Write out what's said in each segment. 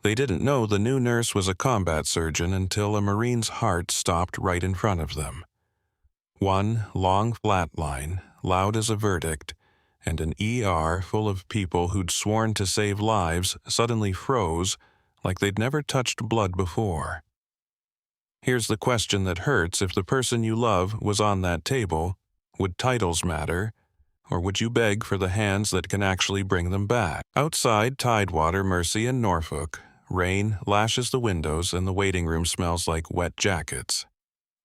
They didn't know the new nurse was a combat surgeon until a Marine's heart stopped right in front of them. One long flat line, loud as a verdict, and an ER full of people who'd sworn to save lives suddenly froze like they'd never touched blood before. Here's the question that hurts: if the person you love was on that table, would titles matter, or would you beg for the hands that can actually bring them back? Outside Tidewater Mercy in Norfolk, rain lashes the windows and the waiting room smells like wet jackets,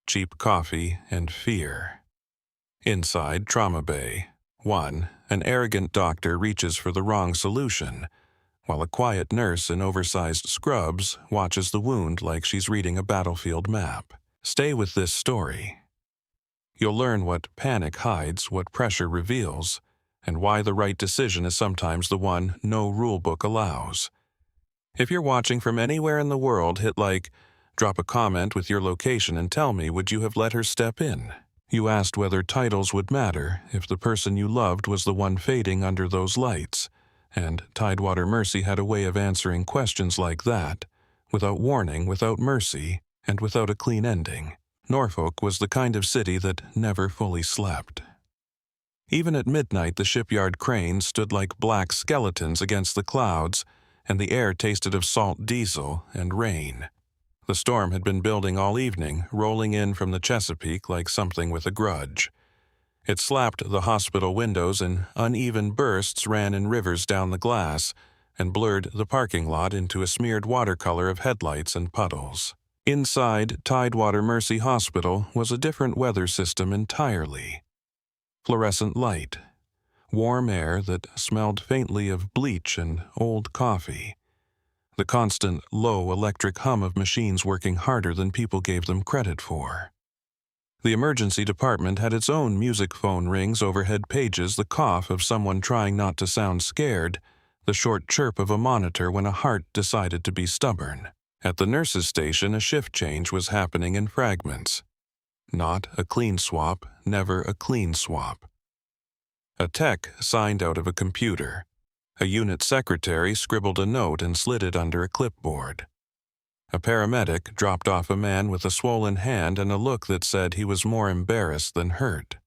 cheap coffee, and fear. Inside Trauma Bay, an arrogant doctor reaches for the wrong solution, while a quiet nurse in oversized scrubs watches the wound like she's reading a battlefield map. Stay with this story. You'll learn what panic hides, what pressure reveals, and why the right decision is sometimes the one no rulebook allows. If you're watching from anywhere in the world, hit like, drop a comment with your location and tell me, would you have let her step in? You asked whether titles would matter if the person you loved was the one fading under those lights, and Tidewater Mercy had a way of answering questions like that, without warning, without mercy, and without a clean ending. Norfolk was the kind of city that never fully slept. Even at midnight, the shipyard cranes stood like black skeletons against the clouds, and the air tasted of salt diesel and rain. The storm had been building all evening, rolling in from the Chesapeake like something with a grudge. It slapped the hospital windows, and uneven bursts ran in rivers down the glass and blurred the parking lot into a smeared watercolor of headlights and puddles. Inside Tidewater Mercy Hospital was a different weather system entirely. Fluorescent light, warm air that smelled faintly of bleach and old coffee, the constant low electric hum of machines working harder than people gave them credit for. The emergency department had its own music phone rings, overhead pages, the cough of someone trying not to sound scared, the short chirp of a monitor when a heart decided to be stubborn. At the nurses' station, a shift change was happening in fragments. Not a clean swap, never a clean swap. A tech signed out of a computer. A unit secretary scribbled a note and slid it under a clipboard. A paramedic dropped off a man with a swollen hand and a look that said he was more embarrassed than hurt.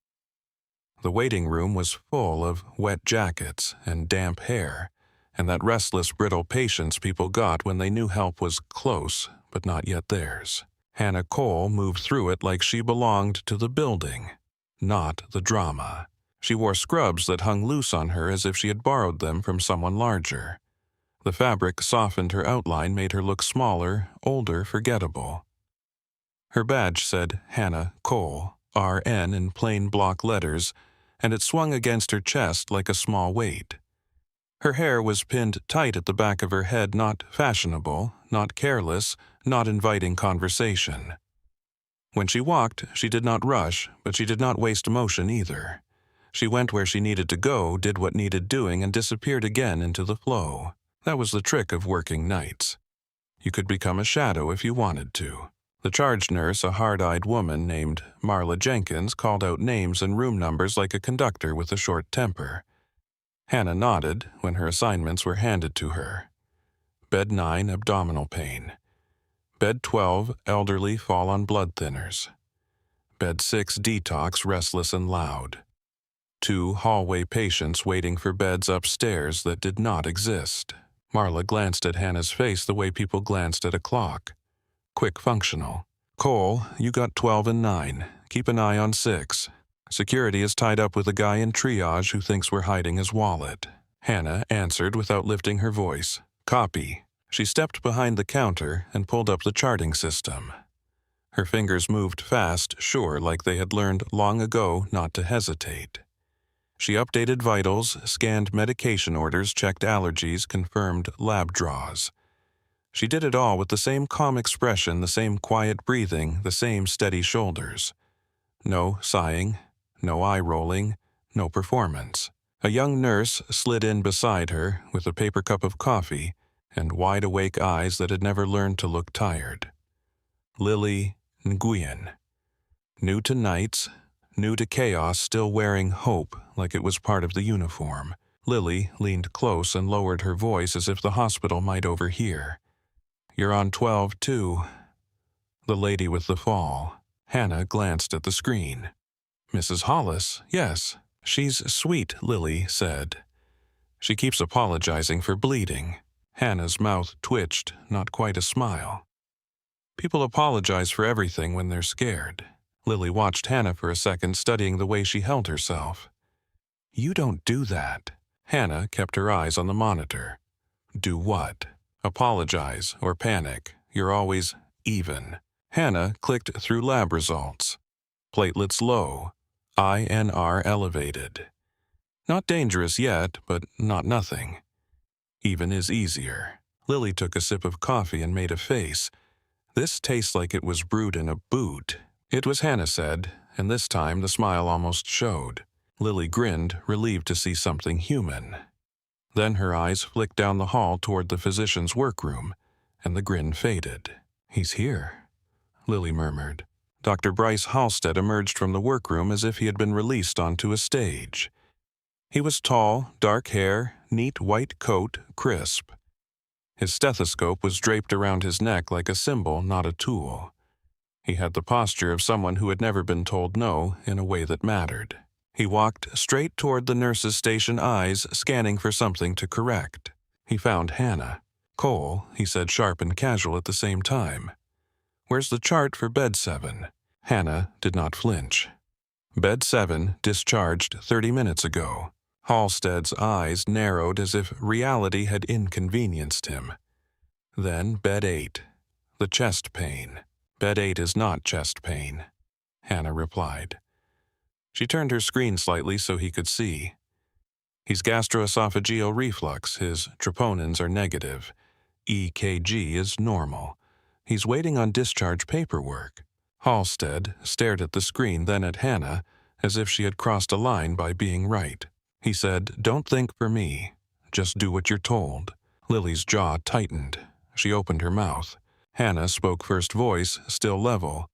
The waiting room was full of wet jackets and damp hair, and that restless, brittle patience people got when they knew help was close, but not yet theirs. Hannah Cole moved through it like she belonged to the building, not the drama. She wore scrubs that hung loose on her as if she had borrowed them from someone larger. The fabric softened her outline, made her look smaller, older, forgettable. Her badge said Hannah Cole, RN in plain block letters, and it swung against her chest like a small weight. Her hair was pinned tight at the back of her head, not fashionable, not careless, not inviting conversation. When she walked, she did not rush, but she did not waste motion either. She went where she needed to go, did what needed doing, and disappeared again into the flow. That was the trick of working nights. You could become a shadow if you wanted to. The charge nurse, a hard-eyed woman named Marla Jenkins, called out names and room numbers like a conductor with a short temper. Hannah nodded when her assignments were handed to her. Bed 9, abdominal pain. Bed 12, elderly, fall on blood thinners. Bed 6, detox, restless and loud. 2 hallway patients waiting for beds upstairs that did not exist. Marla glanced at Hannah's face the way people glanced at a clock. Quick functional. Cole, you got 12 and 9. Keep an eye on 6. Security is tied up with a guy in triage who thinks we're hiding his wallet. Hannah answered without lifting her voice. Copy. She stepped behind the counter and pulled up the charting system. Her fingers moved fast, sure, like they had learned long ago not to hesitate. She updated vitals, scanned medication orders, checked allergies, confirmed lab draws. She did it all with the same calm expression, the same quiet breathing, the same steady shoulders. No sighing, no eye-rolling, no performance. A young nurse slid in beside her with a paper cup of coffee and wide-awake eyes that had never learned to look tired. Lily Nguyen. New to nights, new to chaos, still wearing hope like it was part of the uniform. Lily leaned close and lowered her voice as if the hospital might overhear. You're on 12, too. The lady with the fall. Hannah glanced at the screen. Mrs. Hollis, yes. She's sweet, Lily said. She keeps apologizing for bleeding. Hannah's mouth twitched, not quite a smile. People apologize for everything when they're scared. Lily watched Hannah for a second, studying the way she held herself. You don't do that. Hannah kept her eyes on the monitor. Do what? Apologize or panic. You're always even. Hannah clicked through lab results. Platelets low. INR elevated. Not dangerous yet, but not nothing. Even is easier. Lily took a sip of coffee and made a face. This tastes like it was brewed in a boot. It was, Hannah said, and this time the smile almost showed. Lily grinned, relieved to see something human. Then her eyes flicked down the hall toward the physician's workroom, and the grin faded. He's here, Lily murmured. Dr. Bryce Halstead emerged from the workroom as if he had been released onto a stage. He was tall, dark hair, neat white coat, crisp. His stethoscope was draped around his neck like a symbol, not a tool. He had the posture of someone who had never been told no in a way that mattered. He walked straight toward the nurse's station, eyes scanning for something to correct. He found Hannah. Cole, he said, sharp and casual at the same time. Where's the chart for bed 7? Hannah did not flinch. Bed 7 discharged 30 minutes ago. Halstead's eyes narrowed as if reality had inconvenienced him. Then bed 8. The chest pain. Bed 8 is not chest pain, Hannah replied. She turned her screen slightly so he could see. He's gastroesophageal reflux. His troponins are negative. EKG is normal. He's waiting on discharge paperwork. Halstead stared at the screen, then at Hannah, as if she had crossed a line by being right. He said, "Don't think for me. Just do what you're told." Lily's jaw tightened. She opened her mouth. Hannah spoke first voice, still level.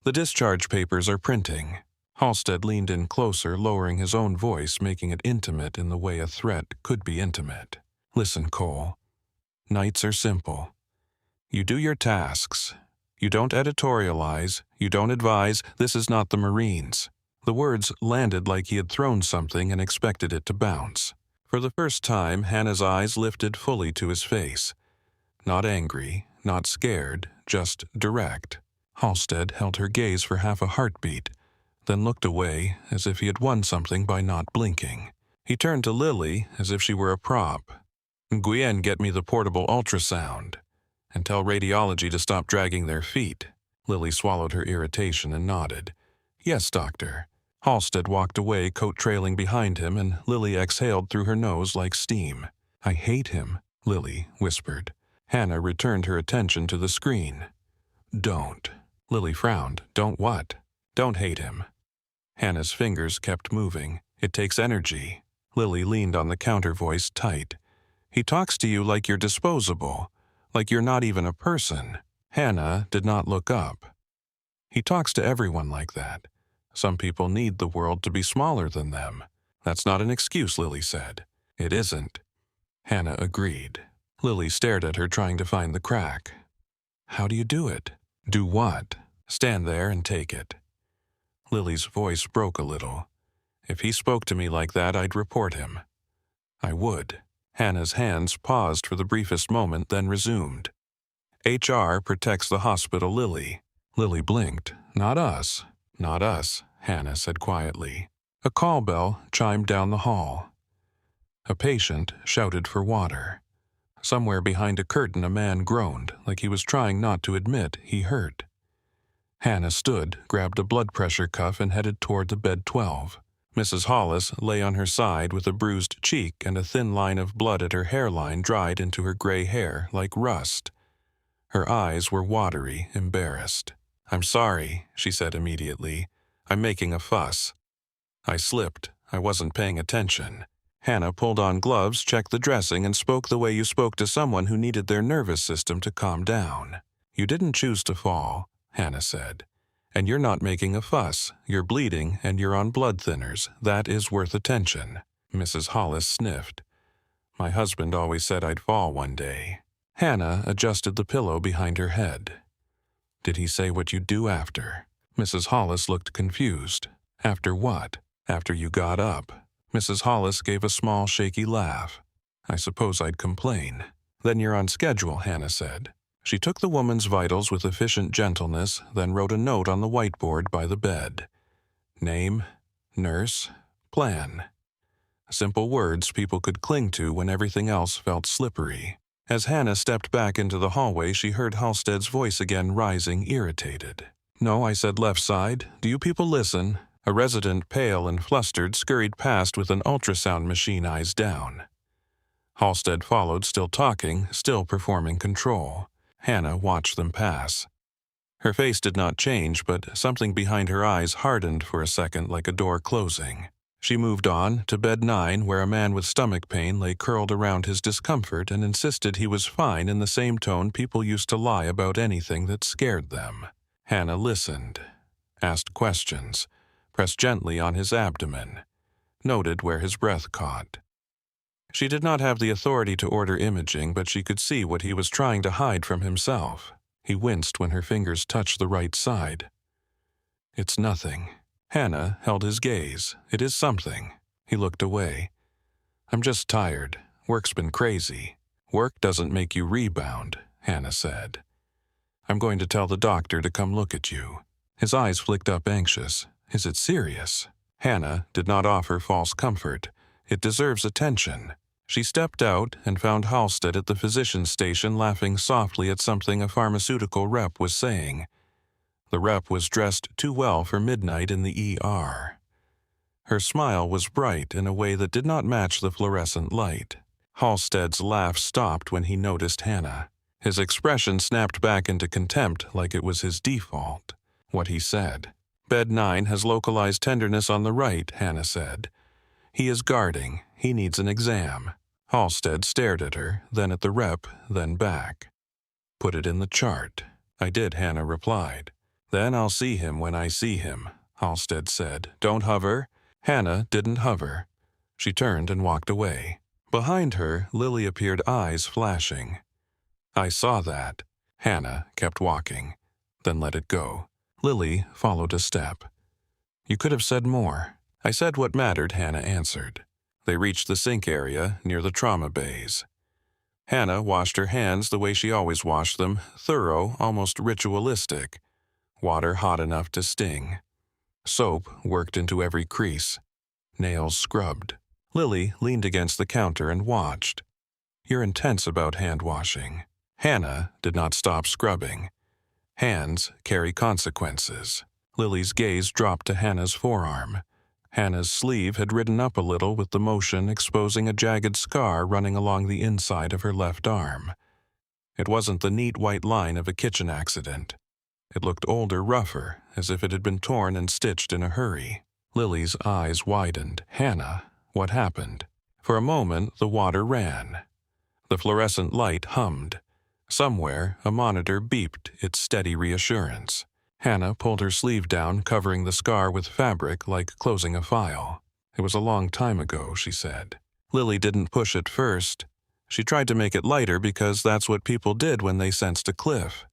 "The discharge papers are printing." Halstead leaned in closer, lowering his own voice, making it intimate in the way a threat could be intimate. "Listen, Cole. Nights are simple. You do your tasks. You don't editorialize. You don't advise. This is not the Marines." The words landed like he had thrown something and expected it to bounce. For the first time, Hannah's eyes lifted fully to his face. Not angry, not scared, just direct. Halstead held her gaze for half a heartbeat, then looked away as if he had won something by not blinking. He turned to Lily as if she were a prop. "Nguyen, get me the portable ultrasound. And tell radiology to stop dragging their feet." Lily swallowed her irritation and nodded. "Yes, doctor." Halstead walked away, coat trailing behind him, and Lily exhaled through her nose like steam. "I hate him," Lily whispered. Hannah returned her attention to the screen. "Don't." Lily frowned. "Don't what?" "Don't hate him." Hannah's fingers kept moving. "It takes energy." Lily leaned on the counter, voice tight. "He talks to you like you're disposable, like you're not even a person." Hannah did not look up. "He talks to everyone like that. Some people need the world to be smaller than them." "That's not an excuse," Lily said. "It isn't." Hannah agreed. Lily stared at her, trying to find the crack. "How do you do it?" "Do what?" "Stand there and take it." Lily's voice broke a little. "If he spoke to me like that, I'd report him." "I would." Hannah's hands paused for the briefest moment, then resumed. "HR protects the hospital, Lily." Lily blinked. "Not us." "Not us," Hannah said quietly. A call bell chimed down the hall. A patient shouted for water. Somewhere behind a curtain a man groaned, like he was trying not to admit he hurt. Hannah stood, grabbed a blood pressure cuff, and headed toward the bed 12. Mrs. Hollis lay on her side with a bruised cheek and a thin line of blood at her hairline dried into her gray hair like rust. Her eyes were watery, embarrassed. "I'm sorry," she said immediately. "I'm making a fuss." I slipped. I wasn't paying attention. Hannah pulled on gloves, checked the dressing, and spoke the way you spoke to someone who needed their nervous system to calm down. "You didn't choose to fall," Hannah said. "And you're not making a fuss. You're bleeding, and you're on blood thinners. That is worth attention." Mrs. Hollis sniffed. "My husband always said I'd fall one day." Hannah adjusted the pillow behind her head. "Did he say what you'd do after?" Mrs. Hollis looked confused. "After what?" "After you got up." Mrs. Hollis gave a small, shaky laugh. "I suppose I'd complain." "Then you're on schedule," Hannah said. She took the woman's vitals with efficient gentleness, then wrote a note on the whiteboard by the bed. Name, nurse, plan. Simple words people could cling to when everything else felt slippery. As Hannah stepped back into the hallway, she heard Halstead's voice again, rising, irritated. "No, I said left side. Do you people listen?" A resident, pale and flustered, scurried past with an ultrasound machine, eyes down. Halstead followed, still talking, still performing control. Hannah watched them pass. Her face did not change, but something behind her eyes hardened for a second like a door closing. She moved on to bed 9, where a man with stomach pain lay curled around his discomfort and insisted he was fine in the same tone people used to lie about anything that scared them. Hannah listened, asked questions, pressed gently on his abdomen, noted where his breath caught. She did not have the authority to order imaging, but she could see what he was trying to hide from himself. He winced when her fingers touched the right side. "It's nothing." Hannah held his gaze. "It is something." He looked away. "I'm just tired. Work's been crazy." "Work doesn't make you rebound," Hannah said. "I'm going to tell the doctor to come look at you." His eyes flicked up, anxious. "Is it serious?" Hannah did not offer false comfort. "It deserves attention." She stepped out and found Halstead at the physician's station, laughing softly at something a pharmaceutical rep was saying. The rep was dressed too well for midnight in the ER. Her smile was bright in a way that did not match the fluorescent light. Halstead's laugh stopped when he noticed Hannah. His expression snapped back into contempt like it was his default. What he said. "Bed 9 has localized tenderness on the right," Hannah said. "He is guarding. He needs an exam." Halstead stared at her, then at the rep, then back. "Put it in the chart." "I did," Hannah replied. "Then I'll see him when I see him," Halstead said. "Don't hover." Hannah didn't hover. She turned and walked away. Behind her, Lily appeared, eyes flashing. "I saw that." Hannah kept walking, then let it go. Lily followed a step. "You could have said more." "I said what mattered," Hannah answered. They reached the sink area near the trauma bays. Hannah washed her hands the way she always washed them, thorough, almost ritualistic. Water hot enough to sting. Soap worked into every crease. Nails scrubbed. Lily leaned against the counter and watched. "You're intense about hand washing." Hannah did not stop scrubbing. Hands carry consequences. Lily's gaze dropped to Hannah's forearm. Hannah's sleeve had ridden up a little with the motion, exposing a jagged scar running along the inside of her left arm. It wasn't the neat white line of a kitchen accident. It looked older, rougher, as if it had been torn and stitched in a hurry. Lily's eyes widened. "Hannah, what happened?" For a moment, the water ran. The fluorescent light hummed. Somewhere, a monitor beeped its steady reassurance. Hannah pulled her sleeve down, covering the scar with fabric like closing a file. "It was a long time ago," she said. Lily didn't push it first. She tried to make it lighter because that's what people did when they sensed a cliff.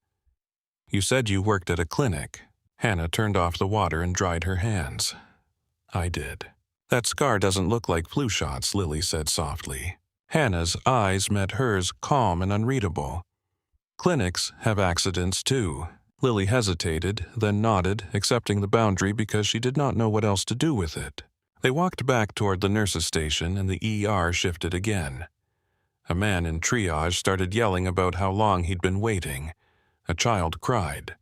"You said you worked at a clinic." Hannah turned off the water and dried her hands. "I did." "That scar doesn't look like flu shots," Lily said softly. Hannah's eyes met hers, calm and unreadable. "Clinics have accidents too." Lily hesitated, then nodded, accepting the boundary because she did not know what else to do with it. They walked back toward the nurse's station and the ER shifted again. A man in triage started yelling about how long he'd been waiting. A child cried.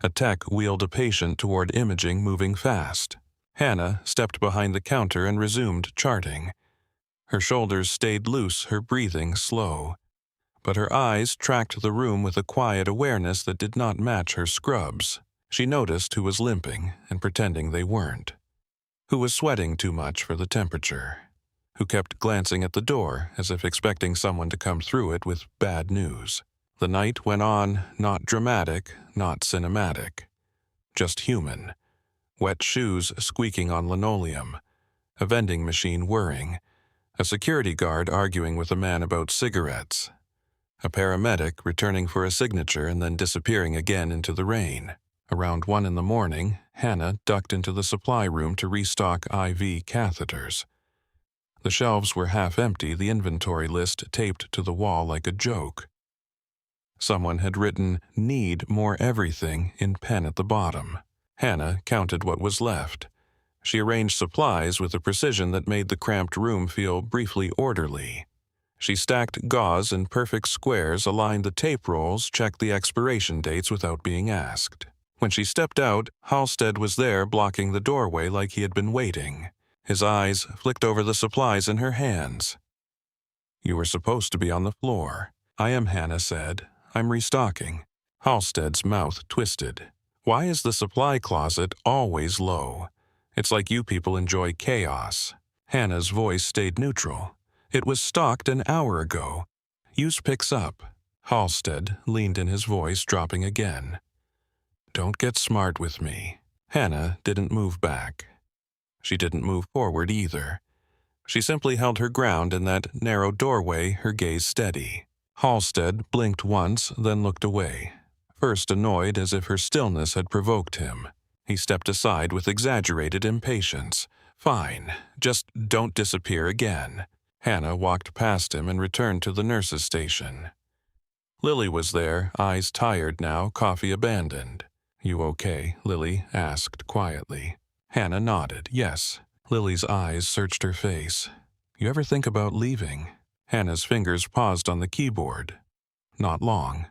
A tech wheeled a patient toward imaging, moving fast. Hannah stepped behind the counter and resumed charting. Her shoulders stayed loose, her breathing slow. But her eyes tracked the room with a quiet awareness that did not match her scrubs. She noticed who was limping and pretending they weren't. Who was sweating too much for the temperature. Who kept glancing at the door as if expecting someone to come through it with bad news. The night went on, not dramatic, not cinematic. Just human. Wet shoes squeaking on linoleum. A vending machine whirring. A security guard arguing with a man about cigarettes. A paramedic returning for a signature and then disappearing again into the rain. Around 1 in the morning, Hannah ducked into the supply room to restock IV catheters. The shelves were half empty, the inventory list taped to the wall like a joke. Someone had written, "Need more everything," in pen at the bottom. Hannah counted what was left. She arranged supplies with a precision that made the cramped room feel briefly orderly. She stacked gauze in perfect squares, aligned the tape rolls, checked the expiration dates without being asked. When she stepped out, Halstead was there blocking the doorway like he had been waiting. His eyes flicked over the supplies in her hands. "You were supposed to be on the floor." "I am," Hannah said. "I'm restocking." Halstead's mouth twisted. "Why is the supply closet always low? It's like you people enjoy chaos." Hannah's voice stayed neutral. "It was stocked an hour ago. Use picks up." Halstead leaned in, his voice dropping again. "Don't get smart with me." Hannah didn't move back. She didn't move forward either. She simply held her ground in that narrow doorway, her gaze steady. Halstead blinked once, then looked away, first annoyed as if her stillness had provoked him. He stepped aside with exaggerated impatience. "Fine, just don't disappear again." Hannah walked past him and returned to the nurse's station. Lily was there, eyes tired now, coffee abandoned. "You okay?" Lily asked quietly. Hannah nodded. "Yes." Lily's eyes searched her face. "You ever think about leaving?" Hannah's fingers paused on the keyboard. Not long.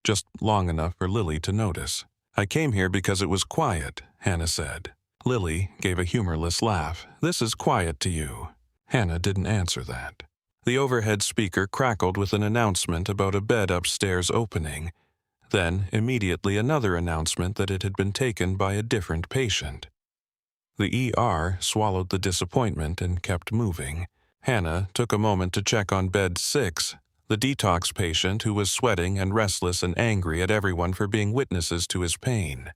Just long enough for Lily to notice. "I came here because it was quiet," Hannah said. Lily gave a humorless laugh. "This is quiet to you." Hannah didn't answer that. The overhead speaker crackled with an announcement about a bed upstairs opening, then immediately another announcement that it had been taken by a different patient. The ER swallowed the disappointment and kept moving. Hannah took a moment to check on bed 6, the detox patient who was sweating and restless and angry at everyone for being witnesses to his pain.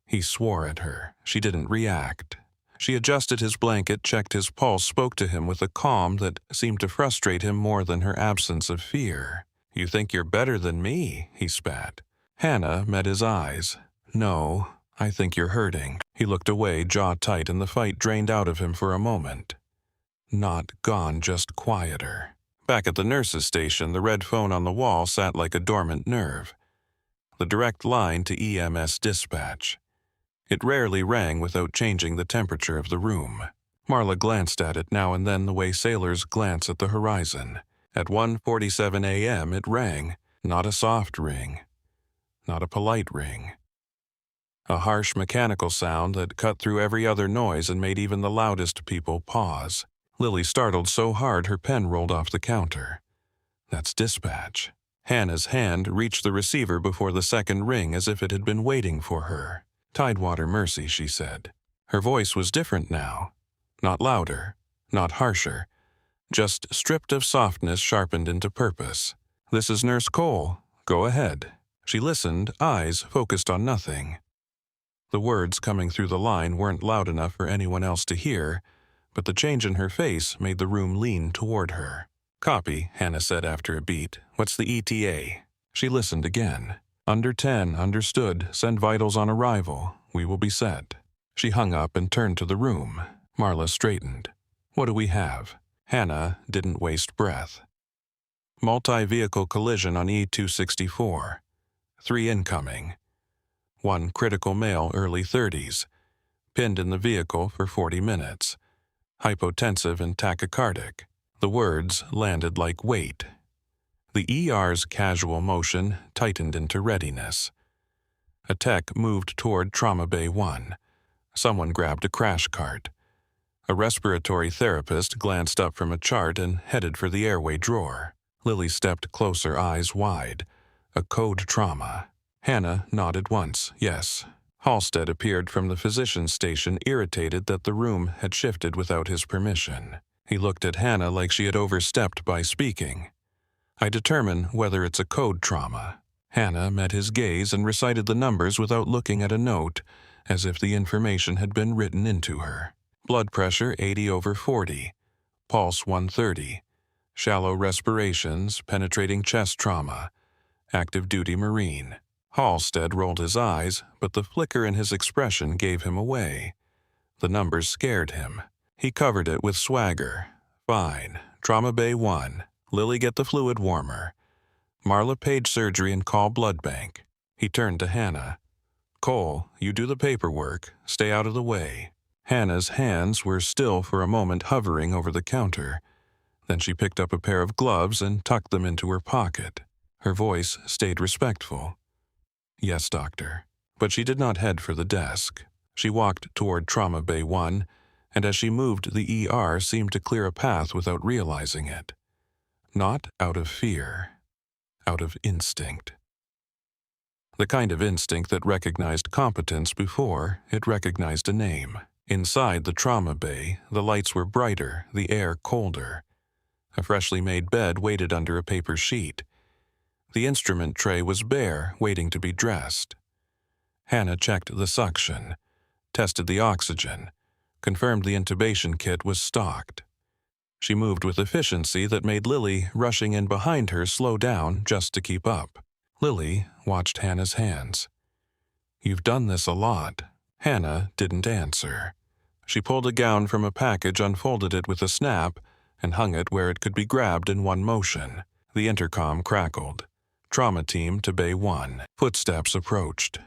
He swore at her. She didn't react. She adjusted his blanket, checked his pulse, spoke to him with a calm that seemed to frustrate him more than her absence of fear. "You think you're better than me?" he spat. Hannah met his eyes. "No, I think you're hurting." He looked away, jaw tight, and the fight drained out of him for a moment. Not gone, just quieter. Back at the nurse's station, the red phone on the wall sat like a dormant nerve. The direct line to EMS dispatch. It rarely rang without changing the temperature of the room. Marla glanced at it now and then the way sailors glance at the horizon. At 1:47 a.m. it rang, not a soft ring, not a polite ring. A harsh mechanical sound that cut through every other noise and made even the loudest people pause. Lily startled so hard her pen rolled off the counter. That's dispatch. Hannah's hand reached the receiver before the second ring as if it had been waiting for her. "Tidewater Mercy," she said. Her voice was different now. Not louder, not harsher, just stripped of softness sharpened into purpose. "This is Nurse Cole. Go ahead." She listened, eyes focused on nothing. The words coming through the line weren't loud enough for anyone else to hear, but the change in her face made the room lean toward her. "Copy," Hannah said after a beat. "What's the ETA?" She listened again. "Under 10, understood. Send vitals on arrival. We will be set." She hung up and turned to the room. Marla straightened. "What do we have?" Hannah didn't waste breath. Multi-vehicle collision on E264. 3 incoming. 1 critical male, early 30s. Pinned in the vehicle for 40 minutes. Hypotensive and tachycardic. The words landed like weight. The ER's casual motion tightened into readiness. A tech moved toward Trauma Bay 1. Someone grabbed a crash cart. A respiratory therapist glanced up from a chart and headed for the airway drawer. Lily stepped closer, eyes wide. A code trauma. Hannah nodded once, yes. Halstead appeared from the physician's station, irritated that the room had shifted without his permission. He looked at Hannah like she had overstepped by speaking. "I determine whether it's a code trauma." Hannah met his gaze and recited the numbers without looking at a note, as if the information had been written into her. Blood pressure 80/40. Pulse 130. Shallow respirations, penetrating chest trauma. Active duty Marine. Halstead rolled his eyes, but the flicker in his expression gave him away. The numbers scared him. He covered it with swagger. Fine. Trauma Bay 1. Lily, get the fluid warmer. Marla, page surgery and call blood bank. He turned to Hannah. Cole, you do the paperwork. Stay out of the way. Hannah's hands were still for a moment hovering over the counter. Then she picked up a pair of gloves and tucked them into her pocket. Her voice stayed respectful. Yes, doctor. But she did not head for the desk. She walked toward Trauma Bay 1, and as she moved, the ER seemed to clear a path without realizing it. Not out of fear, out of instinct. The kind of instinct that recognized competence before it recognized a name. Inside the trauma bay, the lights were brighter, the air colder. A freshly made bed waited under a paper sheet. The instrument tray was bare, waiting to be dressed. Hannah checked the suction, tested the oxygen, confirmed the intubation kit was stocked. She moved with efficiency that made Lily, rushing in behind her, slow down just to keep up. Lily watched Hannah's hands. You've done this a lot. Hannah didn't answer. She pulled a gown from a package, unfolded it with a snap, and hung it where it could be grabbed in one motion. The intercom crackled. Trauma team to Bay 1. Footsteps approached.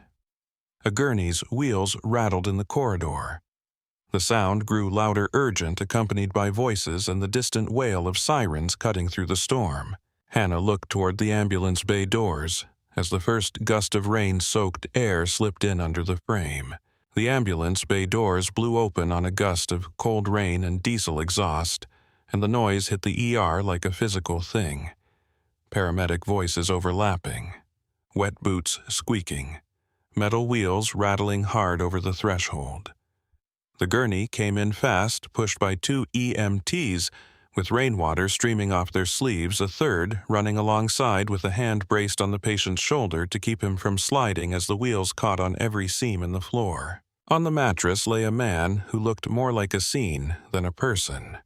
A gurney's wheels rattled in the corridor. The sound grew louder, urgent, accompanied by voices and the distant wail of sirens cutting through the storm. Hannah looked toward the ambulance bay doors as the first gust of rain-soaked air slipped in under the frame. The ambulance bay doors blew open on a gust of cold rain and diesel exhaust, and the noise hit the ER like a physical thing. Paramedic voices overlapping. Wet boots squeaking. Metal wheels rattling hard over the threshold. The gurney came in fast, pushed by 2 EMTs, with rainwater streaming off their sleeves, a third running alongside with a hand braced on the patient's shoulder to keep him from sliding as the wheels caught on every seam in the floor. On the mattress lay a man who looked more like a scene than a person.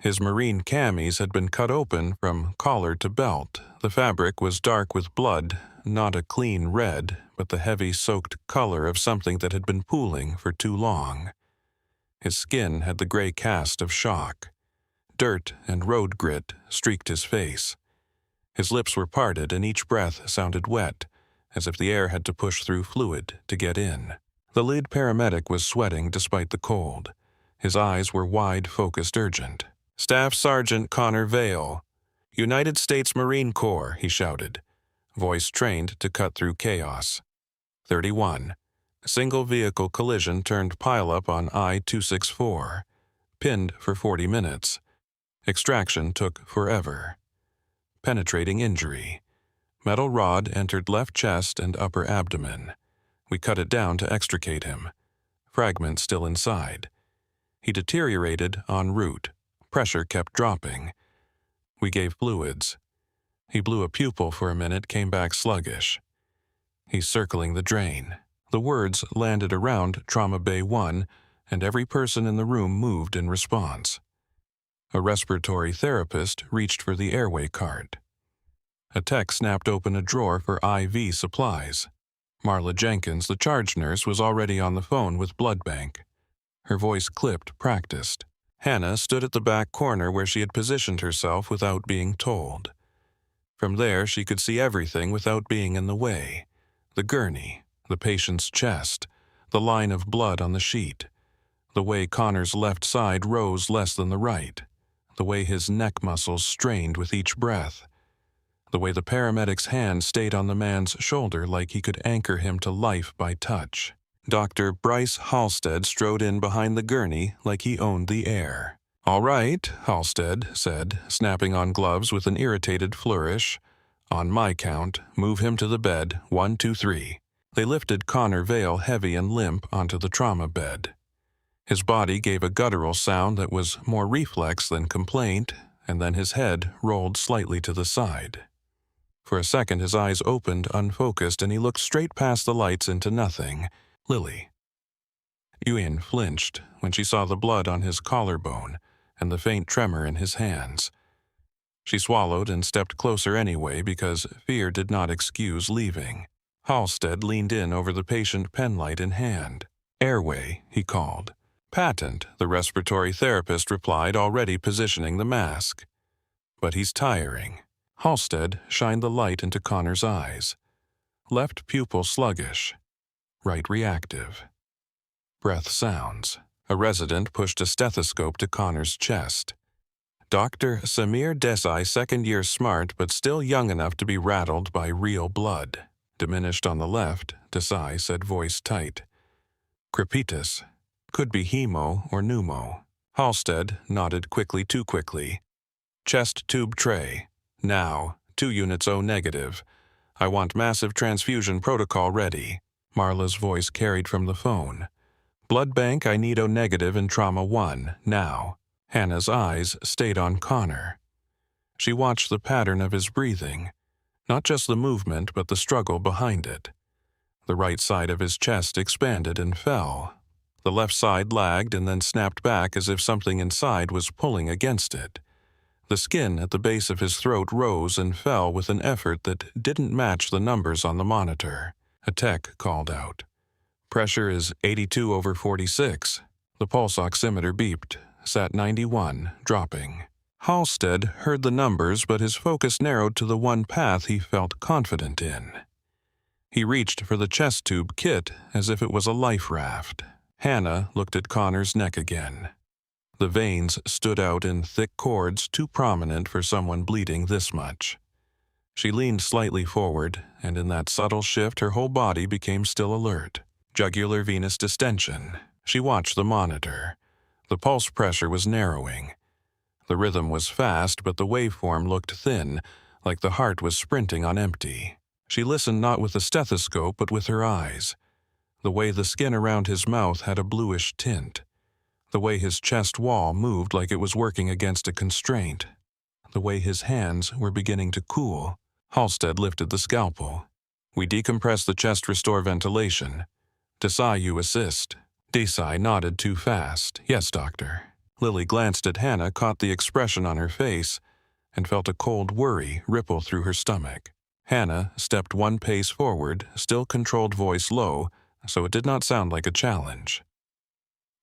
His Marine camis had been cut open from collar to belt. The fabric was dark with blood, not a clean red, but the heavy soaked color of something that had been pooling for too long. His skin had the gray cast of shock. Dirt and road grit streaked his face. His lips were parted and each breath sounded wet, as if the air had to push through fluid to get in. The lead paramedic was sweating despite the cold. His eyes were wide, focused, urgent. Staff Sergeant Connor Vale. United States Marine Corps, he shouted, voice trained to cut through chaos. 31. Single vehicle collision turned pileup on I-264. Pinned for 40 minutes. Extraction took forever. Penetrating injury. Metal rod entered left chest and upper abdomen. We cut it down to extricate him. Fragments still inside. He deteriorated en route. Pressure kept dropping. We gave fluids. He blew a pupil for a minute, came back sluggish. He's circling the drain. The words landed around Trauma Bay 1, and every person in the room moved in response. A respiratory therapist reached for the airway cart. A tech snapped open a drawer for IV supplies. Marla Jenkins, the charge nurse, was already on the phone with blood bank. Her voice clipped, practiced. Hannah stood at the back corner where she had positioned herself without being told. From there, she could see everything without being in the way. The gurney, the patient's chest, the line of blood on the sheet, the way Connor's left side rose less than the right, the way his neck muscles strained with each breath, the way the paramedic's hand stayed on the man's shoulder like he could anchor him to life by touch. Dr. Bryce Halstead strode in behind the gurney like he owned the air. "All right," Halstead said, snapping on gloves with an irritated flourish. "On my count, move him to the bed, 1, 2, 3. They lifted Connor Vale heavy and limp onto the trauma bed. His body gave a guttural sound that was more reflex than complaint, and then his head rolled slightly to the side. For a second his eyes opened unfocused and he looked straight past the lights into nothing. Lily. Ewan flinched when she saw the blood on his collarbone and the faint tremor in his hands. She swallowed and stepped closer anyway because fear did not excuse leaving. Halstead leaned in over the patient, penlight in hand. "Airway," he called. "Patent," the respiratory therapist replied, already positioning the mask. "But he's tiring." Halstead shined the light into Connor's eyes. Left pupil sluggish. Right reactive. Breath sounds. A resident pushed a stethoscope to Connor's chest. "Dr. Samir Desai, second-year smart, but still young enough to be rattled by real blood." Diminished on the left, Desai said, voice tight. "Crepitus. Could be hemo or pneumo." Halstead nodded quickly, too quickly. "Chest tube tray. Now, 2 units O negative. I want massive transfusion protocol ready." Marla's voice carried from the phone. "Blood bank, I need O negative in trauma 1, now." Hannah's eyes stayed on Connor. She watched the pattern of his breathing, not just the movement but the struggle behind it. The right side of his chest expanded and fell. The left side lagged and then snapped back as if something inside was pulling against it. The skin at the base of his throat rose and fell with an effort that didn't match the numbers on the monitor. A tech called out. "Pressure is 82/46. The pulse oximeter beeped, sat 91, dropping. Halstead heard the numbers, but his focus narrowed to the one path he felt confident in. He reached for the chest tube kit as if it was a life raft. Hannah looked at Connor's neck again. The veins stood out in thick cords too prominent for someone bleeding this much. She leaned slightly forward, and in that subtle shift her whole body became still alert. Jugular venous distension. She watched the monitor. The pulse pressure was narrowing. The rhythm was fast, but the waveform looked thin, like the heart was sprinting on empty. She listened not with the stethoscope, but with her eyes. The way the skin around his mouth had a bluish tint. The way his chest wall moved like it was working against a constraint. The way his hands were beginning to cool. Halstead lifted the scalpel. "We decompress the chest, restore ventilation. Desai, you assist." Desai nodded too fast. "Yes, doctor." Lily glanced at Hannah, caught the expression on her face, and felt a cold worry ripple through her stomach. Hannah stepped one pace forward, still controlled voice low, so it did not sound like a challenge.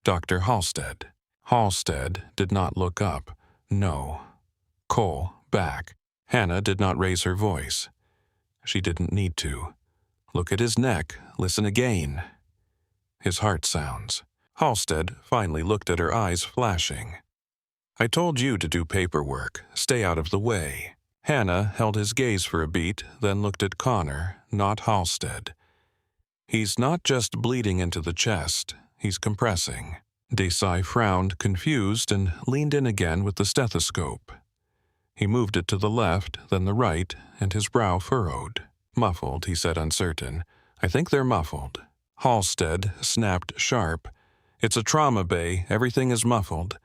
"Dr. Halstead." Halstead did not look up. No. Cole, back. Hannah did not raise her voice. She didn't need to. Look at his neck. Listen again. His heart sounds. Halstead finally looked at her, eyes flashing. "I told you to do paperwork. Stay out of the way." Hannah held his gaze for a beat, then looked at Connor, not Halstead. "He's not just bleeding into the chest. He's compressing." Desai frowned, confused, and leaned in again with the stethoscope. He moved it to the left, then the right, and his brow furrowed. "Muffled," he said, uncertain. "I think they're muffled." Halstead snapped sharp. "It's a trauma bay. Everything is muffled.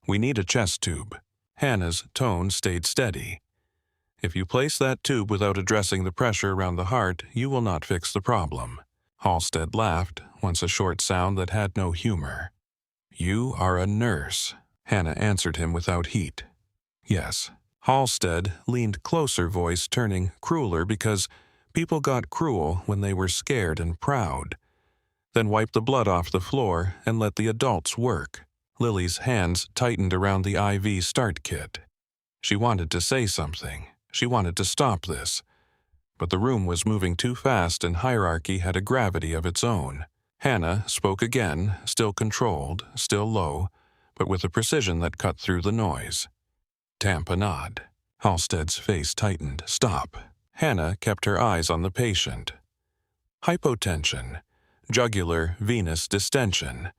We need a chest tube." Hannah's tone stayed steady. "If you place that tube without addressing the pressure around the heart, you will not fix the problem." Halstead laughed, once a short sound that had no humor. "You are a nurse." Hannah answered him without heat. "Yes." Halstead leaned closer, voice turning crueler because people got cruel when they were scared and proud. Then wiped the blood off the floor and let the adults work. Lily's hands tightened around the IV start kit. She wanted to say something. She wanted to stop this. But the room was moving too fast and hierarchy had a gravity of its own. Hannah spoke again, still controlled, still low, but with a precision that cut through the noise. "Tamponade." Halstead's face tightened. "Stop." Hannah kept her eyes on the patient. "Hypotension. Jugular venous distension.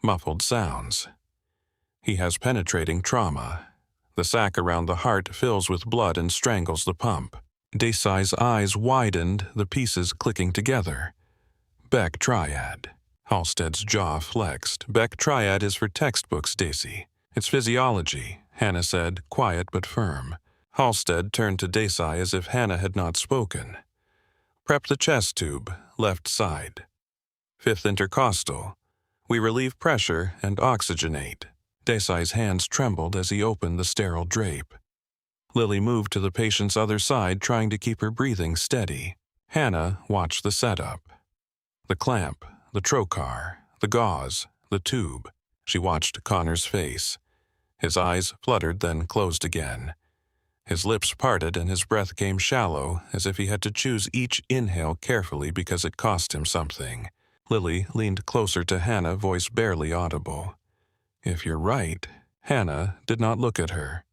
Muffled sounds. He has penetrating trauma. The sac around the heart fills with blood and strangles the pump." Desai's eyes widened, the pieces clicking together. "Beck triad." Halstead's jaw flexed. "Beck triad is for textbooks, Desi. It's physiology," Hannah said, quiet but firm. Halstead turned to Desai as if Hannah had not spoken. "Prep the chest tube, left side. 5th intercostal. We relieve pressure and oxygenate." Desai's hands trembled as he opened the sterile drape. Lily moved to the patient's other side, trying to keep her breathing steady. Hannah watched the setup. The clamp, the trocar, the gauze, the tube. She watched Connor's face. His eyes fluttered, then closed again. His lips parted and his breath came shallow, as if he had to choose each inhale carefully because it cost him something. Lily leaned closer to Hannah, voice barely audible. "If you're right." Hannah did not look at her.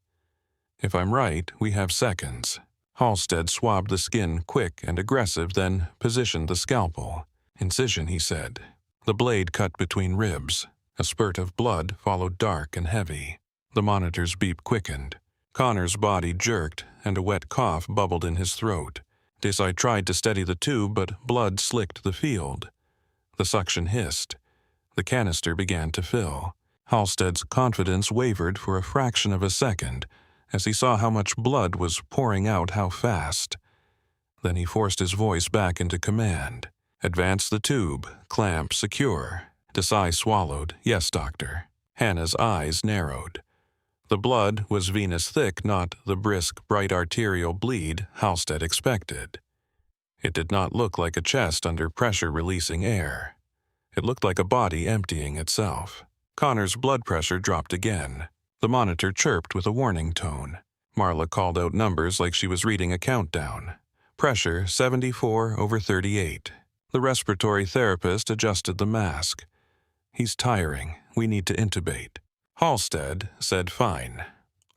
"If I'm right, we have seconds." Halstead swabbed the skin, quick and aggressive, then positioned the scalpel. "Incision," he said. The blade cut between ribs. A spurt of blood followed, dark and heavy. The monitor's beep quickened. Connor's body jerked, and a wet cough bubbled in his throat. Desai tried to steady the tube, but blood slicked the field. The suction hissed. The canister began to fill. Halstead's confidence wavered for a fraction of a second as he saw how much blood was pouring out, how fast. Then he forced his voice back into command. "Advance the tube. Clamp secure." Desai swallowed. "Yes, doctor." Hannah's eyes narrowed. The blood was venous thick, not the brisk, bright arterial bleed Halstead expected. It did not look like a chest under pressure releasing air. It looked like a body emptying itself. Connor's blood pressure dropped again. The monitor chirped with a warning tone. Marla called out numbers like she was reading a countdown. Pressure 74/38. The respiratory therapist adjusted the mask. "He's tiring. We need to intubate." Halstead said fine.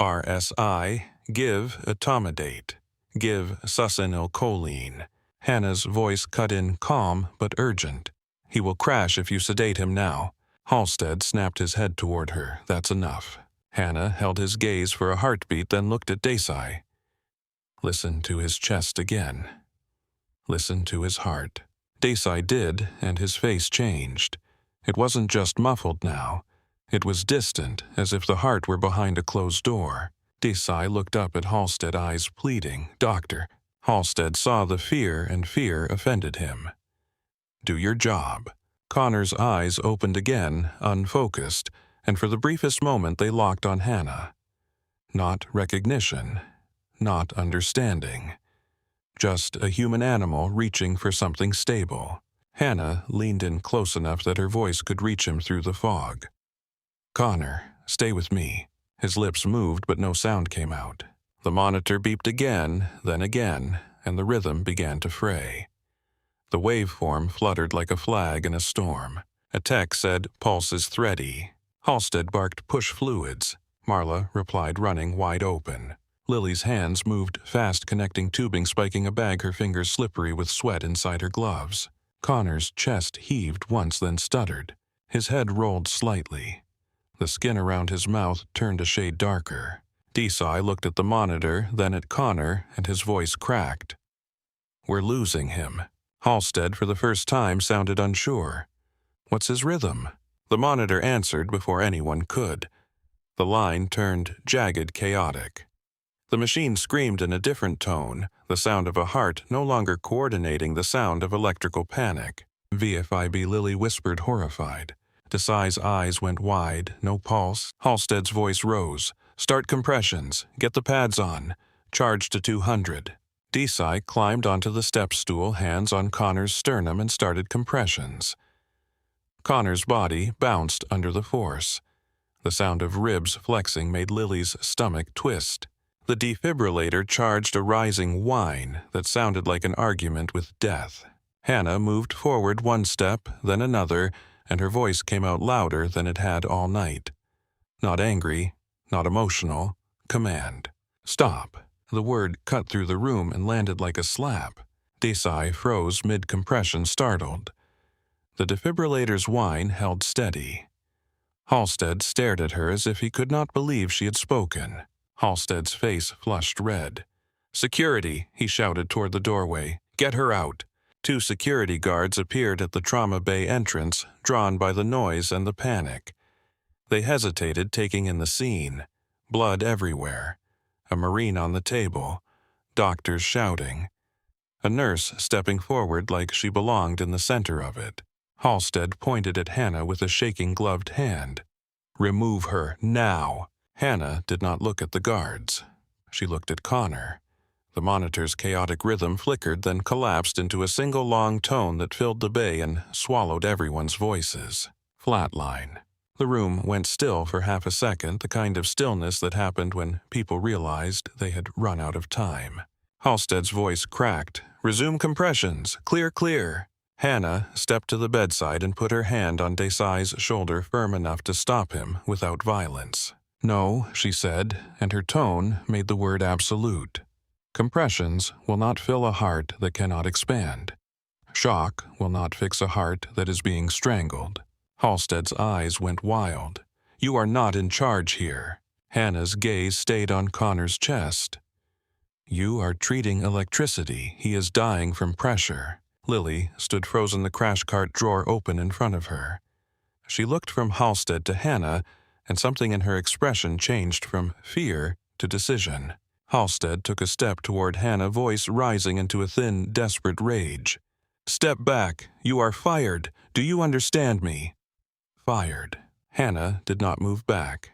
"RSI, give etomidate. Give succinylcholine." Hannah's voice cut in calm but urgent. "He will crash if you sedate him now." Halstead snapped his head toward her. "That's enough." Hannah held his gaze for a heartbeat, then looked at Desai. "Listen to his chest again. Listen to his heart." Desai did, and his face changed. It wasn't just muffled now. It was distant, as if the heart were behind a closed door. Desai looked up at Halstead, eyes pleading. "Doctor." Halstead saw the fear, and fear offended him. "Do your job." Connor's eyes opened again, unfocused, and for the briefest moment they locked on Hannah. Not recognition, not understanding. Just a human animal reaching for something stable. Hannah leaned in close enough that her voice could reach him through the fog. "Connor, stay with me." His lips moved, but no sound came out. The monitor beeped again, then again, and the rhythm began to fray. The waveform fluttered like a flag in a storm. A text said, "Pulse is thready." Halstead barked, "Push fluids." Marla replied, running wide open. Lily's hands moved fast, connecting tubing, spiking a bag, her fingers slippery with sweat inside her gloves. Connor's chest heaved once, then stuttered. His head rolled slightly. The skin around his mouth turned a shade darker. Desai looked at the monitor, then at Connor, and his voice cracked. "We're losing him." Halstead, for the first time, sounded unsure. "What's his rhythm?" The monitor answered before anyone could. The line turned jagged, chaotic. The machine screamed in a different tone, the sound of a heart no longer coordinating the sound of electrical panic. "VFIB," Lily whispered, horrified. Desai's eyes went wide, no pulse. Halstead's voice rose. "Start compressions. Get the pads on. Charge to 200. Desai climbed onto the step stool, hands on Connor's sternum, and started compressions. Connor's body bounced under the force. The sound of ribs flexing made Lily's stomach twist. The defibrillator charged a rising whine that sounded like an argument with death. Hannah moved forward one step, then another, and her voice came out louder than it had all night. Not angry, not emotional, command. "Stop." The word cut through the room and landed like a slap. Desai froze mid-compression, startled. The defibrillator's whine held steady. Halstead stared at her as if he could not believe she had spoken. Halstead's face flushed red. "Security," he shouted toward the doorway. "Get her out." 2 security guards appeared at the trauma bay entrance, drawn by the noise and the panic. They hesitated, taking in the scene. Blood everywhere. A Marine on the table. Doctors shouting. A nurse stepping forward like she belonged in the center of it. Halstead pointed at Hannah with a shaking gloved hand. "Remove her, now." Hannah did not look at the guards. She looked at Connor. The monitor's chaotic rhythm flickered, then collapsed into a single long tone that filled the bay and swallowed everyone's voices. Flatline. The room went still for half a second, the kind of stillness that happened when people realized they had run out of time. Halstead's voice cracked. "Resume compressions. Clear, clear." Hannah stepped to the bedside and put her hand on Desai's shoulder firm enough to stop him without violence. "No," she said, and her tone made the word absolute. "Compressions will not fill a heart that cannot expand. Shock will not fix a heart that is being strangled." Halstead's eyes went wild. "You are not in charge here." Hannah's gaze stayed on Connor's chest. "You are treating electricity. He is dying from pressure." Lily stood frozen, the crash cart drawer open in front of her. She looked from Halstead to Hannah, and something in her expression changed from fear to decision. Halstead took a step toward Hannah, voice rising into a thin, desperate rage. "Step back. You are fired. Do you understand me?" Fired. Hannah did not move back.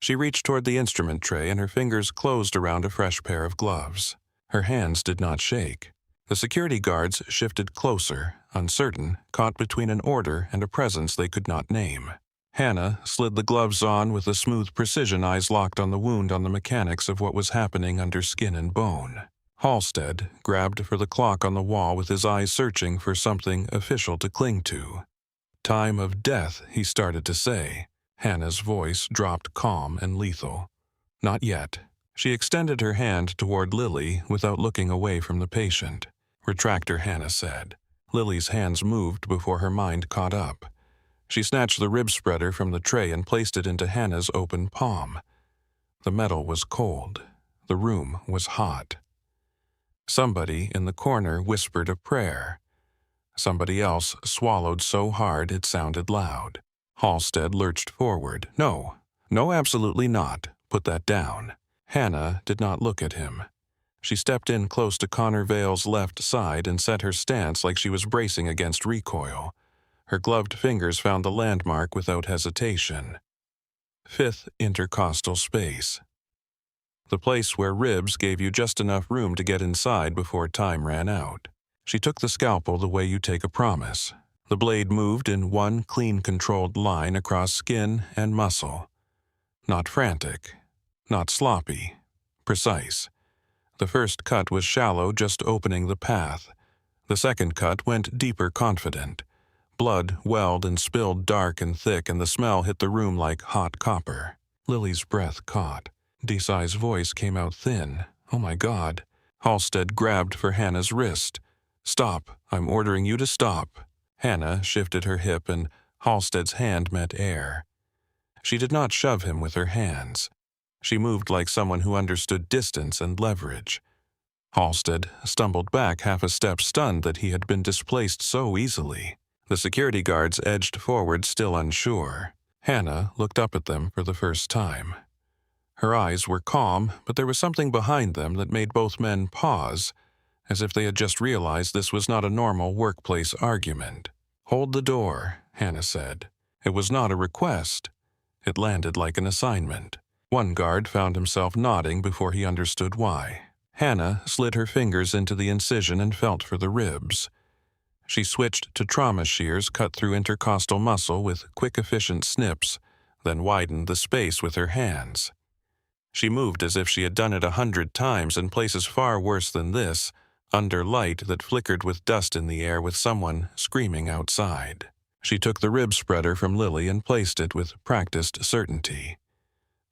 She reached toward the instrument tray, and her fingers closed around a fresh pair of gloves. Her hands did not shake. The security guards shifted closer, uncertain, caught between an order and a presence they could not name. Hannah slid the gloves on with a smooth precision, eyes locked on the wound, on the mechanics of what was happening under skin and bone. Halstead grabbed for the clock on the wall with his eyes searching for something official to cling to. "Time of death," he started to say. Hannah's voice dropped calm and lethal. "Not yet." She extended her hand toward Lily without looking away from the patient. "Retractor," Hannah said. Lily's hands moved before her mind caught up. She snatched the rib spreader from the tray and placed it into Hannah's open palm. The metal was cold. The room was hot. Somebody in the corner whispered a prayer. Somebody else swallowed so hard it sounded loud. Halstead lurched forward. "No, absolutely not. Put that down." Hannah did not look at him. She stepped in close to Connor Vale's left side and set her stance like she was bracing against recoil. Her gloved fingers found the landmark without hesitation. 5th intercostal space. The place where ribs gave you just enough room to get inside before time ran out. She took the scalpel the way you take a promise. The blade moved in one clean, controlled line across skin and muscle. Not frantic, not sloppy, precise. The first cut was shallow, just opening the path. The second cut went deeper, confident. Blood welled and spilled dark and thick, and the smell hit the room like hot copper. Lily's breath caught. Desai's voice came out thin. "Oh my God." Halstead grabbed for Hannah's wrist. "Stop. I'm ordering you to stop." Hannah shifted her hip, and Halstead's hand met air. She did not shove him with her hands. She moved like someone who understood distance and leverage. Halstead stumbled back half a step, stunned that he had been displaced so easily. The security guards edged forward, still unsure. Hannah looked up at them for the first time. Her eyes were calm, but there was something behind them that made both men pause, as if they had just realized this was not a normal workplace argument. "Hold the door," Hannah said. It was not a request. It landed like an assignment. One guard found himself nodding before he understood why. Hannah slid her fingers into the incision and felt for the ribs. She switched to trauma shears cut through intercostal muscle with quick, efficient snips, then widened the space with her hands. She moved as if she had done it 100 times in places far worse than this, under light that flickered with dust in the air, with someone screaming outside. She took the rib spreader from Lily and placed it with practiced certainty.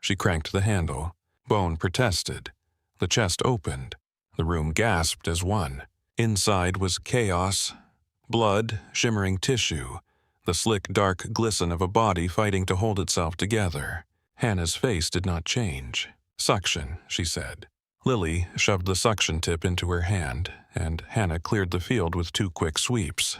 She cranked the handle. Bone protested. The chest opened. The room gasped as one. Inside was chaos. Blood, shimmering tissue, the slick, dark glisten of a body fighting to hold itself together. Hannah's face did not change. "Suction," she said. Lily shoved the suction tip into her hand, and Hannah cleared the field with 2 quick sweeps.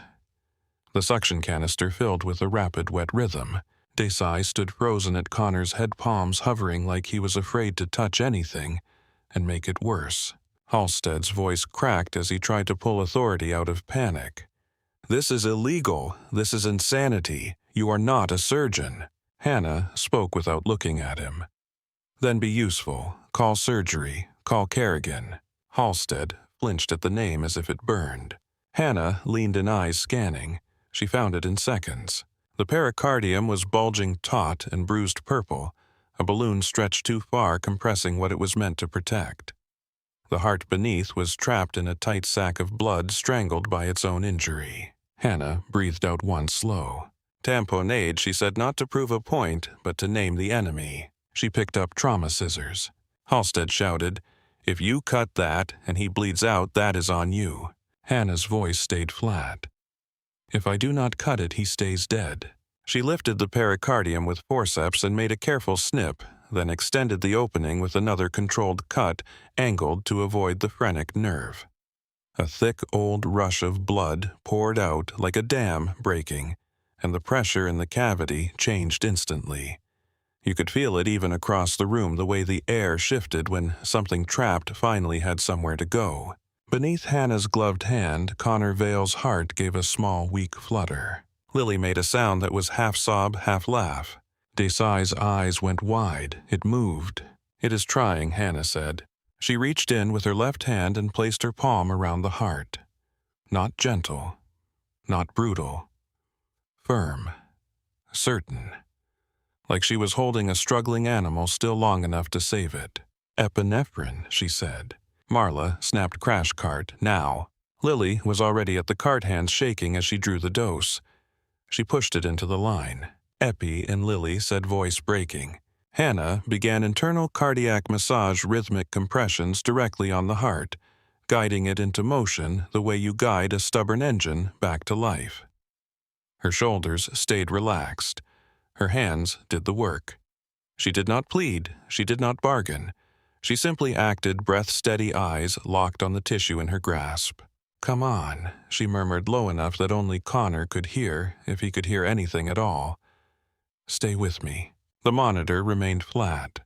The suction canister filled with a rapid, wet rhythm. Desai stood frozen at Connor's head, palms hovering like he was afraid to touch anything and make it worse. Halstead's voice cracked as he tried to pull authority out of panic. "This is illegal. This is insanity. You are not a surgeon." Hannah spoke without looking at him. Then be useful. Call surgery. Call Kerrigan. Halstead flinched at the name as if it burned. Hannah leaned in, eyes scanning. She found it in seconds. The pericardium was bulging taut and bruised purple, a balloon stretched too far, compressing what it was meant to protect. The heart beneath was trapped in a tight sack of blood, strangled by its own injury. Hannah breathed out one slow. Tamponade, she said, not to prove a point, but to name the enemy. She picked up trauma scissors. Halstead shouted, "If you cut that and he bleeds out, that is on you." Hannah's voice stayed flat. "If I do not cut it, he stays dead." She lifted the pericardium with forceps and made a careful snip, then extended the opening with another controlled cut, angled to avoid the phrenic nerve. A thick old rush of blood poured out like a dam breaking, and the pressure in the cavity changed instantly. You could feel it even across the room, the way the air shifted when something trapped finally had somewhere to go. Beneath Hannah's gloved hand, Connor Vale's heart gave a small, weak flutter. Lily made a sound that was half sob, half laugh. Desai's eyes went wide. It moved. "It is trying," Hannah said. She reached in with her left hand and placed her palm around the heart. Not gentle, not brutal. Firm. Certain. Like she was holding a struggling animal still long enough to save it. "Epinephrine," she said. Marla snapped crash cart, now. Lily was already at the cart, hands shaking as she drew the dose. She pushed it into the line. "Epi," and Lily said, voice breaking. Hannah began internal cardiac massage, rhythmic compressions directly on the heart, guiding it into motion the way you guide a stubborn engine back to life. Her shoulders stayed relaxed. Her hands did the work. She did not plead. She did not bargain. She simply acted, breath-steady eyes locked on the tissue in her grasp. "Come on," she murmured low enough that only Connor could hear, if he could hear anything at all. "Stay with me." The monitor remained flat.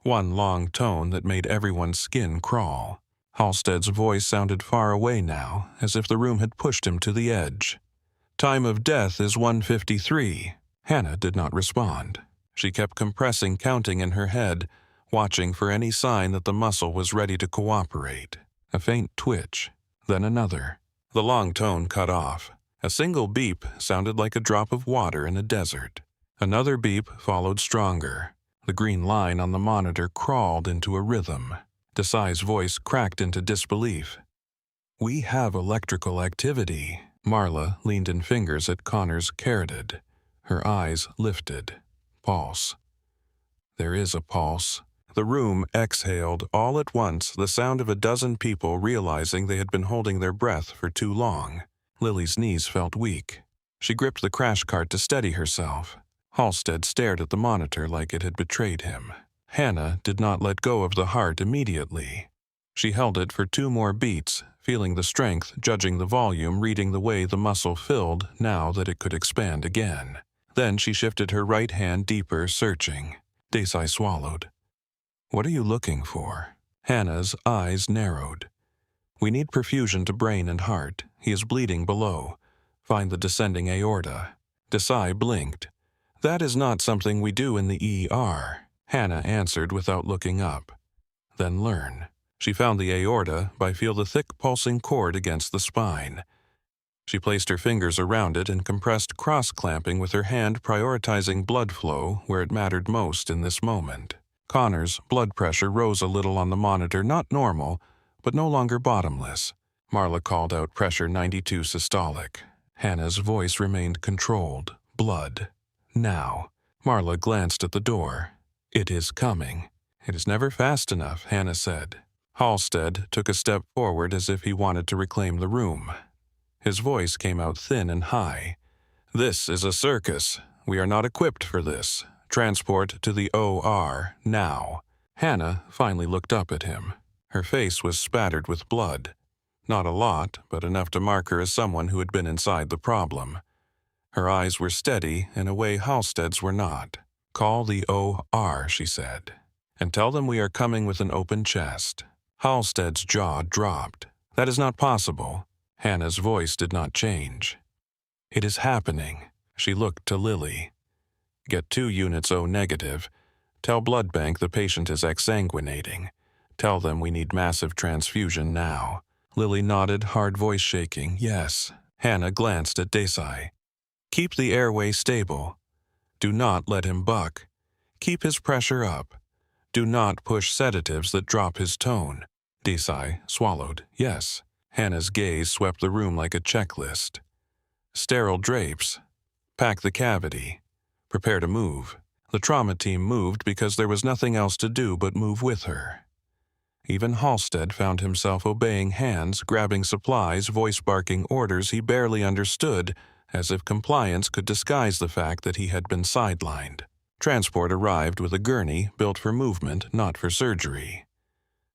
One long tone that made everyone's skin crawl. Halstead's voice sounded far away now, as if the room had pushed him to the edge. "Time of death is 1:53. Hannah did not respond. She kept compressing, counting in her head, watching for any sign that the muscle was ready to cooperate. A faint twitch, then another. The long tone cut off. A single beep sounded like a drop of water in a desert. Another beep followed stronger. The green line on the monitor crawled into a rhythm. Desai's voice cracked into disbelief. "We have electrical activity." Marla leaned in fingers at Connor's carotid. Her eyes lifted. Pulse. There is a pulse. The room exhaled all at once, the sound of a dozen people realizing they had been holding their breath for too long. Lily's knees felt weak. She gripped the crash cart to steady herself. Halstead stared at the monitor like it had betrayed him. Hannah did not let go of the heart immediately. She held it for 2 more beats, feeling the strength, judging the volume, reading the way the muscle filled now that it could expand again. Then she shifted her right hand deeper, searching. Desai swallowed. "What are you looking for?" Hannah's eyes narrowed. "We need perfusion to brain and heart. He is bleeding below. Find the descending aorta." Desai blinked. "That is not something we do in the ER," Hannah answered without looking up. "Then learn." She found the aorta by feel the thick pulsing cord against the spine. She placed her fingers around it and compressed, cross-clamping with her hand, prioritizing blood flow where it mattered most in this moment. Connor's blood pressure rose a little on the monitor, not normal, but no longer bottomless. Marla called out pressure 92 systolic. Hannah's voice remained controlled. Blood. Now. Marla glanced at the door. "It is coming." "It is never fast enough," Hannah said. Halstead took a step forward as if he wanted to reclaim the room. His voice came out thin and high. "This is a circus. We are not equipped for this. Transport to the OR, now." Hannah finally looked up at him. Her face was spattered with blood. Not a lot, but enough to mark her as someone who had been inside the problem. Her eyes were steady in a way Halstead's were not. "Call the OR," she said, "and tell them we are coming with an open chest." Halstead's jaw dropped. "That is not possible." Hannah's voice did not change. "It is happening." She looked to Lily. "Get 2 units O negative. Tell blood bank the patient is exsanguinating. Tell them we need massive transfusion now. Lily nodded, hard voice shaking. Yes. Hannah glanced at Desai. Keep the airway stable. Do not let him buck. Keep his pressure up. Do not push sedatives that drop his tone. Desai swallowed. Yes. Hannah's gaze swept the room like a checklist. Sterile drapes. Pack the cavity. Prepare to move. The trauma team moved because there was nothing else to do but move with her. Even Halstead found himself obeying hands, grabbing supplies, voice-barking orders he barely understood, as if compliance could disguise the fact that he had been sidelined. Transport arrived with a gurney built for movement, not for surgery.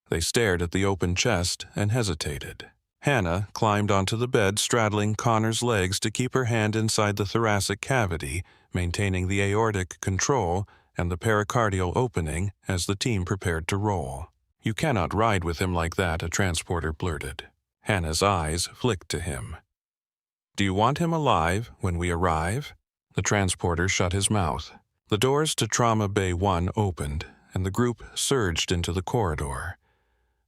They stared at the open chest and hesitated. Hannah climbed onto the bed, straddling Connor's legs to keep her hand inside the thoracic cavity, maintaining the aortic control and the pericardial opening as the team prepared to roll. You cannot ride with him like that, a transporter blurted. Hannah's eyes flicked to him. Do you want him alive when we arrive? The transporter shut his mouth. The doors to Trauma Bay 1 opened, and the group surged into the corridor.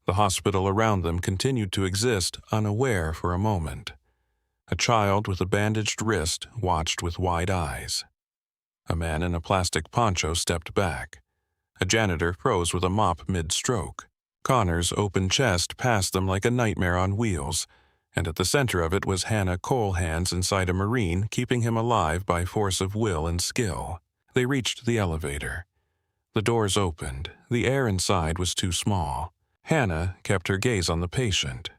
The hospital around them continued to exist, unaware for a moment. A child with a bandaged wrist watched with wide eyes. A man in a plastic poncho stepped back. A janitor froze with a mop mid-stroke. Connor's open chest passed them like a nightmare on wheels, and at the center of it was Hannah Colehands inside a Marine, keeping him alive by force of will and skill. They reached the elevator. The doors opened. The air inside was too small. Hannah kept her gaze on the patient.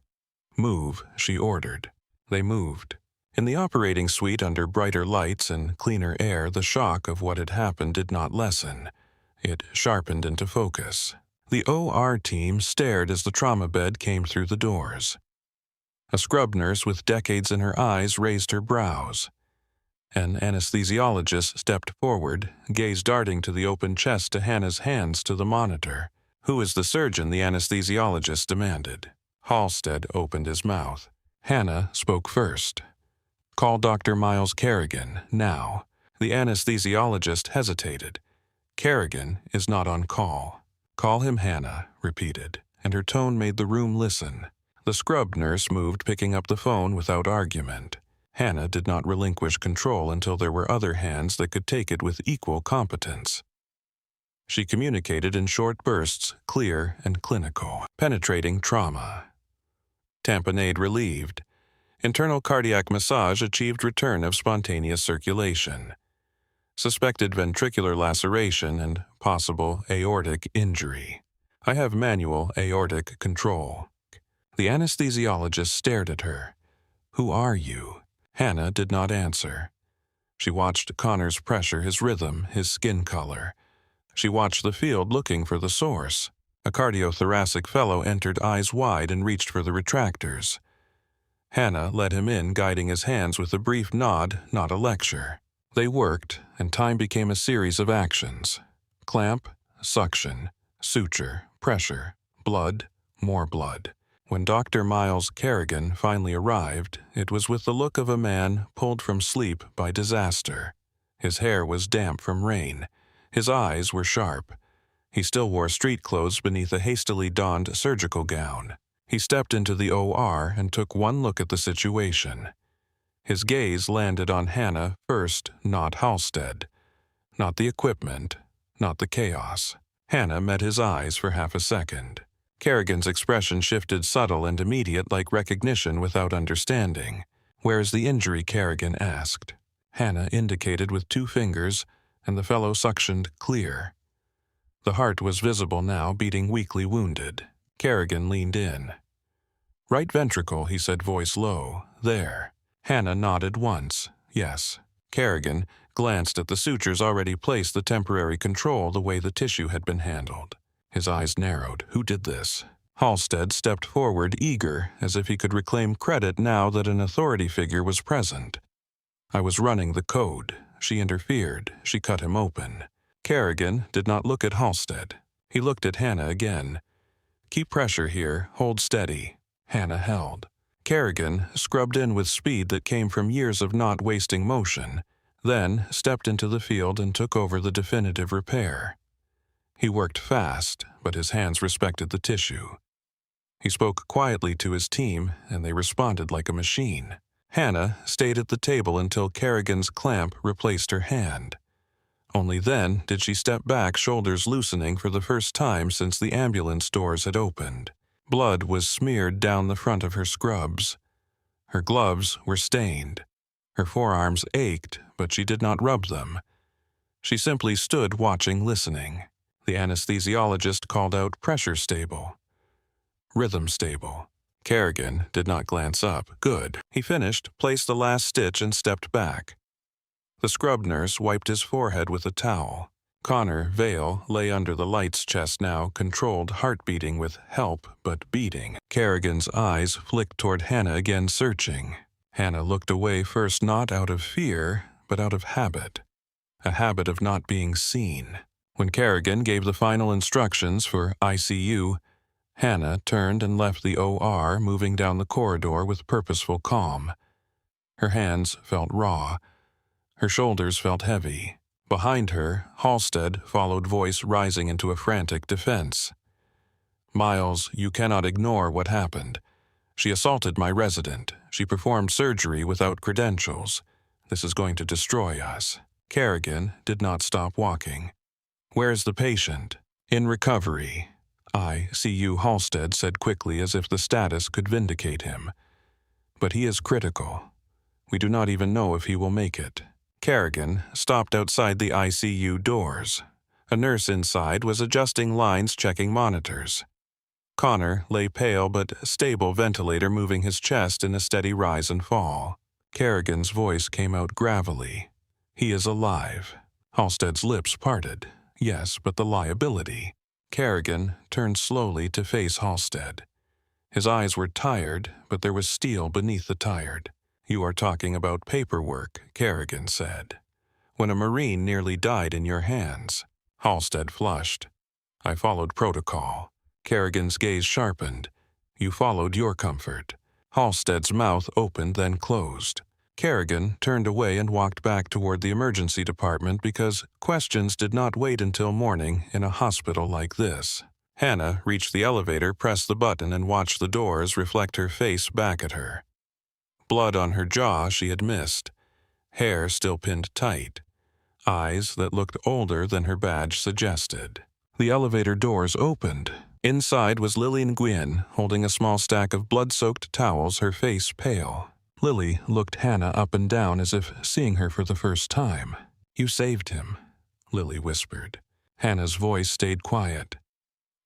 Move, she ordered. They moved. In the operating suite under brighter lights and cleaner air, the shock of what had happened did not lessen. It sharpened into focus. The OR team stared as the trauma bed came through the doors. A scrub nurse with decades in her eyes raised her brows. An anesthesiologist stepped forward, gaze darting to the open chest to Hannah's hands to the monitor. Who is the surgeon? The anesthesiologist demanded. Halstead opened his mouth. Hannah spoke first. Call Dr. Miles Kerrigan, now. The anesthesiologist hesitated. Kerrigan is not on call. Call him, Hannah repeated, and her tone made the room listen. The scrub nurse moved, picking up the phone without argument. Hannah did not relinquish control until there were other hands that could take it with equal competence. She communicated in short bursts, clear and clinical. Penetrating trauma. Tamponade relieved. Internal cardiac massage achieved return of spontaneous circulation. Suspected ventricular laceration and possible aortic injury. I have manual aortic control. The anesthesiologist stared at her. Who are you? Hannah did not answer. She watched Connor's pressure, his rhythm, his skin color. She watched the field looking for the source. A cardiothoracic fellow entered eyes wide and reached for the retractors. Hannah led him in, guiding his hands with a brief nod, not a lecture. They worked, and time became a series of actions. Clamp, suction, suture, pressure, blood, more blood. When Dr. Miles Kerrigan finally arrived, it was with the look of a man pulled from sleep by disaster. His hair was damp from rain. His eyes were sharp. He still wore street clothes beneath a hastily donned surgical gown. He stepped into the OR and took one look at the situation. His gaze landed on Hannah first, not Halstead. Not the equipment, not the chaos. Hannah met his eyes for half a second. Kerrigan's expression shifted, subtle and immediate, like recognition without understanding. "Where's the injury?" Kerrigan asked. Hannah indicated with 2 fingers, and the fellow suctioned clear. The heart was visible now, beating weakly, wounded. Kerrigan leaned in. "Right ventricle," he said, voice low. "There." Hannah nodded once. Yes. Kerrigan glanced at the sutures already placed, the temporary control, the way the tissue had been handled. His eyes narrowed. Who did this? Halstead stepped forward, eager, as if he could reclaim credit now that an authority figure was present. "I was running the code." She interfered. She cut him open. Kerrigan did not look at Halstead. He looked at Hannah again. "Keep pressure here. Hold steady." Hannah held. Kerrigan scrubbed in with speed that came from years of not wasting motion, then stepped into the field and took over the definitive repair. He worked fast, but his hands respected the tissue. He spoke quietly to his team, and they responded like a machine. Hannah stayed at the table until Kerrigan's clamp replaced her hand. Only then did she step back, shoulders loosening for the first time since the ambulance doors had opened. Blood was smeared down the front of her scrubs. Her gloves were stained. Her forearms ached, but she did not rub them. She simply stood watching, listening. The anesthesiologist called out pressure stable. Rhythm stable. Kerrigan did not glance up. Good. He finished, placed the last stitch, and stepped back. The scrub nurse wiped his forehead with a towel. Connor Vale lay under the light's chest now, controlled, heart beating with help but beating. Kerrigan's eyes flicked toward Hannah again, searching. Hannah looked away first, not out of fear, but out of habit. A habit of not being seen. When Kerrigan gave the final instructions for ICU, Hannah turned and left the OR, moving down the corridor with purposeful calm. Her hands felt raw. Her shoulders felt heavy. Behind her, Halstead followed, voice rising into a frantic defense. "Miles, you cannot ignore what happened. She assaulted my resident. She performed surgery without credentials. This is going to destroy us." Kerrigan did not stop walking. "Where's the patient?" "In recovery." ICU, Halstead said quickly, as if the status could vindicate him. "But he is critical. We do not even know if he will make it." Kerrigan stopped outside the ICU doors. A nurse inside was adjusting lines, checking monitors. Connor lay pale but stable, ventilator moving his chest in a steady rise and fall. Kerrigan's voice came out gravelly. "He is alive." Halstead's lips parted. Yes, but the liability. Kerrigan turned slowly to face Halstead. His eyes were tired, but there was steel beneath the tired. "You are talking about paperwork," Kerrigan said. "When a Marine nearly died in your hands." Halstead flushed. "I followed protocol." Kerrigan's gaze sharpened. "You followed your comfort." Halstead's mouth opened, then closed. Kerrigan turned away and walked back toward the emergency department because questions did not wait until morning in a hospital like this. Hannah reached the elevator, pressed the button, and watched the doors reflect her face back at her. Blood on her jaw she had missed. Hair still pinned tight. Eyes that looked older than her badge suggested. The elevator doors opened. Inside was Lily Nguyen, holding a small stack of blood-soaked towels, her face pale. Lily looked Hannah up and down as if seeing her for the first time. "You saved him," Lily whispered. Hannah's voice stayed quiet.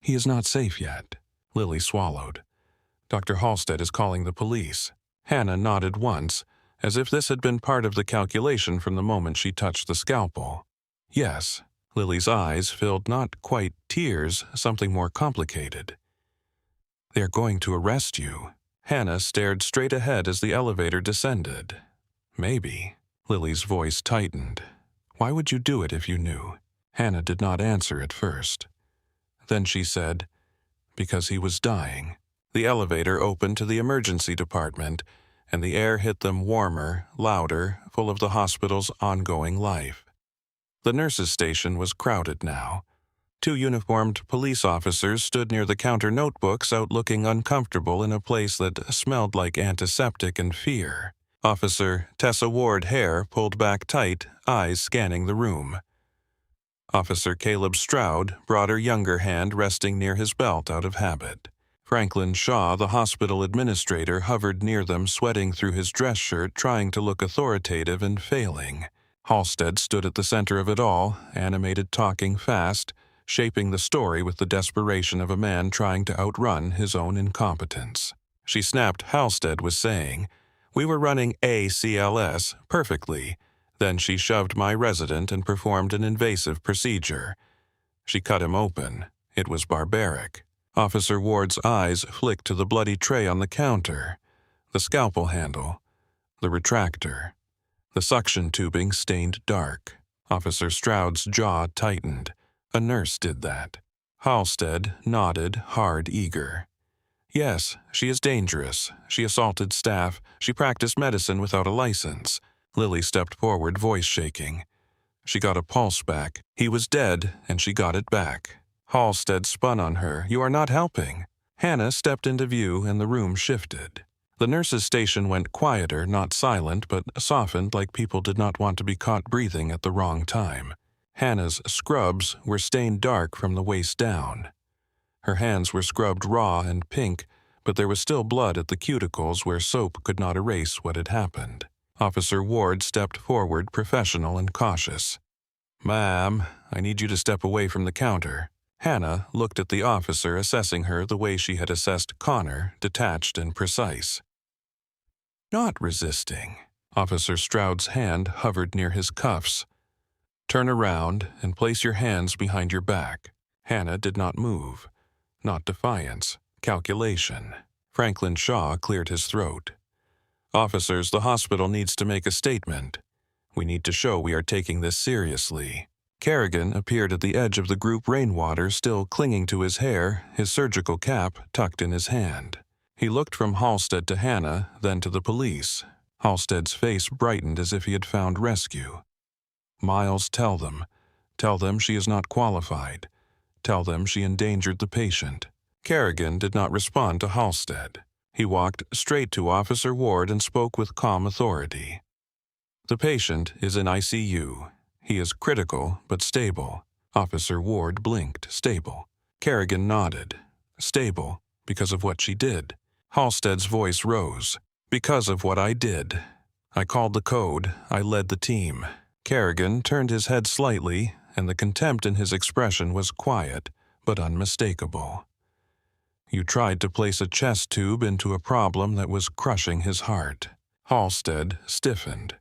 "He is not safe yet." Lily swallowed. "Dr. Halstead is calling the police." Hannah nodded once, as if this had been part of the calculation from the moment she touched the scalpel. "Yes." Lily's eyes filled not quite tears, something more complicated. "They are going to arrest you." Hannah stared straight ahead as the elevator descended. "Maybe." Lily's voice tightened. "Why would you do it if you knew?" Hannah did not answer at first. Then she said, "Because he was dying." The elevator opened to the emergency department, and the air hit them warmer, louder, full of the hospital's ongoing life. The nurses' station was crowded now. 2 uniformed police officers stood near the counter, notebooks out, looking uncomfortable in a place that smelled like antiseptic and fear. Officer Tessa Ward, hair pulled back tight, eyes scanning the room. Officer Caleb Stroud, broader, younger hand resting near his belt out of habit. Franklin Shaw, the hospital administrator, hovered near them, sweating through his dress shirt, trying to look authoritative and failing. Halstead stood at the center of it all, animated, talking fast, shaping the story with the desperation of a man trying to outrun his own incompetence. She snapped Halstead was saying, "We were running ACLS perfectly." Then she shoved my resident and performed an invasive procedure. She cut him open. It was barbaric. Officer Ward's eyes flicked to the bloody tray on the counter, the scalpel handle, the retractor. The suction tubing stained dark. Officer Stroud's jaw tightened. A nurse did that. Halstead nodded, hard, eager. "Yes, she is dangerous. She assaulted staff. She practiced medicine without a license." Lily stepped forward, voice shaking. "She got a pulse back. He was dead, and she got it back." Halstead spun on her. "You are not helping." Hannah stepped into view and the room shifted. The nurse's station went quieter, not silent, but softened like people did not want to be caught breathing at the wrong time. Hannah's scrubs were stained dark from the waist down. Her hands were scrubbed raw and pink, but there was still blood at the cuticles where soap could not erase what had happened. Officer Ward stepped forward, professional and cautious. "Ma'am, I need you to step away from the counter." Hannah looked at the officer, assessing her the way she had assessed Connor, detached and precise. Not resisting. Officer Stroud's hand hovered near his cuffs. "Turn around and place your hands behind your back." Hannah did not move. Not defiance. Calculation. Franklin Shaw cleared his throat. "Officers, the hospital needs to make a statement. We need to show we are taking this seriously." Kerrigan appeared at the edge of the group rainwater, still clinging to his hair, his surgical cap tucked in his hand. He looked from Halstead to Hannah, then to the police. Halstead's face brightened as if he had found rescue. "Miles, tell them. Tell them she is not qualified. Tell them she endangered the patient." Kerrigan did not respond to Halstead. He walked straight to Officer Ward and spoke with calm authority. "The patient is in ICU. He is critical but stable." Officer Ward blinked. "Stable." Kerrigan nodded. "Stable because of what she did." Halstead's voice rose. "Because of what I did. I called the code. I led the team." Kerrigan turned his head slightly, and the contempt in his expression was quiet but unmistakable. "You tried to place a chest tube into a problem that was crushing his heart." Halstead stiffened.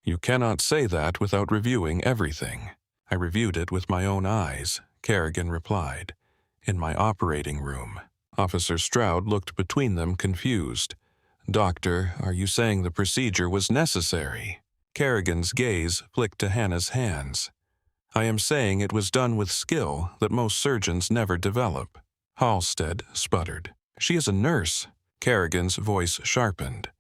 "You cannot say that without reviewing everything." "I reviewed it with my own eyes," Kerrigan replied. "In my operating room." Officer Stroud looked between them, confused. "Doctor, are you saying the procedure was necessary?" Kerrigan's gaze flicked to Hannah's hands. "I am saying it was done with skill that most surgeons never develop." Halstead sputtered. "She is a nurse." Kerrigan's voice sharpened.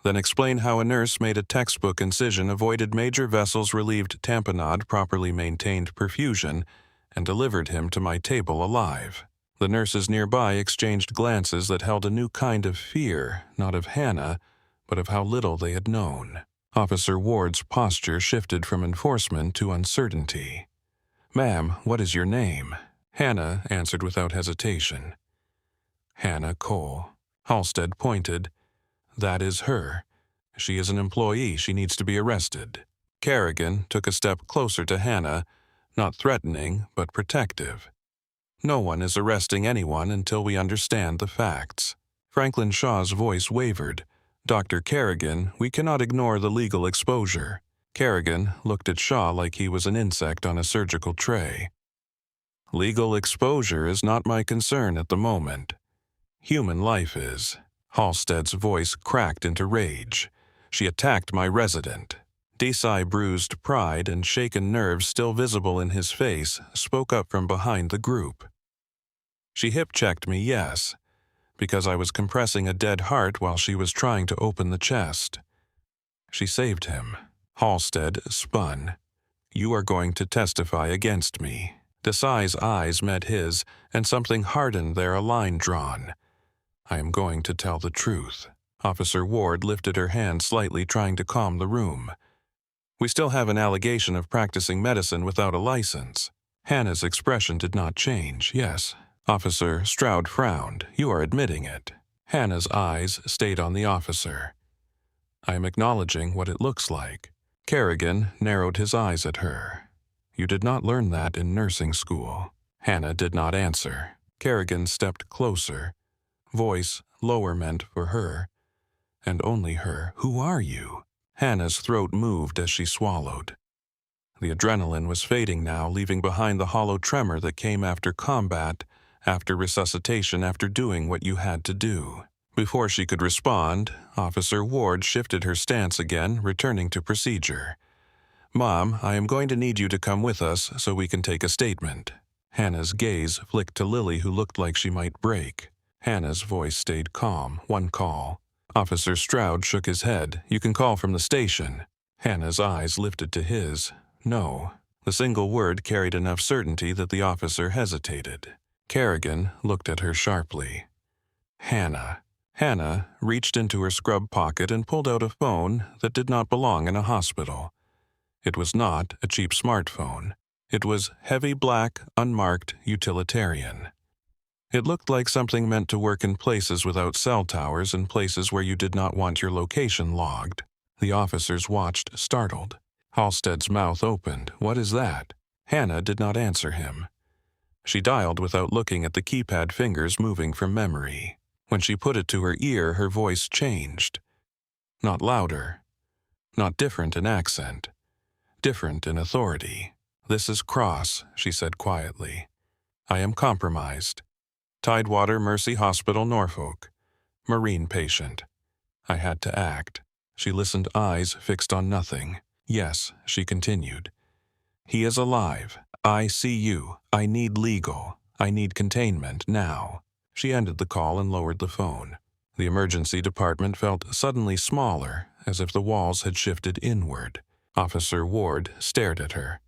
"Then explain how a nurse made a textbook incision, avoided major vessels, relieved tamponade, properly maintained perfusion, and delivered him to my table alive." The nurses nearby exchanged glances that held a new kind of fear, not of Hannah, but of how little they had known. Officer Ward's posture shifted from enforcement to uncertainty. "Ma'am, what is your name?" Hannah answered without hesitation. "Hannah Cole." Halstead pointed. "That is her. She is an employee. She needs to be arrested." Kerrigan took a step closer to Hannah, not threatening, but protective. "No one is arresting anyone until we understand the facts." Franklin Shaw's voice wavered. "Dr. Kerrigan, we cannot ignore the legal exposure." Kerrigan looked at Shaw like he was an insect on a surgical tray. "Legal exposure is not my concern at the moment. Human life is." Halstead's voice cracked into rage. "She attacked my resident." Desai, bruised pride and shaken nerves still visible in his face, spoke up from behind the group. "She hip-checked me, yes, because I was compressing a dead heart while she was trying to open the chest. She saved him." Halstead spun. "You are going to testify against me." Desai's eyes met his, and something hardened there, a line drawn. "I am going to tell the truth." Officer Ward lifted her hand slightly, trying to calm the room. "We still have an allegation of practicing medicine without a license." Hannah's expression did not change. "Yes." Officer Stroud frowned. "You are admitting it." Hannah's eyes stayed on the officer. "I am acknowledging what it looks like." Kerrigan narrowed his eyes at her. "You did not learn that in nursing school." Hannah did not answer. Kerrigan stepped closer. Voice lower meant for her, and only her. "Who are you?" Hannah's throat moved as she swallowed. The adrenaline was fading now, leaving behind the hollow tremor that came after combat, after resuscitation, after doing what you had to do. Before she could respond, Officer Ward shifted her stance again, returning to procedure. "Mom, I am going to need you to come with us so we can take a statement." Hannah's gaze flicked to Lily, who looked like she might break. Hannah's voice stayed calm. "One call." Officer Stroud shook his head. "You can call from the station." Hannah's eyes lifted to his. "No." The single word carried enough certainty that the officer hesitated. Kerrigan looked at her sharply. Hannah. Hannah reached into her scrub pocket and pulled out a phone that did not belong in a hospital. It was not a cheap smartphone. It was heavy black, unmarked, utilitarian. It looked like something meant to work in places without cell towers and places where you did not want your location logged. The officers watched, startled. Halstead's mouth opened. "What is that?" Hannah did not answer him. She dialed without looking at the keypad fingers moving from memory. When she put it to her ear, her voice changed. Not louder. Not different in accent. Different in authority. "This is Cross," she said quietly. "I am compromised. Tidewater Mercy Hospital, Norfolk. Marine patient." I had to act. She listened, eyes fixed on nothing. "Yes," she continued. "He is alive. I see you. I need legal. I need containment now." She ended the call and lowered the phone. The emergency department felt suddenly smaller, as if the walls had shifted inward. Officer Ward stared at her.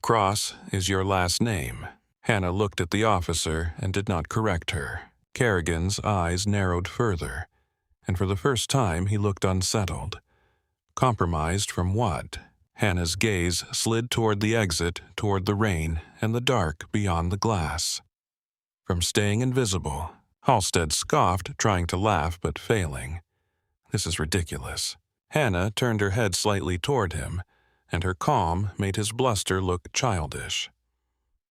"Cross is your last name." Hannah looked at the officer and did not correct her. Kerrigan's eyes narrowed further, and for the first time he looked unsettled. Compromised from what? Hannah's gaze slid toward the exit, toward the rain and the dark beyond the glass. From staying invisible. Halstead scoffed, trying to laugh but failing. "This is ridiculous." Hannah turned her head slightly toward him, and her calm made his bluster look childish.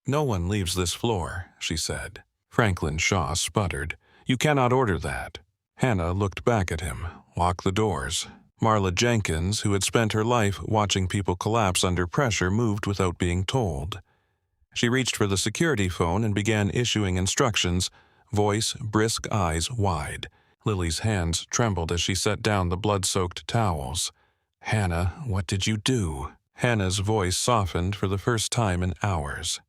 "No one leaves this floor," she said. Franklin Shaw sputtered. "You cannot order that." Hannah looked back at him. "Lock the doors." Marla Jenkins, who had spent her life watching people collapse under pressure, moved without being told. She reached for the security phone and began issuing instructions, voice brisk, eyes wide. Lily's hands trembled as she set down the blood-soaked towels. "Hannah, what did you do?" Hannah's voice softened for the first time in hours.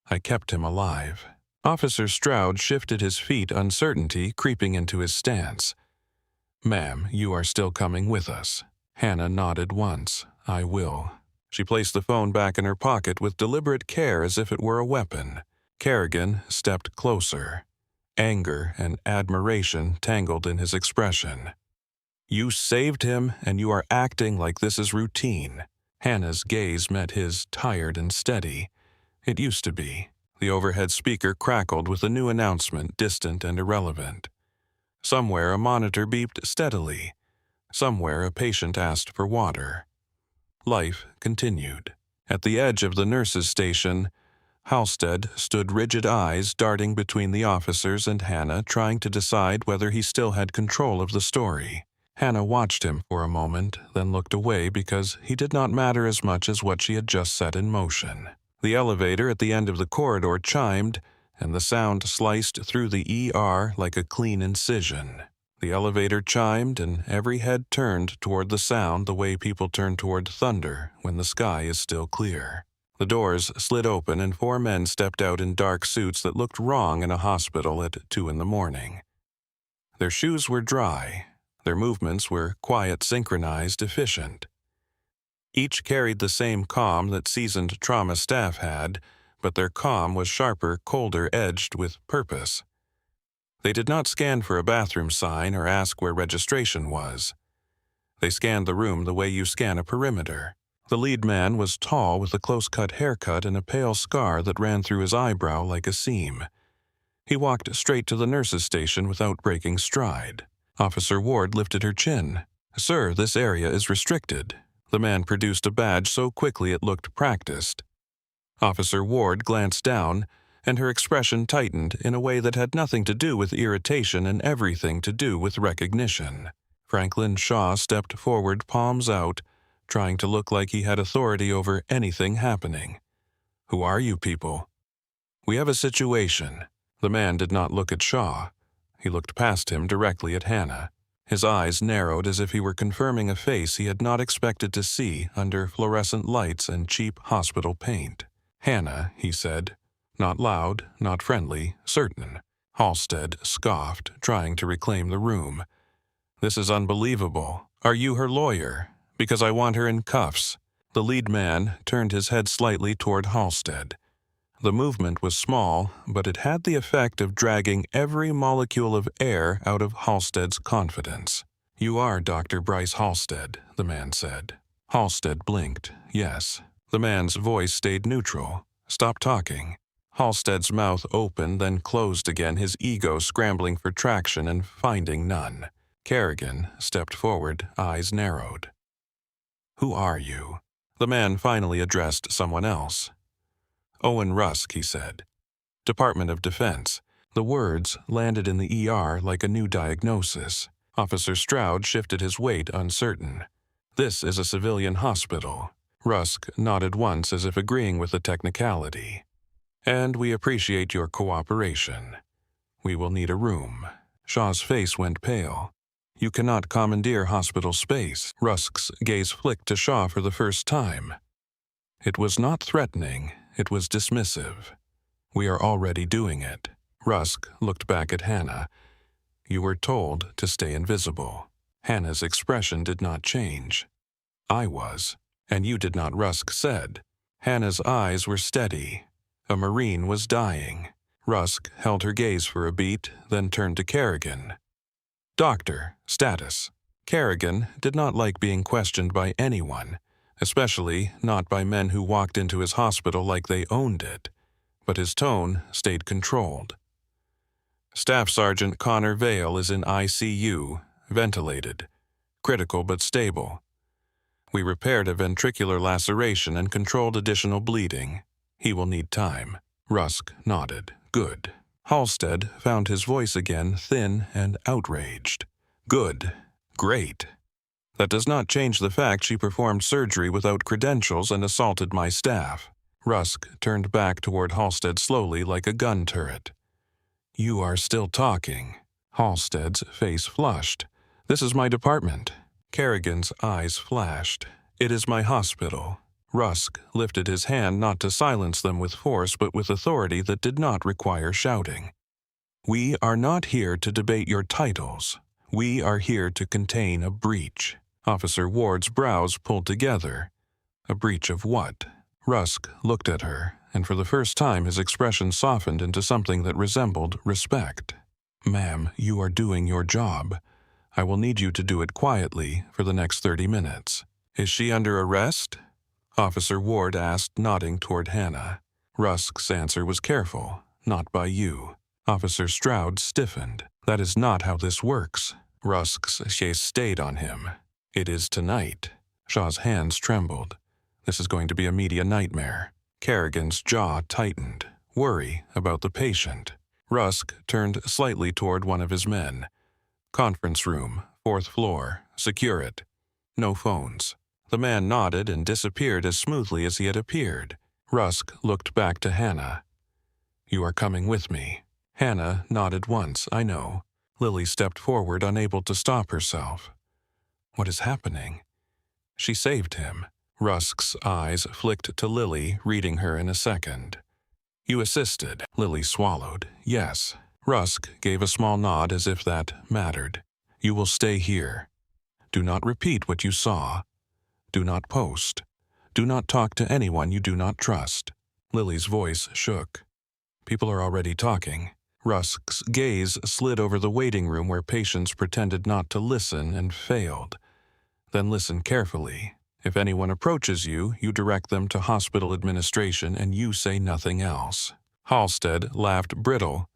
"I kept him alive." Officer Stroud shifted his feet, uncertainty creeping into his stance. "Ma'am, you are still coming with us." Hannah nodded once. "I will." She placed the phone back in her pocket with deliberate care as if it were a weapon. Kerrigan stepped closer. Anger and admiration tangled in his expression. "You saved him, and you are acting like this is routine." Hannah's gaze met his, tired and steady. It used to be. The overhead speaker crackled with a new announcement, distant and irrelevant. Somewhere a monitor beeped steadily. Somewhere a patient asked for water. Life continued. At the edge of the nurses' station, Halstead stood, rigid eyes darting between the officers and Hannah, trying to decide whether he still had control of the story. Hannah watched him for a moment, then looked away because he did not matter as much as what she had just set in motion. The elevator at the end of the corridor chimed, and the sound sliced through the ER like a clean incision. The elevator chimed, and every head turned toward the sound the way people turn toward thunder when the sky is still clear. The doors slid open, and 4 men stepped out in dark suits that looked wrong in a hospital at 2 a.m. Their shoes were dry. Their movements were quiet, synchronized, efficient. Each carried the same calm that seasoned trauma staff had, but their calm was sharper, colder, edged with purpose. They did not scan for a bathroom sign or ask where registration was. They scanned the room the way you scan a perimeter. The lead man was tall with a close-cut haircut and a pale scar that ran through his eyebrow like a seam. He walked straight to the nurses' station without breaking stride. Officer Ward lifted her chin. "Sir, this area is restricted." The man produced a badge so quickly it looked practiced. Officer Ward glanced down, and her expression tightened in a way that had nothing to do with irritation and everything to do with recognition. Franklin Shaw stepped forward, palms out, trying to look like he had authority over anything happening. "Who are you people?" "We have a situation." The man did not look at Shaw. He looked past him directly at Hannah. His eyes narrowed as if he were confirming a face he had not expected to see under fluorescent lights and cheap hospital paint. "Hannah," he said. Not loud, not friendly, certain. Halstead scoffed, trying to reclaim the room. "This is unbelievable. Are you her lawyer? Because I want her in cuffs." The lead man turned his head slightly toward Halstead. The movement was small, but it had the effect of dragging every molecule of air out of Halstead's confidence. "You are Dr. Bryce Halstead," the man said. Halstead blinked. "Yes." The man's voice stayed neutral. "Stop talking." Halstead's mouth opened, then closed again, his ego scrambling for traction and finding none. Kerrigan stepped forward, eyes narrowed. "Who are you?" The man finally addressed someone else. "Owen Rusk," he said. "Department of Defense." The words landed in the ER like a new diagnosis. Officer Stroud shifted his weight, uncertain. "This is a civilian hospital." Rusk nodded once as if agreeing with the technicality. "And we appreciate your cooperation. We will need a room." Shaw's face went pale. "You cannot commandeer hospital space." Rusk's gaze flicked to Shaw for the first time. It was not threatening, it was dismissive. "We are already doing it." Rusk looked back at Hannah. "You were told to stay invisible." Hannah's expression did not change. "I was, and you did not," Rusk said. Hannah's eyes were steady. A Marine was dying. Rusk held her gaze for a beat, then turned to Kerrigan. "Doctor, status." Kerrigan did not like being questioned by anyone, especially not by men who walked into his hospital like they owned it, but his tone stayed controlled. "Staff Sergeant Connor Vale is in ICU, ventilated. Critical but stable. We repaired a ventricular laceration and controlled additional bleeding. He will need time." Rusk nodded. "Good." Halstead found his voice again, thin and outraged. "Good. Great. That does not change the fact she performed surgery without credentials and assaulted my staff." Rusk turned back toward Halstead slowly like a gun turret. "You are still talking." Halstead's face flushed. "This is my department." Kerrigan's eyes flashed. "It is my hospital." Rusk lifted his hand not to silence them with force but with authority that did not require shouting. "We are not here to debate your titles. We are here to contain a breach." Officer Ward's brows pulled together. "A breach of what?" Rusk looked at her, and for the first time his expression softened into something that resembled respect. "Ma'am, you are doing your job. I will need you to do it quietly for the next 30 minutes. Is she under arrest?" Officer Ward asked, nodding toward Hannah. Rusk's answer was careful. "Not by you." Officer Stroud stiffened. "That is not how this works." Rusk's gaze stayed on him. "It is tonight." Shaw's hands trembled. "This is going to be a media nightmare." Kerrigan's jaw tightened. Worry about the patient. Rusk turned slightly toward one of his men. "Conference room, 4th floor. Secure it. No phones." The man nodded and disappeared as smoothly as he had appeared. Rusk looked back to Hannah. "You are coming with me." Hannah nodded once. "I know." Lily stepped forward, unable to stop herself. "What is happening?" "She saved him." Rusk's eyes flicked to Lily, reading her in a second. "You assisted." Lily swallowed. "Yes." Rusk gave a small nod as if that mattered. "You will stay here. Do not repeat what you saw. Do not post. Do not talk to anyone you do not trust." Lily's voice shook. "People are already talking." Rusk's gaze slid over the waiting room where patients pretended not to listen and failed. "Then listen carefully. If anyone approaches you, you direct them to hospital administration and you say nothing else." Halstead laughed brittle.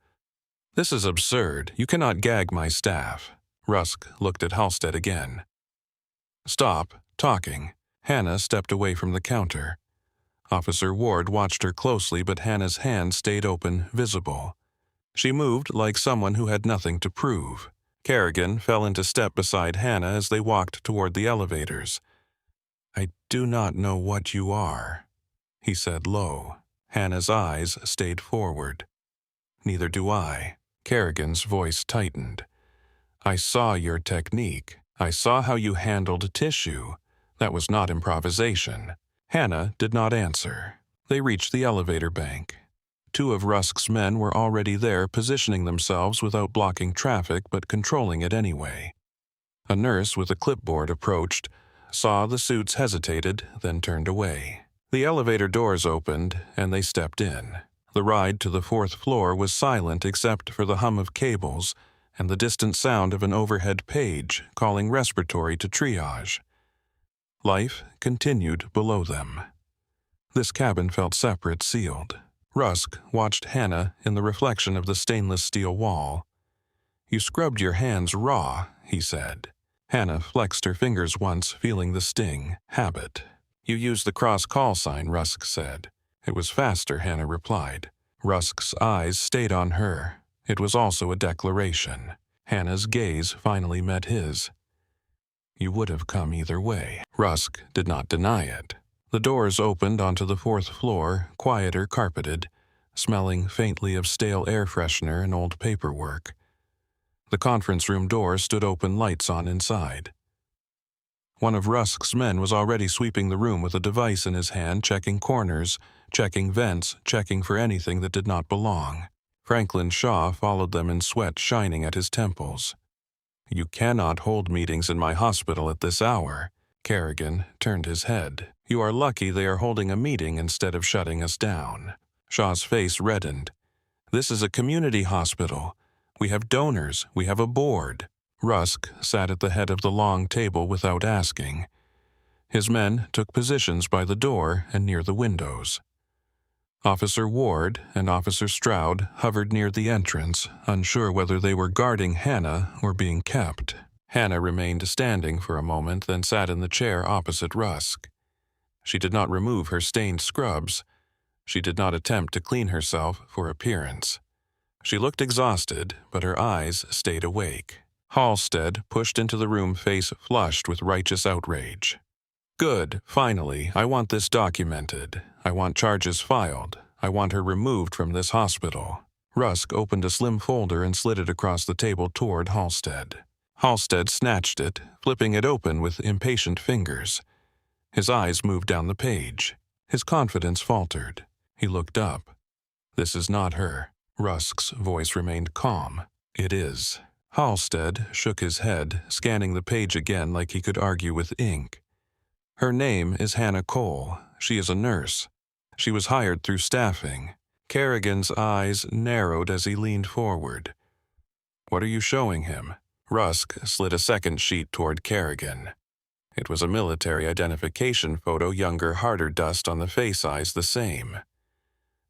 "This is absurd. You cannot gag my staff." Rusk looked at Halstead again. "Stop talking." Hannah stepped away from the counter. Officer Ward watched her closely, but Hannah's hand stayed open, visible. She moved like someone who had nothing to prove. Kerrigan fell into step beside Hannah as they walked toward the elevators. "I do not know what you are," he said low. Hannah's eyes stayed forward. "Neither do I." Kerrigan's voice tightened. "I saw your technique. I saw how you handled tissue. That was not improvisation." Hannah did not answer. They reached the elevator bank. 2 of Rusk's men were already there, positioning themselves without blocking traffic but controlling it anyway. A nurse with a clipboard approached. saw the suits, hesitated, then turned away. The elevator doors opened, and they stepped in. The ride to the 4th floor was silent except for the hum of cables and the distant sound of an overhead page calling respiratory to triage. Life continued below them. This cabin felt separate, sealed. Rusk watched Hannah in the reflection of the stainless steel wall. "You scrubbed your hands raw," he said. Hannah flexed her fingers once, feeling the sting. Habit. "You used the cross call sign," Rusk said. "It was faster," Hannah replied. Rusk's eyes stayed on her. It was also a declaration. Hannah's gaze finally met his. "You would have come either way." Rusk did not deny it. The doors opened onto the 4th floor, quieter, carpeted, smelling faintly of stale air freshener and old paperwork. The conference room door stood open, lights on inside. One of Rusk's men was already sweeping the room with a device in his hand, checking corners, checking vents, checking for anything that did not belong. Franklin Shaw followed them in sweat shining at his temples. "You cannot hold meetings in my hospital at this hour." Kerrigan turned his head. "You are lucky they are holding a meeting instead of shutting us down." Shaw's face reddened. "This is a community hospital. We have donors. We have a board." Rusk sat at the head of the long table without asking. His men took positions by the door and near the windows. Officer Ward and Officer Stroud hovered near the entrance, unsure whether they were guarding Hannah or being kept. Hannah remained standing for a moment, then sat in the chair opposite Rusk. She did not remove her stained scrubs. She did not attempt to clean herself for appearance. She looked exhausted, but her eyes stayed awake. Halstead pushed into the room, face flushed with righteous outrage. "Good, finally. I want this documented. I want charges filed. I want her removed from this hospital." Rusk opened a slim folder and slid it across the table toward Halstead. Halstead snatched it, flipping it open with impatient fingers. His eyes moved down the page. His confidence faltered. He looked up. "This is not her." Rusk's voice remained calm. "It is." Halstead shook his head, scanning the page again like he could argue with ink. "Her name is Hannah Cole. She is a nurse. She was hired through staffing." Kerrigan's eyes narrowed as he leaned forward. "What are you showing him?" Rusk slid a second sheet toward Kerrigan. It was a military identification photo, younger, harder dust on the face, eyes the same.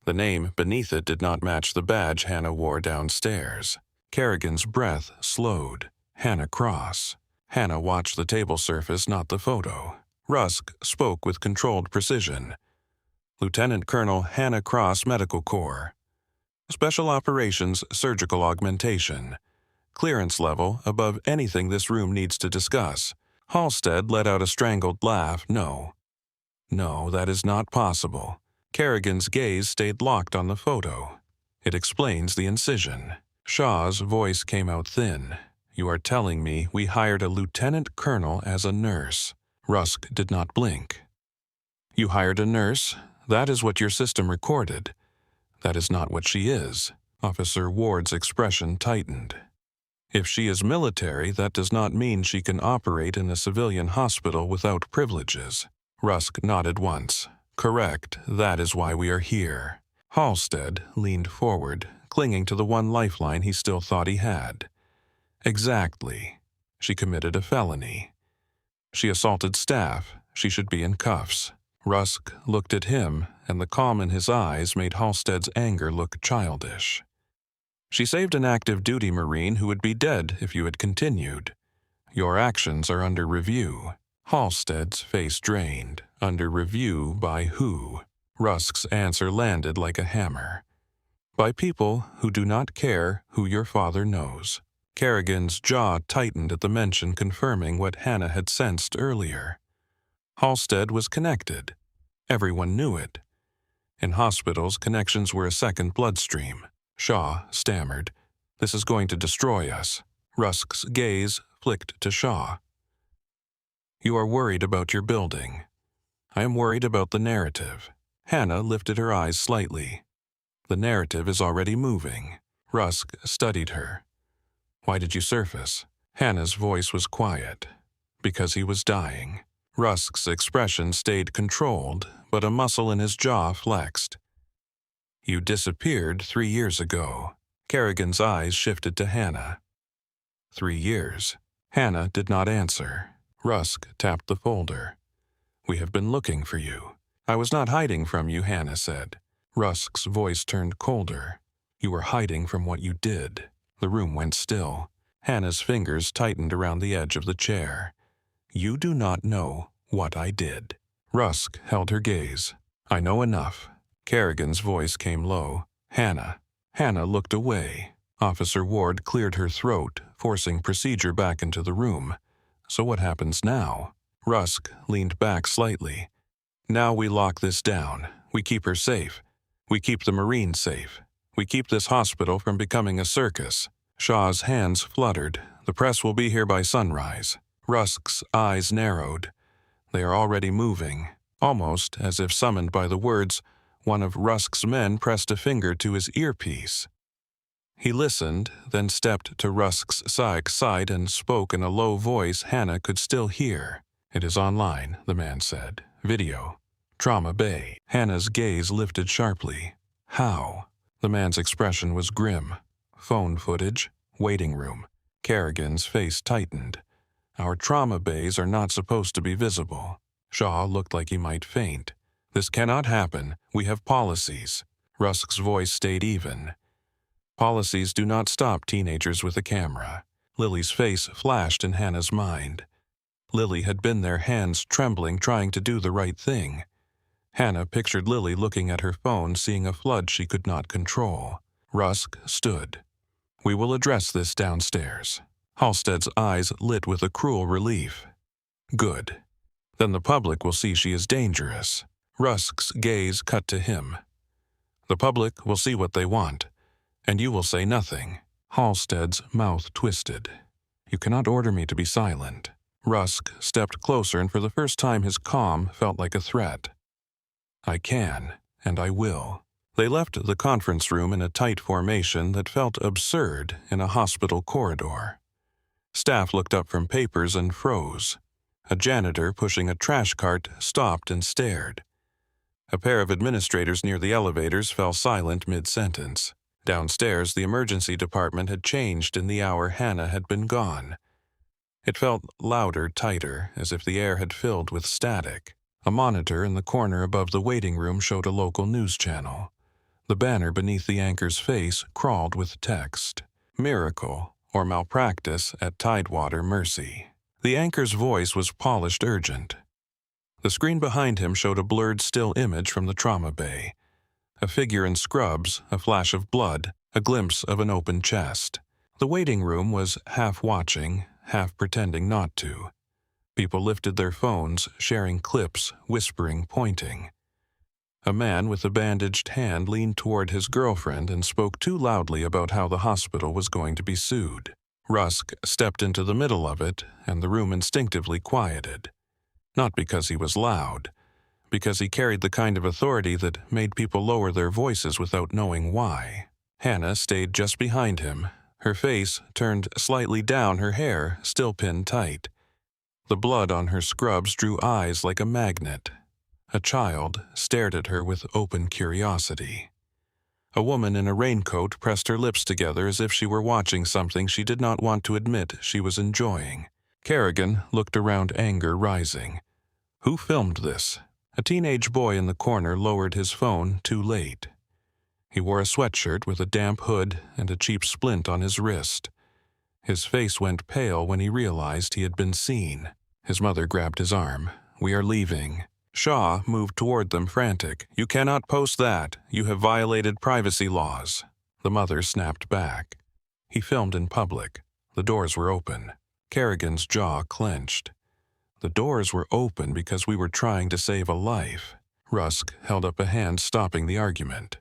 The name beneath it did not match the badge Hannah wore downstairs. Kerrigan's breath slowed. Hannah Cross. Hannah watched the table surface, not the photo. Rusk spoke with controlled precision. "Lieutenant Colonel Hannah Cross, Medical Corps. Special Operations Surgical Augmentation. Clearance level above anything this room needs to discuss." Halstead let out a strangled laugh. "No. No, that is not possible." Kerrigan's gaze stayed locked on the photo. "It explains the incision." Shaw's voice came out thin. "You are telling me we hired a lieutenant colonel as a nurse?" Rusk did not blink. "You hired a nurse? That is what your system recorded. That is not what she is." Officer Ward's expression tightened. "If she is military, that does not mean she can operate in a civilian hospital without privileges." Rusk nodded once. "Correct, that is why we are here." Halstead leaned forward, clinging to the one lifeline he still thought he had. "Exactly. She committed a felony. She assaulted staff. She should be in cuffs." Rusk looked at him, and the calm in his eyes made Halstead's anger look childish. "She saved an active-duty Marine who would be dead if you had continued. Your actions are under review." Halstead's face drained. Under review by who? Rusk's answer landed like a hammer. "By people who do not care who your father knows." Kerrigan's jaw tightened at the mention, confirming what Hannah had sensed earlier. Halstead was connected. Everyone knew it. In hospitals, connections were a second bloodstream. Shaw stammered, "This is going to destroy us." Rusk's gaze flicked to Shaw. "You are worried about your building. I am worried about the narrative." Hannah lifted her eyes slightly. "The narrative is already moving." Rusk studied her. "Why did you surface?" Hannah's voice was quiet. "Because he was dying." Rusk's expression stayed controlled, but a muscle in his jaw flexed. You disappeared 3 years ago. Kerrigan's eyes shifted to Hannah. 3 years. Hannah did not answer. Rusk tapped the folder. We have been looking for you. I was not hiding from you, Hannah said. Rusk's voice turned colder. You were hiding from what you did. The room went still. Hannah's fingers tightened around the edge of the chair. You do not know what I did. Rusk held her gaze. I know enough. Kerrigan's voice came low. Hannah. Hannah looked away. Officer Ward cleared her throat, forcing procedure back into the room. So what happens now? Rusk leaned back slightly. Now we lock this down. We keep her safe. We keep the Marines safe. We keep this hospital from becoming a circus. Shaw's hands fluttered. The press will be here by sunrise. Rusk's eyes narrowed. They are already moving. Almost as if summoned by the words, one of Rusk's men pressed a finger to his earpiece. He listened, then stepped to Rusk's side and spoke in a low voice Hannah could still hear. It is online, the man said. Video. Trauma Bay. Hannah's gaze lifted sharply. How? The man's expression was grim. Phone footage. Waiting room. Kerrigan's face tightened. Our trauma bays are not supposed to be visible. Shaw looked like he might faint. This cannot happen. We have policies. Rusk's voice stayed even. Policies do not stop teenagers with a camera. Lily's face flashed in Hannah's mind. Lily had been there, hands trembling, trying to do the right thing. Hannah pictured Lily looking at her phone, seeing a flood she could not control. Rusk stood. We will address this downstairs. Halstead's eyes lit with a cruel relief. Good. Then the public will see she is dangerous. Rusk's gaze cut to him. The public will see what they want, and you will say nothing. Halstead's mouth twisted. You cannot order me to be silent. Rusk stepped closer, and for the first time his calm felt like a threat. I can, and I will. They left the conference room in a tight formation that felt absurd in a hospital corridor. Staff looked up from papers and froze. A janitor pushing a trash cart stopped and stared. A pair of administrators near the elevators fell silent mid-sentence. Downstairs, the emergency department had changed in the hour Hannah had been gone. It felt louder, tighter, as if the air had filled with static. A monitor in the corner above the waiting room showed a local news channel. The banner beneath the anchor's face crawled with text. Miracle or malpractice at Tidewater Mercy. The anchor's voice was polished urgent. The screen behind him showed a blurred still image from the trauma bay. A figure in scrubs, a flash of blood, a glimpse of an open chest. The waiting room was half watching, half pretending not to. People lifted their phones, sharing clips, whispering, pointing. A man with a bandaged hand leaned toward his girlfriend and spoke too loudly about how the hospital was going to be sued. Rusk stepped into the middle of it, and the room instinctively quieted. Not because he was loud, because he carried the kind of authority that made people lower their voices without knowing why. Hannah stayed just behind him, her face turned slightly down, her hair still pinned tight. The blood on her scrubs drew eyes like a magnet. A child stared at her with open curiosity. A woman in a raincoat pressed her lips together as if she were watching something she did not want to admit she was enjoying. Kerrigan looked around, anger rising. Who filmed this? A teenage boy in the corner lowered his phone too late. He wore a sweatshirt with a damp hood and a cheap splint on his wrist. His face went pale when he realized he had been seen. His mother grabbed his arm. We are leaving. Shaw moved toward them, frantic. You cannot post that. You have violated privacy laws. The mother snapped back. He filmed in public. The doors were open. Kerrigan's jaw clenched. The doors were open because we were trying to save a life. Rusk held up a hand, stopping the argument.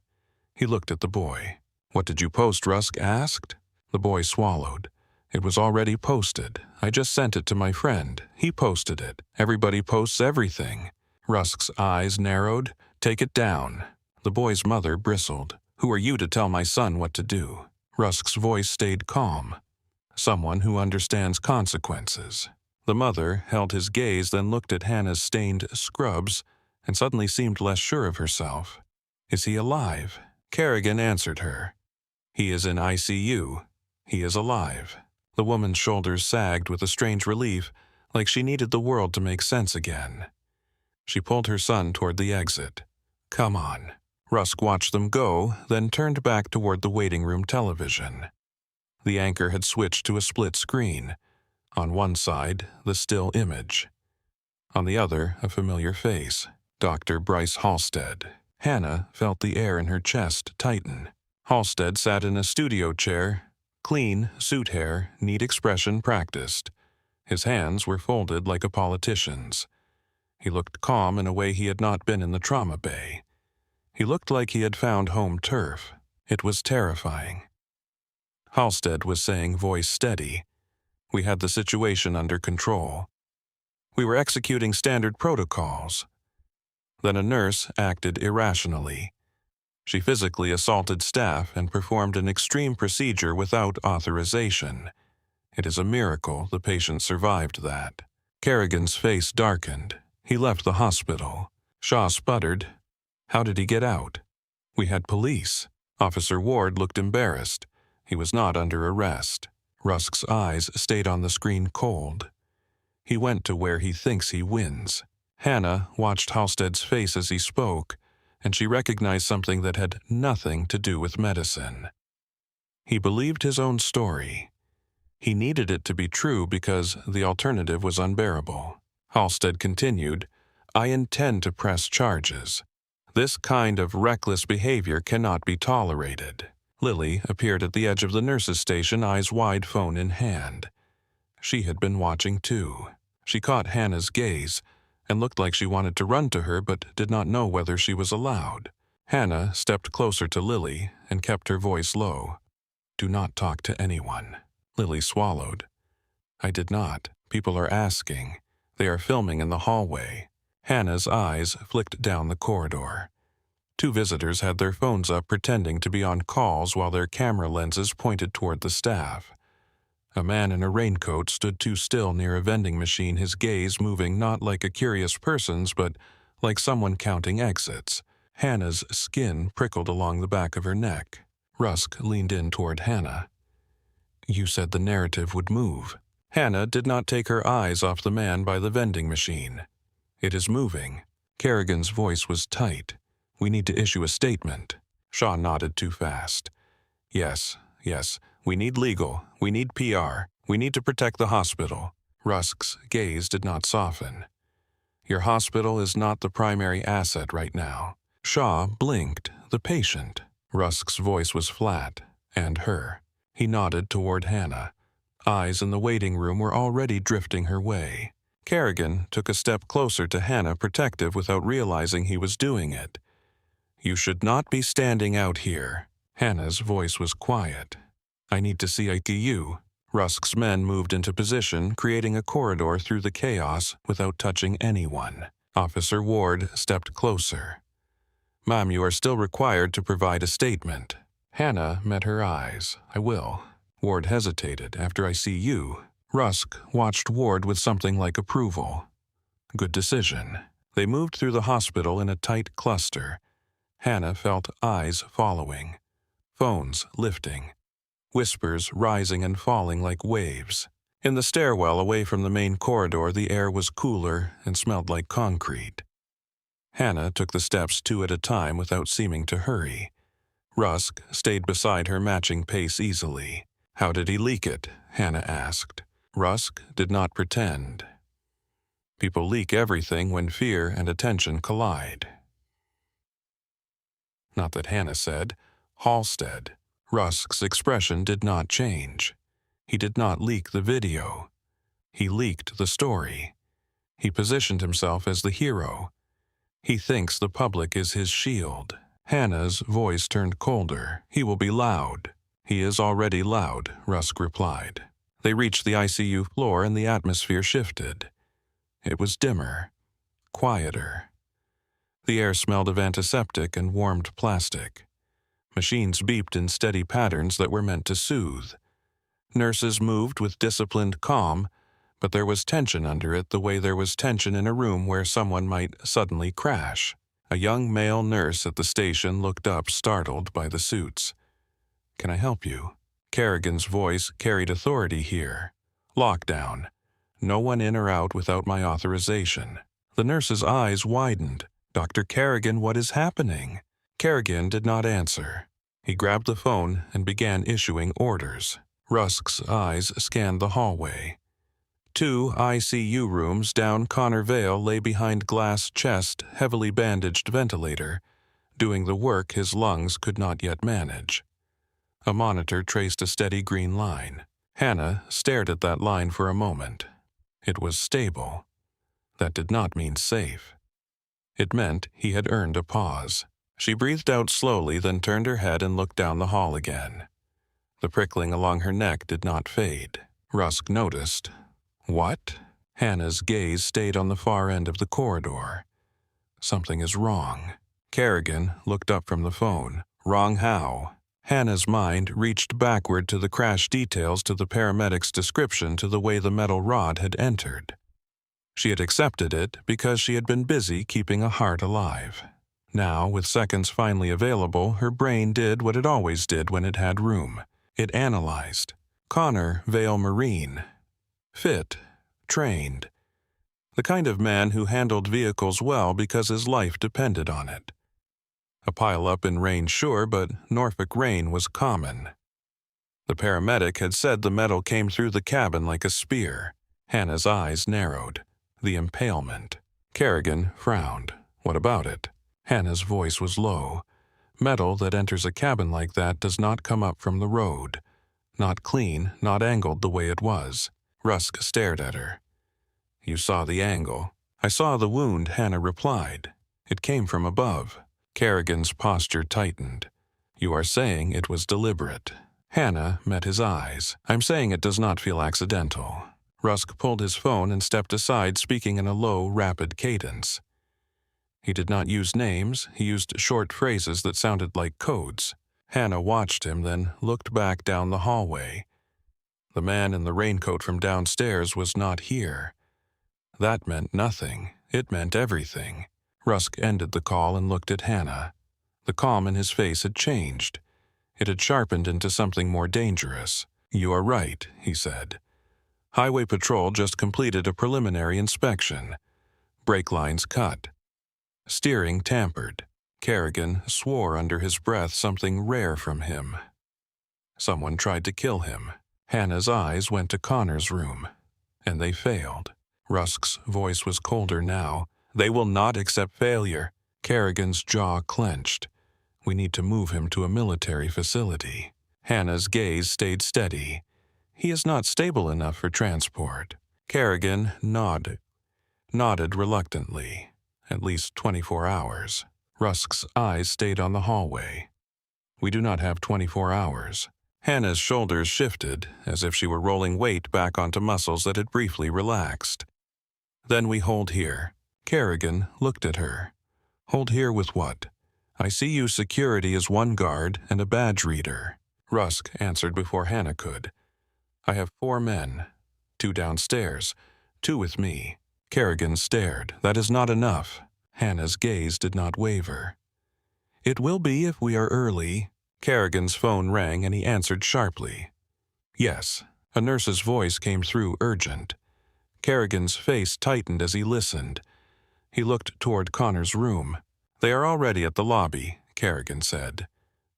He looked at the boy. What did you post? Rusk asked. The boy swallowed. It was already posted. I just sent it to my friend. He posted it. Everybody posts everything. Rusk's eyes narrowed. Take it down. The boy's mother bristled. Who are you to tell my son what to do? Rusk's voice stayed calm. Someone who understands consequences. The mother held his gaze, then looked at Hannah's stained scrubs and suddenly seemed less sure of herself. "Is he alive?" Kerrigan answered her. "He is in ICU. He is alive." The woman's shoulders sagged with a strange relief, like she needed the world to make sense again. She pulled her son toward the exit. "Come on." Rusk watched them go, then turned back toward the waiting room television. The anchor had switched to a split screen. On one side, the still image. On the other, a familiar face, Dr. Bryce Halstead. Hannah felt the air in her chest tighten. Halstead sat in a studio chair, clean, suit hair, neat expression practiced. His hands were folded like a politician's. He looked calm in a way he had not been in the trauma bay. He looked like he had found home turf. It was terrifying. Halstead was saying, voice steady, "We had the situation under control. We were executing standard protocols." Then a nurse acted irrationally. She physically assaulted staff and performed an extreme procedure without authorization. It is a miracle the patient survived that. Kerrigan's face darkened. He left the hospital. Shaw sputtered, "How did he get out?" "We had police." Officer Ward looked embarrassed. He was not under arrest. Rusk's eyes stayed on the screen cold. He went to where he thinks he wins. Hannah watched Halstead's face as he spoke, and she recognized something that had nothing to do with medicine. He believed his own story. He needed it to be true because the alternative was unbearable. Halstead continued, "I intend to press charges. This kind of reckless behavior cannot be tolerated." Lily appeared at the edge of the nurse's station, eyes wide, phone in hand. She had been watching too. She caught Hannah's gaze and looked like she wanted to run to her but did not know whether she was allowed. Hannah stepped closer to Lily and kept her voice low. "Do not talk to anyone." Lily swallowed. "I did not. People are asking. They are filming in the hallway." Hannah's eyes flicked down the corridor. Two visitors had their phones up pretending to be on calls while their camera lenses pointed toward the staff. A man in a raincoat stood too still near a vending machine, his gaze moving not like a curious person's but like someone counting exits. Hannah's skin prickled along the back of her neck. Rusk leaned in toward Hannah. "You said the narrative would move." Hannah did not take her eyes off the man by the vending machine. "It is moving." Kerrigan's voice was tight. "We need to issue a statement." Shaw nodded too fast. Yes. We need legal. We need PR. We need to protect the hospital." Rusk's gaze did not soften. "Your hospital is not the primary asset right now." Shaw blinked. "The patient." Rusk's voice was flat. "And her." He nodded toward Hannah. Eyes in the waiting room were already drifting her way. Kerrigan took a step closer to Hannah, protective without realizing he was doing it. "You should not be standing out here." Hannah's voice was quiet. "I need to see ICU." Rusk's men moved into position, creating a corridor through the chaos without touching anyone. Officer Ward stepped closer. "Ma'am, you are still required to provide a statement." Hannah met her eyes. "I will." Ward hesitated. "After I see you." Rusk watched Ward with something like approval. "Good decision." They moved through the hospital in a tight cluster. Hannah felt eyes following. Phones lifting. Whispers rising and falling like waves. In the stairwell away from the main corridor, the air was cooler and smelled like concrete. Hannah took the steps two at a time without seeming to hurry. Rusk stayed beside her, matching pace easily. "How did he leak it?" Hannah asked. Rusk did not pretend. People leak everything when fear and attention collide. Not that Hannah said. Halstead. Rusk's expression did not change. He did not leak the video. He leaked the story. He positioned himself as the hero. He thinks the public is his shield. Hannah's voice turned colder. "He will be loud." "He is already loud," Rusk replied. They reached the ICU floor and the atmosphere shifted. It was dimmer, quieter. The air smelled of antiseptic and warmed plastic. Machines beeped in steady patterns that were meant to soothe. Nurses moved with disciplined calm, but there was tension under it the way there was tension in a room where someone might suddenly crash. A young male nurse at the station looked up, startled by the suits. "Can I help you?" Kerrigan's voice carried authority here. "Lockdown. No one in or out without my authorization." The nurse's eyes widened. "Dr. Kerrigan, what is happening?" Kerrigan did not answer. He grabbed the phone and began issuing orders. Rusk's eyes scanned the hallway. 2 ICU rooms down Connor Vale lay behind glass chest, heavily bandaged ventilator, doing the work his lungs could not yet manage. A monitor traced a steady green line. Hannah stared at that line for a moment. It was stable. That did not mean safe. It meant he had earned a pause. She breathed out slowly, then turned her head and looked down the hall again. The prickling along her neck did not fade. Rusk noticed. "What?" Hannah's gaze stayed on the far end of the corridor. "Something is wrong." Kerrigan looked up from the phone. "Wrong how?" Hannah's mind reached backward to the crash details, to the paramedic's description, to the way the metal rod had entered. She had accepted it because she had been busy keeping a heart alive. Now, with seconds finally available, her brain did what it always did when it had room. It analyzed. Connor Vale Marine. Fit. Trained. The kind of man who handled vehicles well because his life depended on it. A pile-up in rain, sure, but Norfolk rain was common. The paramedic had said the metal came through the cabin like a spear. Hannah's eyes narrowed. The impalement. Kerrigan frowned. "What about it?" Hannah's voice was low. "Metal that enters a cabin like that does not come up from the road. Not clean, not angled the way it was." Rusk stared at her. "You saw the angle." "I saw the wound," Hannah replied. "It came from above." Kerrigan's posture tightened. "You are saying it was deliberate." Hannah met his eyes. "I'm saying it does not feel accidental." Rusk pulled his phone and stepped aside, speaking in a low, rapid cadence. He did not use names, he used short phrases that sounded like codes. Hannah watched him, then looked back down the hallway. The man in the raincoat from downstairs was not here. That meant nothing. It meant everything. Rusk ended the call and looked at Hannah. The calm in his face had changed. It had sharpened into something more dangerous. "You are right," he said. "Highway Patrol just completed a preliminary inspection. Brake lines cut. Steering tampered." Kerrigan swore under his breath something rare from him. Someone tried to kill him. Hannah's eyes went to Connor's room, and they failed. Rusk's voice was colder now. "They will not accept failure." Kerrigan's jaw clenched. "We need to move him to a military facility." Hannah's gaze stayed steady. "He is not stable enough for transport." Kerrigan nodded reluctantly. "At least 24 hours. Rusk's eyes stayed on the hallway. "We do not have 24 hours. Hannah's shoulders shifted, as if she were rolling weight back onto muscles that had briefly relaxed. "Then we hold here." Kerrigan looked at her. "Hold here with what?" "I see you security is 1 guard and a badge reader." Rusk answered before Hannah could. "I have 4 men. 2 downstairs, 2 with me." Kerrigan stared. "That is not enough." Hannah's gaze did not waver. "It will be if we are early." Kerrigan's phone rang and he answered sharply. "Yes." A nurse's voice came through, urgent. Kerrigan's face tightened as he listened. He looked toward Connor's room. "They are already at the lobby," Kerrigan said.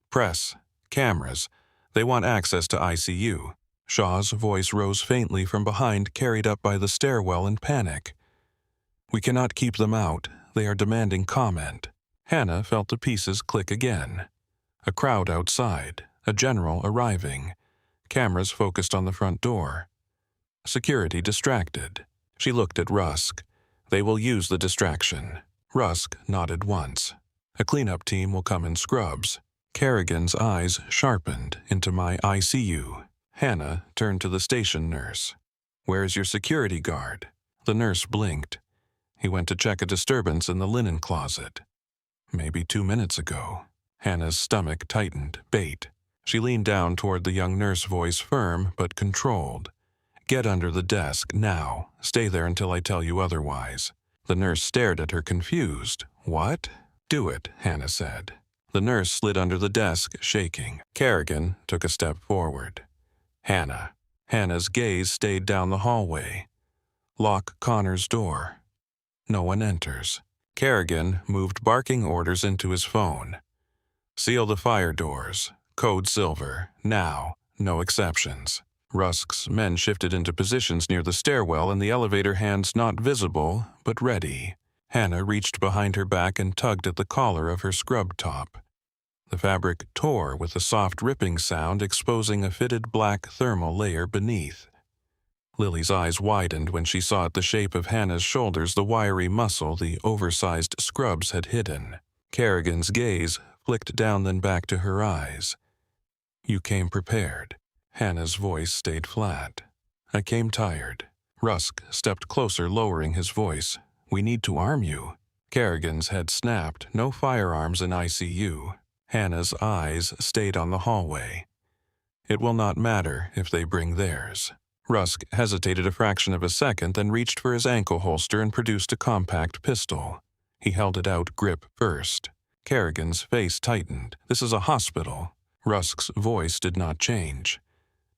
"Press. Cameras. They want access to ICU." Shaw's voice rose faintly from behind, carried up by the stairwell in panic. "We cannot keep them out. They are demanding comment." Hannah felt the pieces click again. A crowd outside, a general arriving. Cameras focused on the front door. Security distracted. She looked at Rusk. "They will use the distraction." Rusk nodded once. "A cleanup team will come in scrubs." Kerrigan's eyes sharpened into my ICU. Hannah turned to the station nurse. "Where is your security guard?" The nurse blinked. "He went to check a disturbance in the linen closet." "Maybe 2 minutes ago." Hannah's stomach tightened. "Bait." She leaned down toward the young nurse, voice firm but controlled. Get under the desk, now. Stay there until I tell you otherwise. The nurse stared at her confused. What? Do it, Hannah said. The nurse slid under the desk, shaking. Kerrigan took a step forward. Hannah. Hannah's gaze stayed down the hallway. Lock Connor's door. No one enters. Kerrigan moved barking orders into his phone. Seal the fire doors. Code silver. Now. No exceptions. Rusk's men shifted into positions near the stairwell and the elevator hands not visible, but ready. Hannah reached behind her back and tugged at the collar of her scrub top. The fabric tore with a soft ripping sound, exposing a fitted black thermal layer beneath. Lily's eyes widened when she saw at the shape of Hannah's shoulders the wiry muscle the oversized scrubs had hidden. Kerrigan's gaze flicked down then back to her eyes. You came prepared. Hannah's voice stayed flat. I came tired. Rusk stepped closer, lowering his voice. We need to arm you. Kerrigan's head snapped. No firearms in ICU. Hannah's eyes stayed on the hallway. It will not matter if they bring theirs. Rusk hesitated a fraction of a second, then reached for his ankle holster and produced a compact pistol. He held it out, grip first. Kerrigan's face tightened. This is a hospital. Rusk's voice did not change.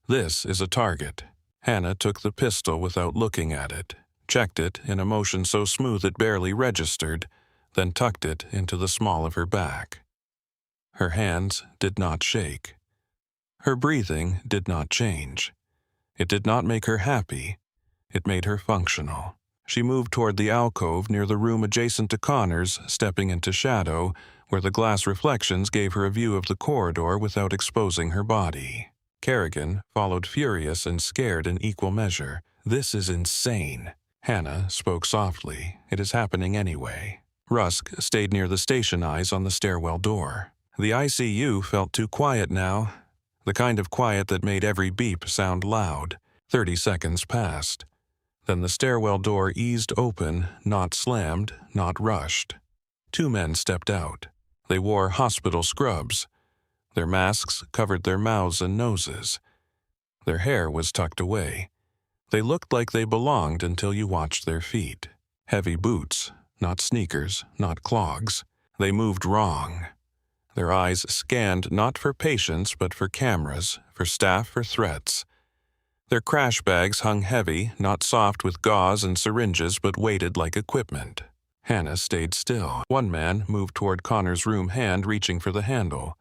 This is a target. Hannah took the pistol without looking at it, checked it in a motion so smooth it barely registered, then tucked it into the small of her back. Her hands did not shake. Her breathing did not change. It did not make her happy. It made her functional. She moved toward the alcove near the room adjacent to Connor's, stepping into shadow, where the glass reflections gave her a view of the corridor without exposing her body. Kerrigan followed, furious and scared in equal measure. This is insane. Hannah spoke softly. It is happening anyway. Rusk stayed near the station eyes on the stairwell door. The ICU felt too quiet now. The kind of quiet that made every beep sound loud. 30 seconds passed. Then the stairwell door eased open, not slammed, not rushed. 2 men stepped out. They wore hospital scrubs. Their masks covered their mouths and noses. Their hair was tucked away. They looked like they belonged until you watched their feet. Heavy boots, not sneakers, not clogs. They moved wrong. Their eyes scanned not for patients but for cameras, for staff, for threats. Their crash bags hung heavy, not soft with gauze and syringes but weighted like equipment. Hannah stayed still. One man moved toward Connor's room, hand reaching for the handle.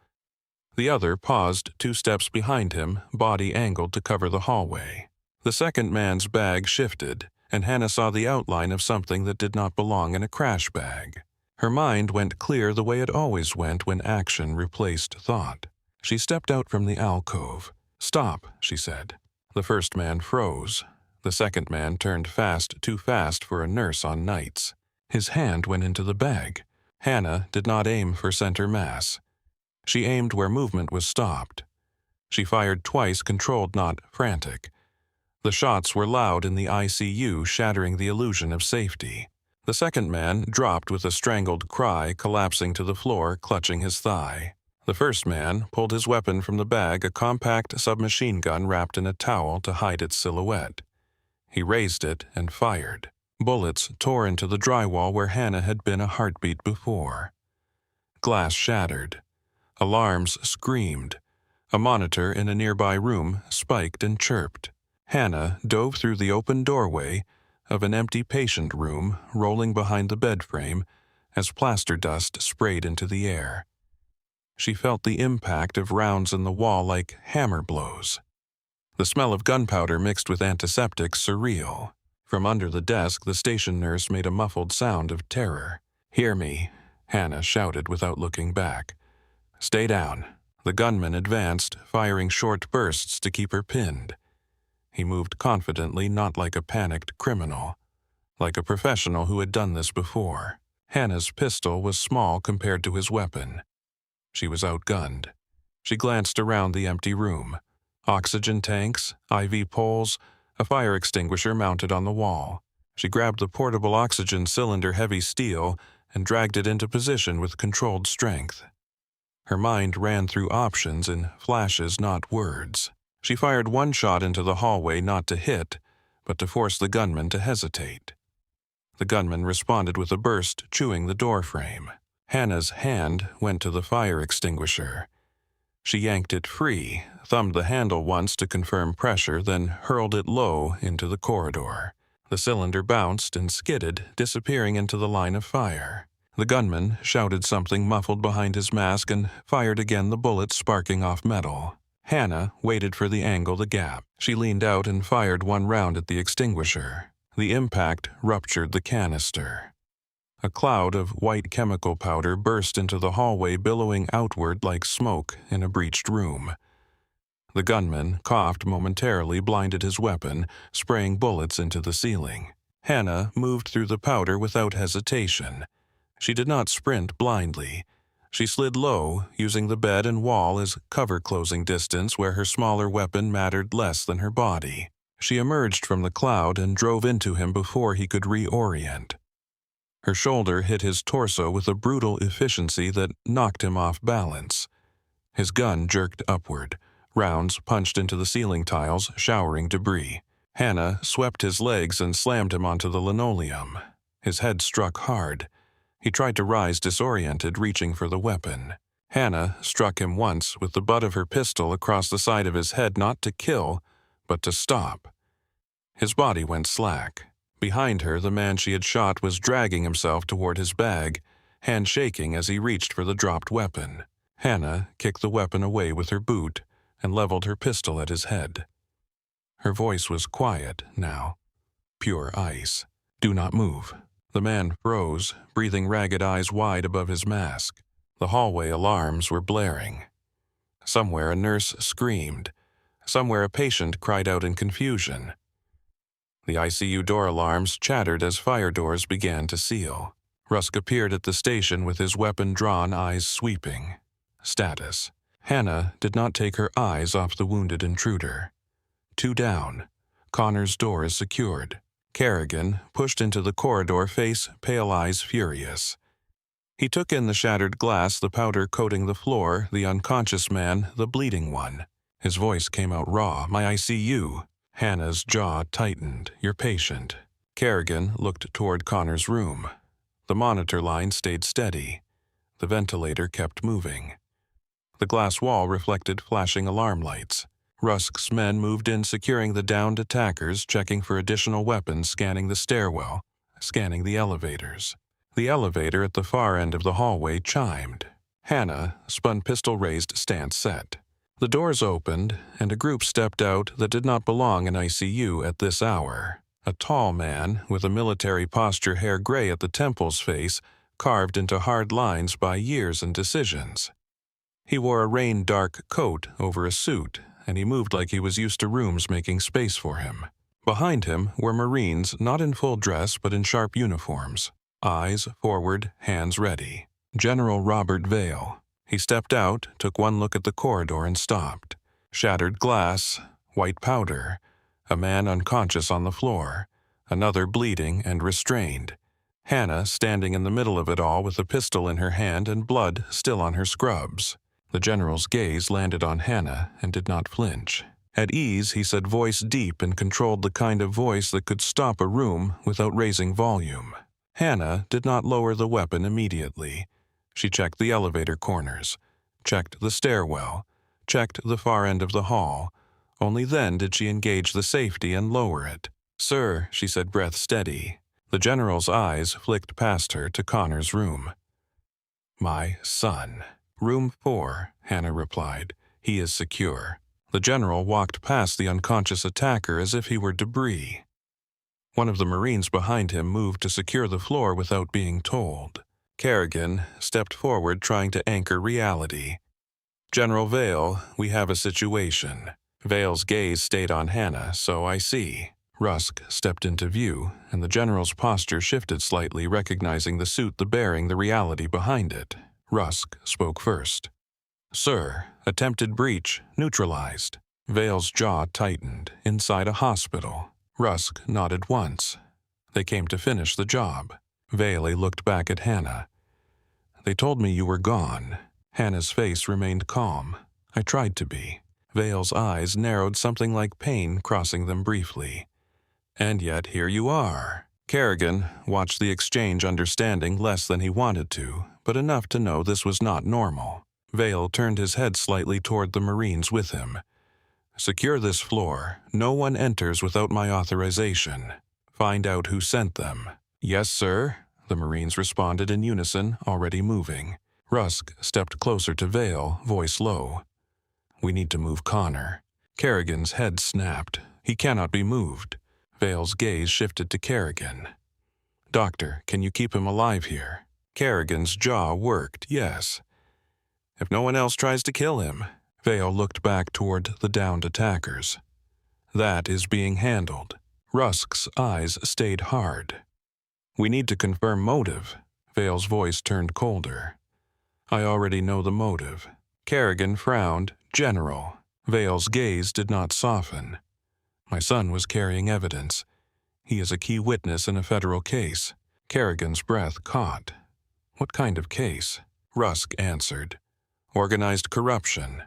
The other paused 2 steps behind him, body angled to cover the hallway. The second man's bag shifted, and Hannah saw the outline of something that did not belong in a crash bag. Her mind went clear the way it always went when action replaced thought. She stepped out from the alcove. Stop, she said. The first man froze. The second man turned fast, too fast for a nurse on nights. His hand went into the bag. Hannah did not aim for center mass. She aimed where movement was stopped. She fired twice, controlled, not frantic. The shots were loud in the ICU, shattering the illusion of safety. The second man dropped with a strangled cry, collapsing to the floor, clutching his thigh. The first man pulled his weapon from the bag, a compact submachine gun wrapped in a towel to hide its silhouette. He raised it and fired. Bullets tore into the drywall where Hannah had been a heartbeat before. Glass shattered. Alarms screamed. A monitor in a nearby room spiked and chirped. Hannah dove through the open doorway of an empty patient room, rolling behind the bed frame as plaster dust sprayed into the air. She felt the impact of rounds in the wall like hammer blows. The smell of gunpowder mixed with antiseptic surreal. From under the desk, the station nurse made a muffled sound of terror. "Hear me," Hannah shouted without looking back. "Stay down." The gunman advanced, firing short bursts to keep her pinned. He moved confidently, not like a panicked criminal, like a professional who had done this before. Hannah's pistol was small compared to his weapon. She was outgunned. She glanced around the empty room. Oxygen tanks, IV poles, a fire extinguisher mounted on the wall. She grabbed the portable oxygen cylinder, heavy steel, and dragged it into position with controlled strength. Her mind ran through options in flashes, not words. She fired one shot into the hallway not to hit, but to force the gunman to hesitate. The gunman responded with a burst, chewing the doorframe. Hannah's hand went to the fire extinguisher. She yanked it free, thumbed the handle once to confirm pressure, then hurled it low into the corridor. The cylinder bounced and skidded, disappearing into the line of fire. The gunman shouted something muffled behind his mask and fired again, the bullet sparking off metal. Hannah waited for the angle, the gap. She leaned out and fired one round at the extinguisher. The impact ruptured the canister. A cloud of white chemical powder burst into the hallway, billowing outward like smoke in a breached room. The gunman coughed momentarily, blinded his weapon, spraying bullets into the ceiling. Hannah moved through the powder without hesitation. She did not sprint blindly. She slid low, using the bed and wall as cover-closing distance where her smaller weapon mattered less than her body. She emerged from the cloud and drove into him before he could reorient. Her shoulder hit his torso with a brutal efficiency that knocked him off balance. His gun jerked upward. Rounds punched into the ceiling tiles, showering debris. Hannah swept his legs and slammed him onto the linoleum. His head struck hard. He tried to rise, disoriented, reaching for the weapon. Hannah struck him once with the butt of her pistol across the side of his head, not to kill, but to stop. His body went slack. Behind her, the man she had shot was dragging himself toward his bag, hand shaking as he reached for the dropped weapon. Hannah kicked the weapon away with her boot and leveled her pistol at his head. Her voice was quiet now. Pure ice. "Do not move." The man froze, breathing, ragged eyes wide above his mask. The hallway alarms were blaring. Somewhere a nurse screamed. Somewhere a patient cried out in confusion. The ICU door alarms chattered as fire doors began to seal. Rusk appeared at the station with his weapon drawn, eyes sweeping. Status. Hannah did not take her eyes off the wounded intruder. 2 down. Connor's door is secured. Kerrigan pushed into the corridor, face, pale eyes furious. He took in the shattered glass, the powder coating the floor, the unconscious man, the bleeding one. His voice came out raw. "My ICU." Hannah's jaw tightened. "Your patient." Kerrigan looked toward Connor's room. The monitor line stayed steady. The ventilator kept moving. The glass wall reflected flashing alarm lights. Rusk's men moved in, securing the downed attackers, checking for additional weapons, scanning the stairwell, scanning the elevators. The elevator at the far end of the hallway chimed. Hannah spun, pistol raised, stance set. The doors opened, and a group stepped out that did not belong in ICU at this hour. A tall man, with a military posture, hair gray at the temples, face carved into hard lines by years and decisions. He wore a rain-dark coat over a suit, and he moved like he was used to rooms making space for him. Behind him were Marines, not in full dress but in sharp uniforms. Eyes forward, hands ready. General Robert Vale. He stepped out, took one look at the corridor and stopped. Shattered glass, white powder, a man unconscious on the floor, another bleeding and restrained. Hannah standing in the middle of it all with a pistol in her hand and blood still on her scrubs. The general's gaze landed on Hannah and did not flinch. At ease, he said, voice deep and controlled, the kind of voice that could stop a room without raising volume. Hannah did not lower the weapon immediately. She checked the elevator corners, checked the stairwell, checked the far end of the hall. Only then did she engage the safety and lower it. "Sir," she said, breath steady. The general's eyes flicked past her to Connor's room. "My son." "Room 4, Hannah replied. "He is secure." The general walked past the unconscious attacker as if he were debris. One of the Marines behind him moved to secure the floor without being told. Kerrigan stepped forward, trying to anchor reality. "General Vale, we have a situation." Vale's gaze stayed on Hannah. "So I see." Rusk stepped into view, and the general's posture shifted slightly, recognizing the suit, the bearing, the reality behind it. Rusk spoke first. "Sir, attempted breach, neutralized." Vale's jaw tightened. "Inside a hospital." Rusk nodded once. "They came to finish the job." Vale looked back at Hannah. "They told me you were gone." Hannah's face remained calm. "I tried to be." Vale's eyes narrowed, something like pain crossing them briefly. "And yet here you are." Kerrigan watched the exchange, understanding less than he wanted to, but enough to know this was not normal. Vale turned his head slightly toward the Marines with him. "Secure this floor. No one enters without my authorization. Find out who sent them." "Yes, sir," the Marines responded in unison, already moving. Rusk stepped closer to Vale, voice low. "We need to move Connor." Kerrigan's head snapped. "He cannot be moved." Vale's gaze shifted to Kerrigan. "Doctor, can you keep him alive here?" Kerrigan's jaw worked, yes. "If no one else tries to kill him." Vale looked back toward the downed attackers. "That is being handled." Rusk's eyes stayed hard. "We need to confirm motive." Vale's voice turned colder. "I already know the motive." Kerrigan frowned. "General." Vale's gaze did not soften. "My son was carrying evidence. He is a key witness in a federal case." Kerrigan's breath caught. "What kind of case?" Rusk answered. "Organized corruption.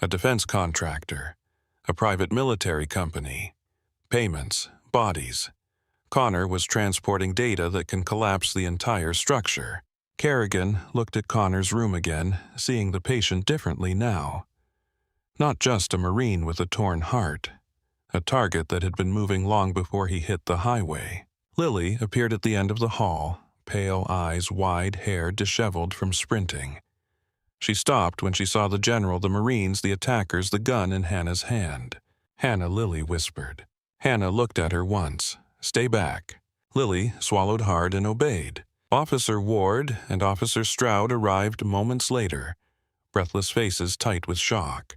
A defense contractor. A private military company. Payments. Bodies. Connor was transporting data that can collapse the entire structure." Kerrigan looked at Connor's room again, seeing the patient differently now. Not just a Marine with a torn heart. A target that had been moving long before he hit the highway. Lily appeared at the end of the hall, pale eyes wide, hair disheveled from sprinting. She stopped when she saw the general, the Marines, the attackers, the gun in Hannah's hand. "Hannah," Lily whispered. Hannah looked at her once. "Stay back." Lily swallowed hard and obeyed. Officer Ward and Officer Stroud arrived moments later, breathless faces tight with shock.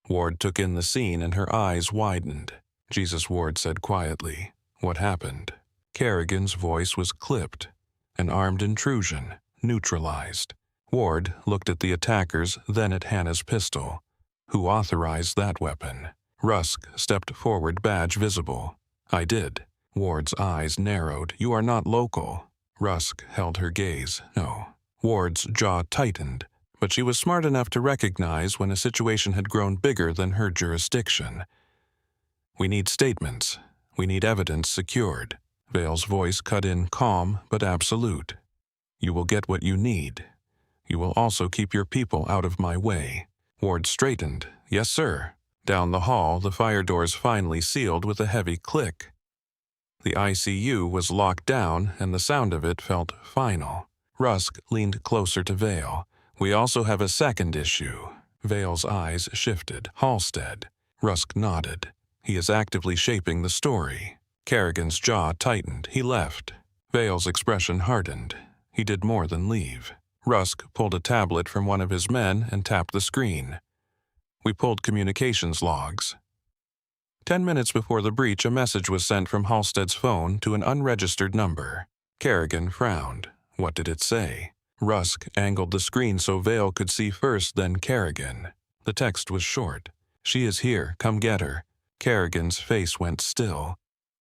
Ward took in the scene and her eyes widened. "Jesus," Ward said quietly. "What happened?" Kerrigan's voice was clipped. An armed intrusion, neutralized. Ward looked at the attackers, then at Hannah's pistol. "Who authorized that weapon?" Rusk stepped forward, badge visible. "I did." Ward's eyes narrowed. "You are not local." Rusk held her gaze. "No." Ward's jaw tightened, but she was smart enough to recognize when a situation had grown bigger than her jurisdiction. "We need statements. We need evidence secured." Vale's voice cut in, calm but absolute. "You will get what you need. You will also keep your people out of my way." Ward straightened. "Yes, sir." Down the hall, the fire doors finally sealed with a heavy click. The ICU was locked down, and the sound of it felt final. Rusk leaned closer to Vale. "We also have a second issue." Vale's eyes shifted. "Halstead." Rusk nodded. "He is actively shaping the story." Kerrigan's jaw tightened. "He left." Vale's expression hardened. "He did more than leave." Rusk pulled a tablet from one of his men and tapped the screen. "We pulled communications logs." 10 minutes before the breach, a message was sent from Halstead's phone to an unregistered number. Kerrigan frowned. What did it say? Rusk angled the screen so Vale could see first, then Kerrigan. The text was short. "She is here. Come get her." Kerrigan's face went still.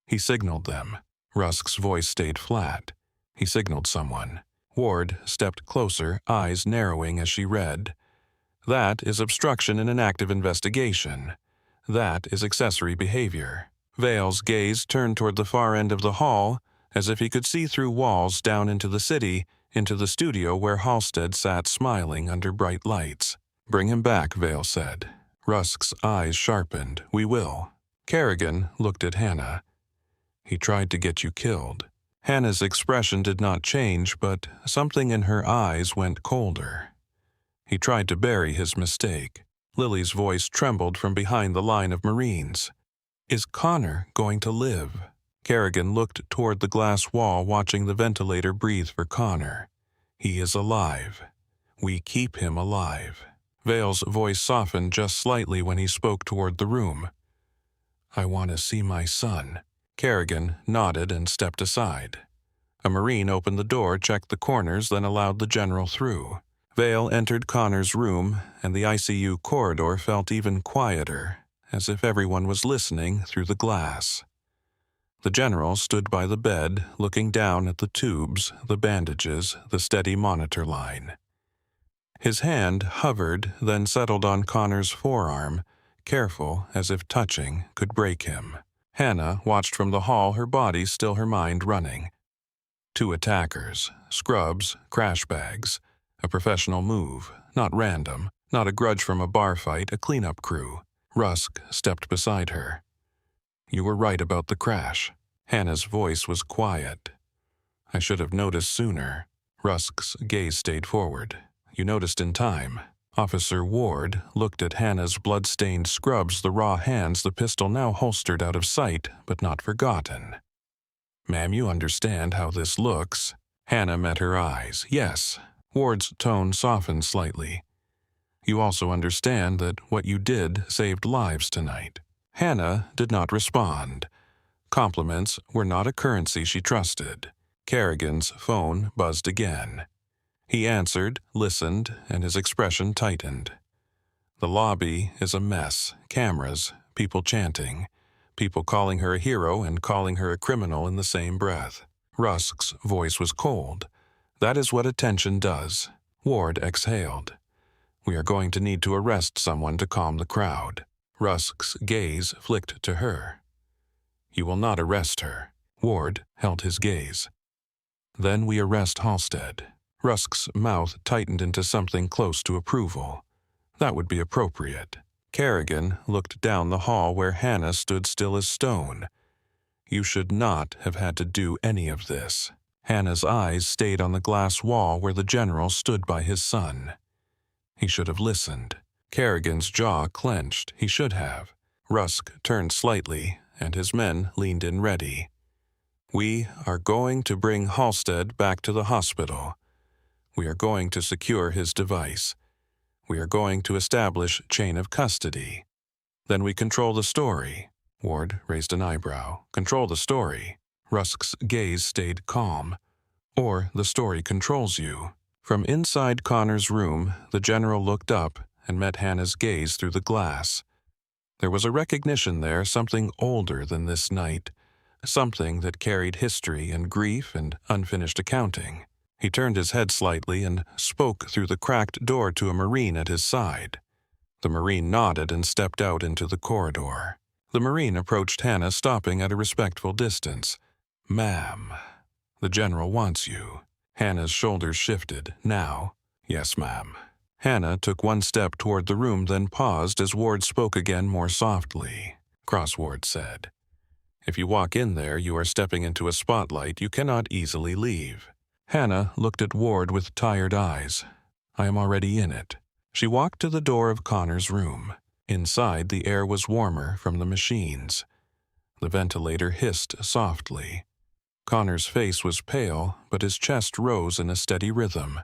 He signaled them. Rusk's voice stayed flat. He signaled someone. Ward stepped closer, eyes narrowing as she read. "That is obstruction in an active investigation. That is accessory behavior." Vale's gaze turned toward the far end of the hall, as if he could see through walls down into the city, into the studio where Halstead sat smiling under bright lights. "Bring him back," Vale said. Rusk's eyes sharpened. "We will." Kerrigan looked at Hannah. "He tried to get you killed." Hannah's expression did not change, but something in her eyes went colder. "He tried to bury his mistake." Lily's voice trembled from behind the line of Marines. "Is Connor going to live?" Kerrigan looked toward the glass wall, watching the ventilator breathe for Connor. "He is alive. We keep him alive." Vale's voice softened just slightly when he spoke toward the room. "I want to see my son." Kerrigan nodded and stepped aside. A Marine opened the door, checked the corners, then allowed the general through. Vale entered Connor's room, and the ICU corridor felt even quieter, as if everyone was listening through the glass. The general stood by the bed, looking down at the tubes, the bandages, the steady monitor line. His hand hovered, then settled on Connor's forearm, careful as if touching could break him. Hannah watched from the hall, her body still, her mind running. 2 attackers, scrubs, crash bags. A professional move, not random, not a grudge from a bar fight, a cleanup crew. Rusk stepped beside her. "You were right about the crash." Hannah's voice was quiet. "I should have noticed sooner." Rusk's gaze stayed forward. "You noticed in time." Officer Ward looked at Hannah's blood-stained scrubs, the raw hands, the pistol now holstered out of sight, but not forgotten. "Ma'am, you understand how this looks." Hannah met her eyes. "Yes." Ward's tone softened slightly. "You also understand that what you did saved lives tonight." Hannah did not respond. Compliments were not a currency she trusted. Kerrigan's phone buzzed again. He answered, listened, and his expression tightened. "The lobby is a mess. Cameras, people chanting, people calling her a hero and calling her a criminal in the same breath." Rusk's voice was cold. "That is what attention does." Ward exhaled. "We are going to need to arrest someone to calm the crowd." Rusk's gaze flicked to her. "You will not arrest her." Ward held his gaze. "Then we arrest Halstead." Rusk's mouth tightened into something close to approval. That would be appropriate. Kerrigan looked down the hall where Hannah stood still as stone. "You should not have had to do any of this." Hannah's eyes stayed on the glass wall where the general stood by his son. He should have listened. Kerrigan's jaw clenched. He should have. Rusk turned slightly, and his men leaned in ready. "We are going to bring Halstead back to the hospital. We are going to secure his device. We are going to establish chain of custody. Then we control the story." Ward raised an eyebrow. "Control the story." Rusk's gaze stayed calm. "Or the story controls you." From inside Connor's room, the general looked up and met Hannah's gaze through the glass. There was a recognition there, something older than this night, something that carried history and grief and unfinished accounting. He turned his head slightly and spoke through the cracked door to a Marine at his side. The Marine nodded and stepped out into the corridor. The Marine approached Hannah, stopping at a respectful distance. "Ma'am, the general wants you." Hannah's shoulders shifted. "Now?" "Yes, ma'am." Hannah took one step toward the room, then paused as Ward spoke again more softly. Crossword said, "If you walk in there, you are stepping into a spotlight you cannot easily leave." Hannah looked at Ward with tired eyes. "I am already in it." She walked to the door of Connor's room. Inside, the air was warmer from the machines. The ventilator hissed softly. Connor's face was pale, but his chest rose in a steady rhythm.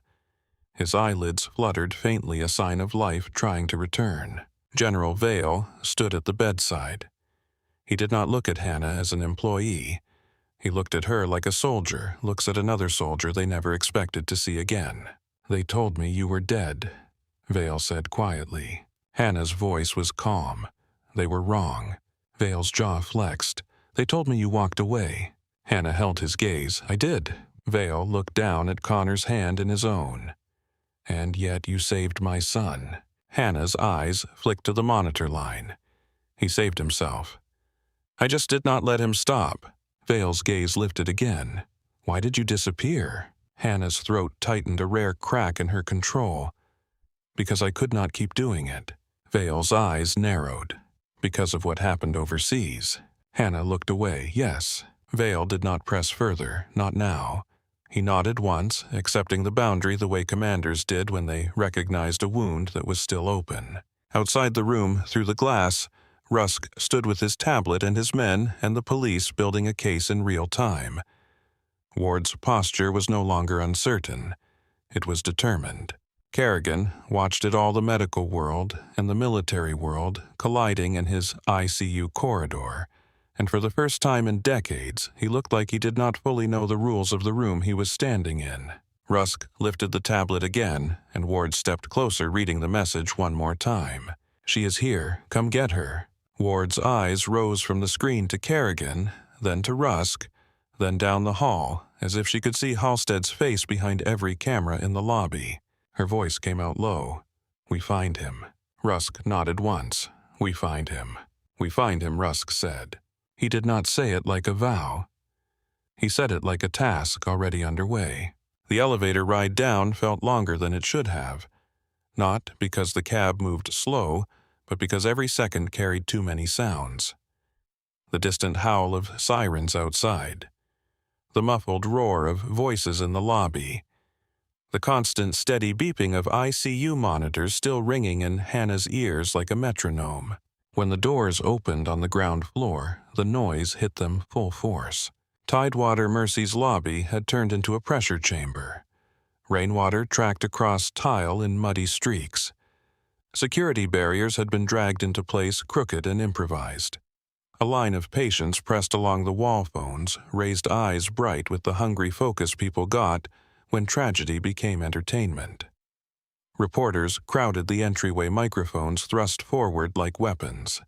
His eyelids fluttered faintly, a sign of life trying to return. General Vale stood at the bedside. He did not look at Hannah as an employee. He looked at her like a soldier looks at another soldier they never expected to see again. "They told me you were dead," Vale said quietly. Hannah's voice was calm. "They were wrong." Vale's jaw flexed. "They told me you walked away." Hannah held his gaze. "I did." Vale looked down at Connor's hand in his own. "And yet you saved my son." Hannah's eyes flicked to the monitor line. "He saved himself." "I just did not let him stop." Vale's gaze lifted again. "Why did you disappear?" Hannah's throat tightened, a rare crack in her control. "Because I could not keep doing it." Vale's eyes narrowed. "Because of what happened overseas." Hannah looked away. "Yes." Vale did not press further, not now. He nodded once, accepting the boundary the way commanders did when they recognized a wound that was still open. Outside the room, through the glass, Rusk stood with his tablet and his men and the police building a case in real time. Ward's posture was no longer uncertain. It was determined. Kerrigan watched it all, the medical world and the military world colliding in his ICU corridor, and for the first time in decades, he looked like he did not fully know the rules of the room he was standing in. Rusk lifted the tablet again, and Ward stepped closer, reading the message one more time. "She is here. Come get her." Ward's eyes rose from the screen to Kerrigan, then to Rusk, then down the hall, as if she could see Halstead's face behind every camera in the lobby. Her voice came out low. "We find him." Rusk nodded once. "We find him. We find him," Rusk said. He did not say it like a vow. He said it like a task already underway. The elevator ride down felt longer than it should have, not because the cab moved slow, but because every second carried too many sounds. The distant howl of sirens outside, the muffled roar of voices in the lobby, the constant steady beeping of ICU monitors still ringing in Hannah's ears like a metronome. When the doors opened on the ground floor, the noise hit them full force. Tidewater Mercy's lobby had turned into a pressure chamber. Rainwater tracked across tile in muddy streaks. Security barriers had been dragged into place crooked and improvised. A line of patients pressed along the wall phones, raised eyes bright with the hungry focus people got when tragedy became entertainment. Reporters crowded the entryway microphones thrust forward like weapons.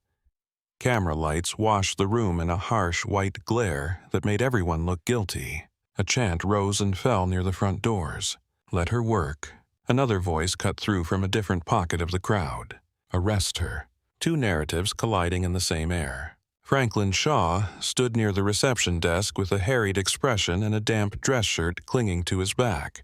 Camera lights washed the room in a harsh white glare that made everyone look guilty. A chant rose and fell near the front doors. "Let her work." Another voice cut through from a different pocket of the crowd. "Arrest her." Two narratives colliding in the same air. Franklin Shaw stood near the reception desk with a harried expression and a damp dress shirt clinging to his back.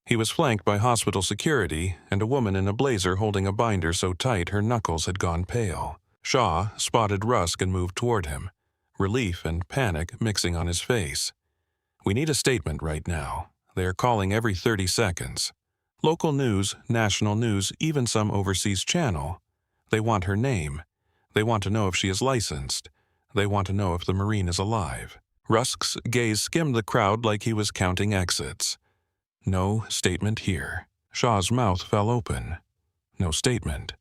He was flanked by hospital security and a woman in a blazer holding a binder so tight her knuckles had gone pale. Shaw spotted Rusk and moved toward him, relief and panic mixing on his face. "We need a statement right now. They are calling every 30 seconds. Local news, national news, even some overseas channel. They want her name. They want to know if she is licensed. They want to know if the Marine is alive." Rusk's gaze skimmed the crowd like he was counting exits. No statement here. Shaw's mouth fell open. No statement.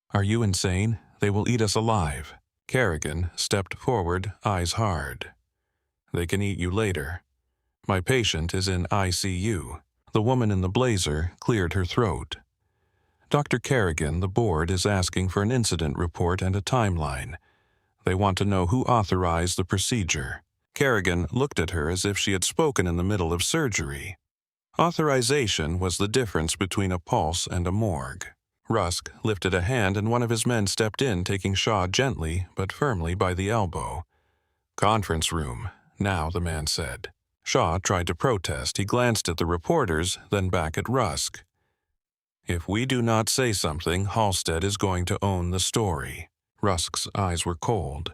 "Are you insane? They will eat us alive." Kerrigan stepped forward, eyes hard. "They can eat you later. My patient is in ICU." The woman in the blazer cleared her throat. "Dr. Kerrigan, the board is asking for an incident report and a timeline. They want to know who authorized the procedure." Kerrigan looked at her as if she had spoken in the middle of surgery. Authorization was the difference between a pulse and a morgue. Rusk lifted a hand and one of his men stepped in, taking Shaw gently but firmly by the elbow. "Conference room," now the man said. Shaw tried to protest. He glanced at the reporters, then back at Rusk. "If we do not say something, Halstead is going to own the story." Rusk's eyes were cold.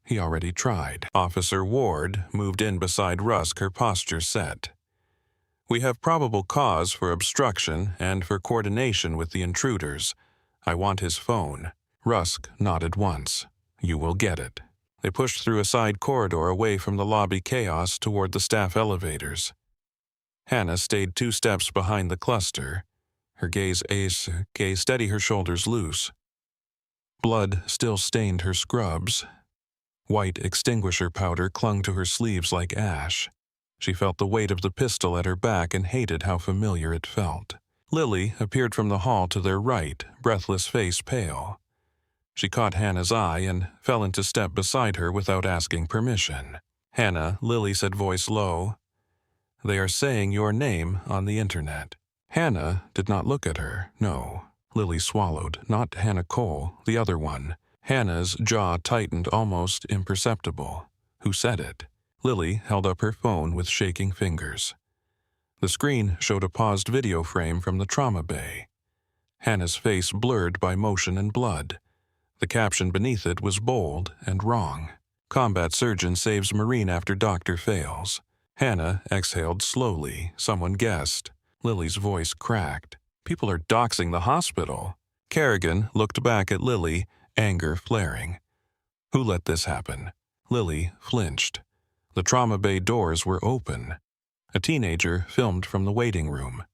He already tried. Officer Ward moved in beside Rusk, her posture set. "We have probable cause for obstruction and for coordination with the intruders. I want his phone." Rusk nodded once. "You will get it." They pushed through a side corridor away from the lobby chaos toward the staff elevators. Hannah stayed 2 steps behind the cluster. Her gaze steady, her shoulders loose. Blood still stained her scrubs. White extinguisher powder clung to her sleeves like ash. She felt the weight of the pistol at her back and hated how familiar it felt. Lily appeared from the hall to their right, breathless face pale. She caught Hannah's eye and fell into step beside her without asking permission. "Hannah," Lily said, voice low. "They are saying your name on the internet." Hannah did not look at her, no. Lily swallowed, not Hannah Cole, the other one. Hannah's jaw tightened almost imperceptible. Who said it? Lily held up her phone with shaking fingers. The screen showed a paused video frame from the trauma bay. Hannah's face blurred by motion and blood. The caption beneath it was bold and wrong. "Combat surgeon saves Marine after doctor fails." Hannah exhaled slowly. Someone guessed. Lily's voice cracked. "People are doxing the hospital." Kerrigan looked back at Lily, anger flaring. "Who let this happen?" Lily flinched. The trauma bay doors were open. A teenager filmed from the waiting room.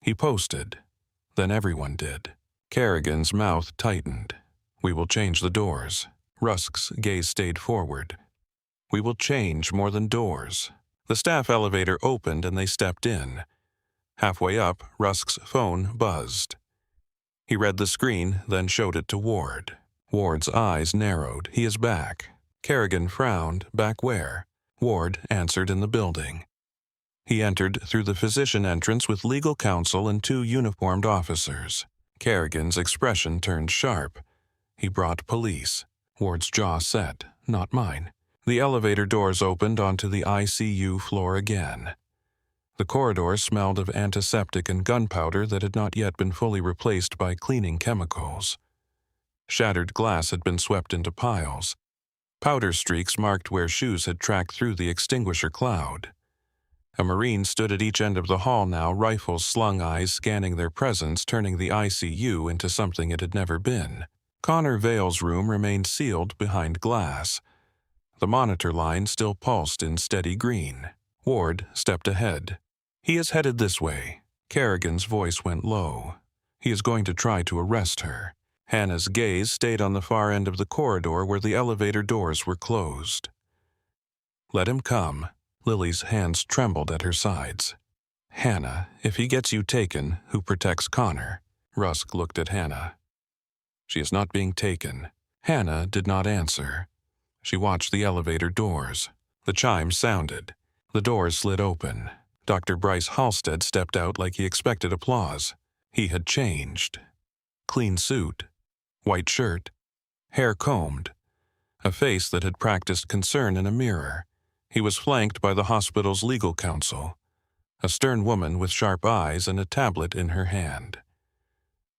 He posted. Then everyone did. Kerrigan's mouth tightened. "We will change the doors." Rusk's gaze stayed forward. "We will change more than doors." The staff elevator opened and they stepped in. Halfway up, Rusk's phone buzzed. He read the screen, then showed it to Ward. Ward's eyes narrowed. "He is back." Kerrigan frowned. "Back where?" Ward answered, "In the building." He entered through the physician entrance with legal counsel and 2 uniformed officers. Kerrigan's expression turned sharp. He brought police. Ward's jaw set, not mine. The elevator doors opened onto the ICU floor again. The corridor smelled of antiseptic and gunpowder that had not yet been fully replaced by cleaning chemicals. Shattered glass had been swept into piles. Powder streaks marked where shoes had tracked through the extinguisher cloud. A Marine stood at each end of the hall now, rifles slung, eyes scanning their presence, turning the ICU into something it had never been. Connor Vale's room remained sealed behind glass. The monitor line still pulsed in steady green. Ward stepped ahead. "He is headed this way." Kerrigan's voice went low. "He is going to try to arrest her." Hannah's gaze stayed on the far end of the corridor where the elevator doors were closed. "Let him come." Lily's hands trembled at her sides. "Hannah, if he gets you taken, who protects Connor?" Rusk looked at Hannah. "She is not being taken." Hannah did not answer. She watched the elevator doors. The chimes sounded. The doors slid open. Dr. Bryce Halstead stepped out like he expected applause. He had changed. Clean suit, white shirt, hair combed, a face that had practiced concern in a mirror. He was flanked by the hospital's legal counsel, a stern woman with sharp eyes and a tablet in her hand.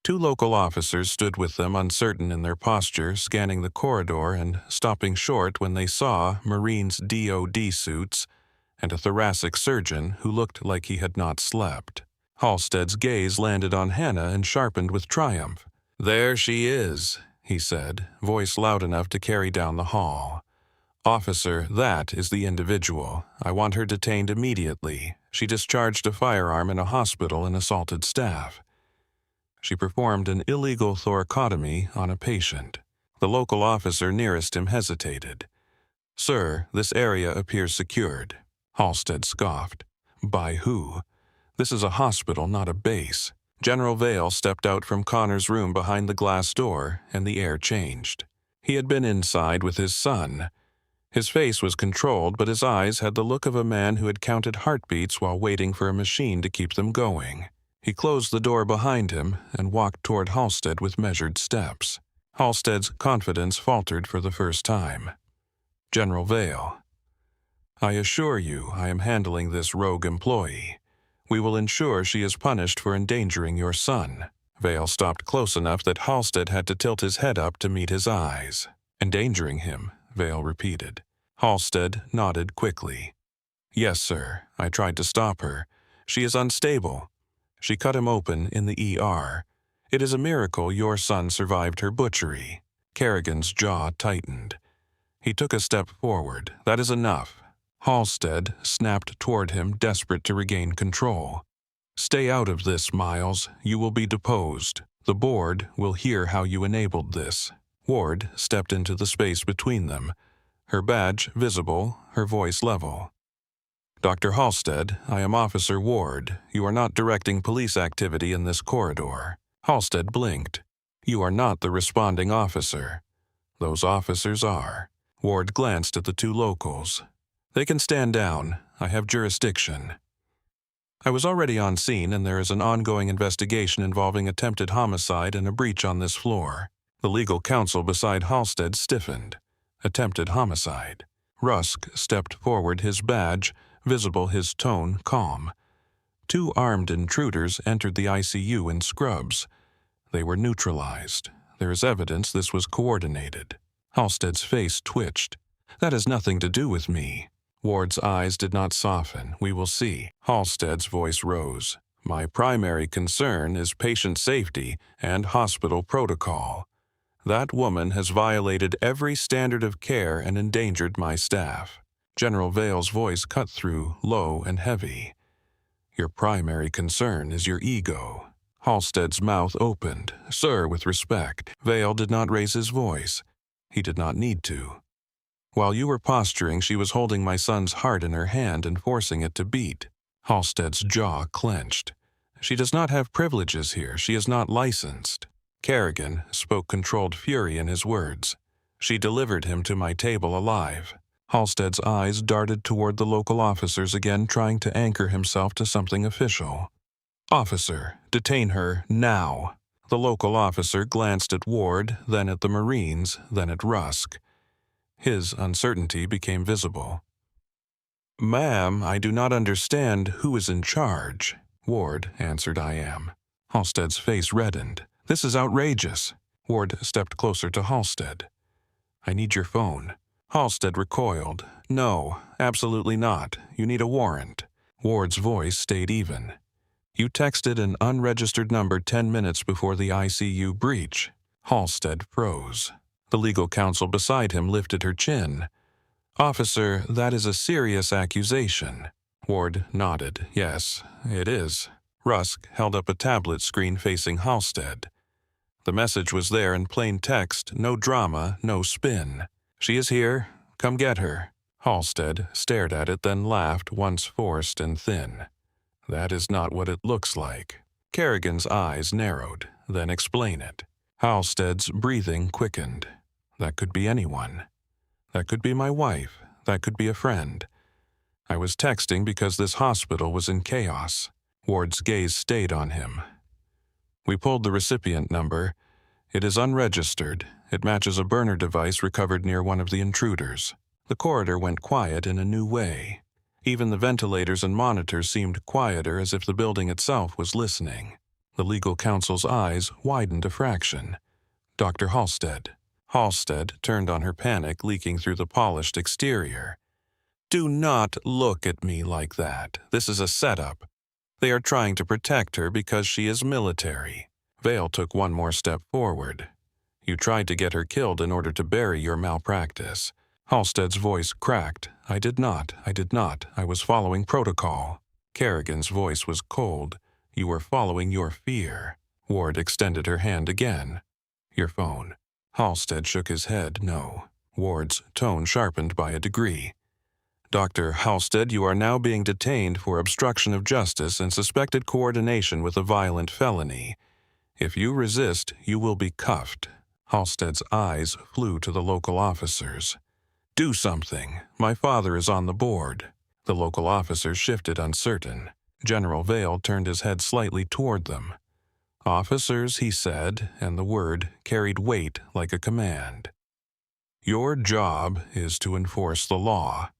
Two local officers stood with them, uncertain in their posture, scanning the corridor and stopping short when they saw Marines' DOD suits and a thoracic surgeon who looked like he had not slept. Halstead's gaze landed on Hannah and sharpened with triumph. "There she is," he said, voice loud enough to carry down the hall. "Officer, that is the individual. I want her detained immediately. She discharged a firearm in a hospital and assaulted staff. She performed an illegal thoracotomy on a patient." The local officer nearest him hesitated. "Sir, this area appears secured." Halstead scoffed. "By who? This is a hospital, not a base." General Vale stepped out from Connor's room behind the glass door, and the air changed. He had been inside with his son. His face was controlled, but his eyes had the look of a man who had counted heartbeats while waiting for a machine to keep them going. He closed the door behind him and walked toward Halstead with measured steps. Halstead's confidence faltered for the first time. "General Vale, I assure you I am handling this rogue employee. We will ensure she is punished for endangering your son." Vale stopped close enough that Halstead had to tilt his head up to meet his eyes. "Endangering him," Vale repeated. Halstead nodded quickly. "Yes, sir. I tried to stop her. She is unstable. She cut him open in the ER. It is a miracle your son survived her butchery." Kerrigan's jaw tightened. He took a step forward. "That is enough." Halstead snapped toward him, desperate to regain control. "Stay out of this, Miles. You will be deposed. The board will hear how you enabled this." Ward stepped into the space between them, her badge visible, her voice level. "Dr. Halstead, I am Officer Ward. You are not directing police activity in this corridor." Halstead blinked. "You are not the responding officer. Those officers are." Ward glanced at the two locals. "They can stand down. I have jurisdiction." "I was already on scene, and there is an ongoing investigation involving attempted homicide and a breach on this floor." The legal counsel beside Halstead stiffened. Attempted homicide. Rusk stepped forward, his badge visible, his tone calm. Two armed intruders entered the ICU in scrubs. They were neutralized. There is evidence this was coordinated. Halstead's face twitched. "That has nothing to do with me." Ward's eyes did not soften. "We will see." Halstead's voice rose. "My primary concern is patient safety and hospital protocol. That woman has violated every standard of care and endangered my staff." General Vale's voice cut through, low and heavy. "Your primary concern is your ego." Halstead's mouth opened. "Sir, with respect." Vale did not raise his voice. He did not need to. "While you were posturing, she was holding my son's heart in her hand and forcing it to beat." Halstead's jaw clenched. "She does not have privileges here. She is not licensed." Kerrigan spoke controlled fury in his words. "She delivered him to my table alive." Halstead's eyes darted toward the local officers again, trying to anchor himself to something official. "Officer, detain her now." The local officer glanced at Ward, then at the Marines, then at Rusk. His uncertainty became visible. "Ma'am, I do not understand who is in charge." Ward answered, "I am." Halstead's face reddened. "This is outrageous." Ward stepped closer to Halstead. "I need your phone." Halstead recoiled. "No, absolutely not. You need a warrant." Ward's voice stayed even. "You texted an unregistered number 10 minutes before the ICU breach." Halstead froze. The legal counsel beside him lifted her chin. "Officer, that is a serious accusation." Ward nodded. "Yes, it is." Rusk held up a tablet screen facing Halstead. The message was there in plain text, no drama, no spin. "She is here. Come get her." Halstead stared at it, then laughed, once forced and thin. "That is not what it looks like." Kerrigan's eyes narrowed. "Then explain it." Halstead's breathing quickened. "That could be anyone. That could be my wife. That could be a friend. I was texting because this hospital was in chaos." Ward's gaze stayed on him. "We pulled the recipient number. It is unregistered. It matches a burner device recovered near one of the intruders." The corridor went quiet in a new way. Even the ventilators and monitors seemed quieter, as if the building itself was listening. The legal counsel's eyes widened a fraction. "Dr. Halstead." Halstead turned on her, panic leaking through the polished exterior. "Do not look at me like that. This is a setup. They are trying to protect her because she is military." Vale took one more step forward. "You tried to get her killed in order to bury your malpractice." Halstead's voice cracked. I did not. I was following protocol." Kerrigan's voice was cold. "You were following your fear." Ward extended her hand again. "Your phone." Halstead shook his head. "No." Ward's tone sharpened by a degree. "Dr. Halstead, you are now being detained for obstruction of justice and suspected coordination with a violent felony. If you resist, you will be cuffed." Halstead's eyes flew to the local officers. "Do something. My father is on the board." The local officers shifted, uncertain. General Vale turned his head slightly toward them. "Officers," he said, and the word carried weight like a command. "Your job is to enforce the law.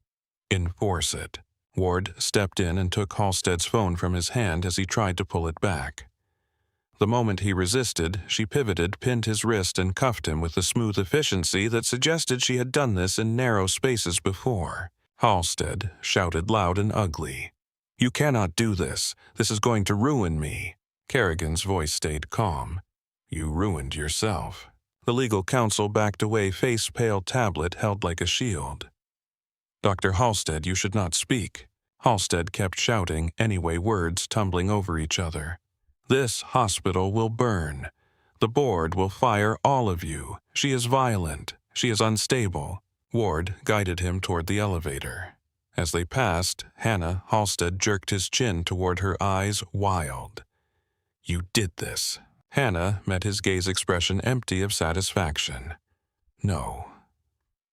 Enforce it." Ward stepped in and took Halstead's phone from his hand as he tried to pull it back. The moment he resisted, she pivoted, pinned his wrist, and cuffed him with a smooth efficiency that suggested she had done this in narrow spaces before. Halstead shouted loud and ugly, "You cannot do this. This is going to ruin me." Kerrigan's voice stayed calm. "You ruined yourself." The legal counsel backed away, face-pale, tablet held like a shield. "Dr. Halstead, you should not speak." Halstead kept shouting, anyway, words tumbling over each other. "This hospital will burn. The board will fire all of you. She is violent. She is unstable." Ward guided him toward the elevator. As they passed, Hannah, Halstead jerked his chin toward her, eyes wild. "You did this." Hannah met his gaze expression empty of satisfaction. "No,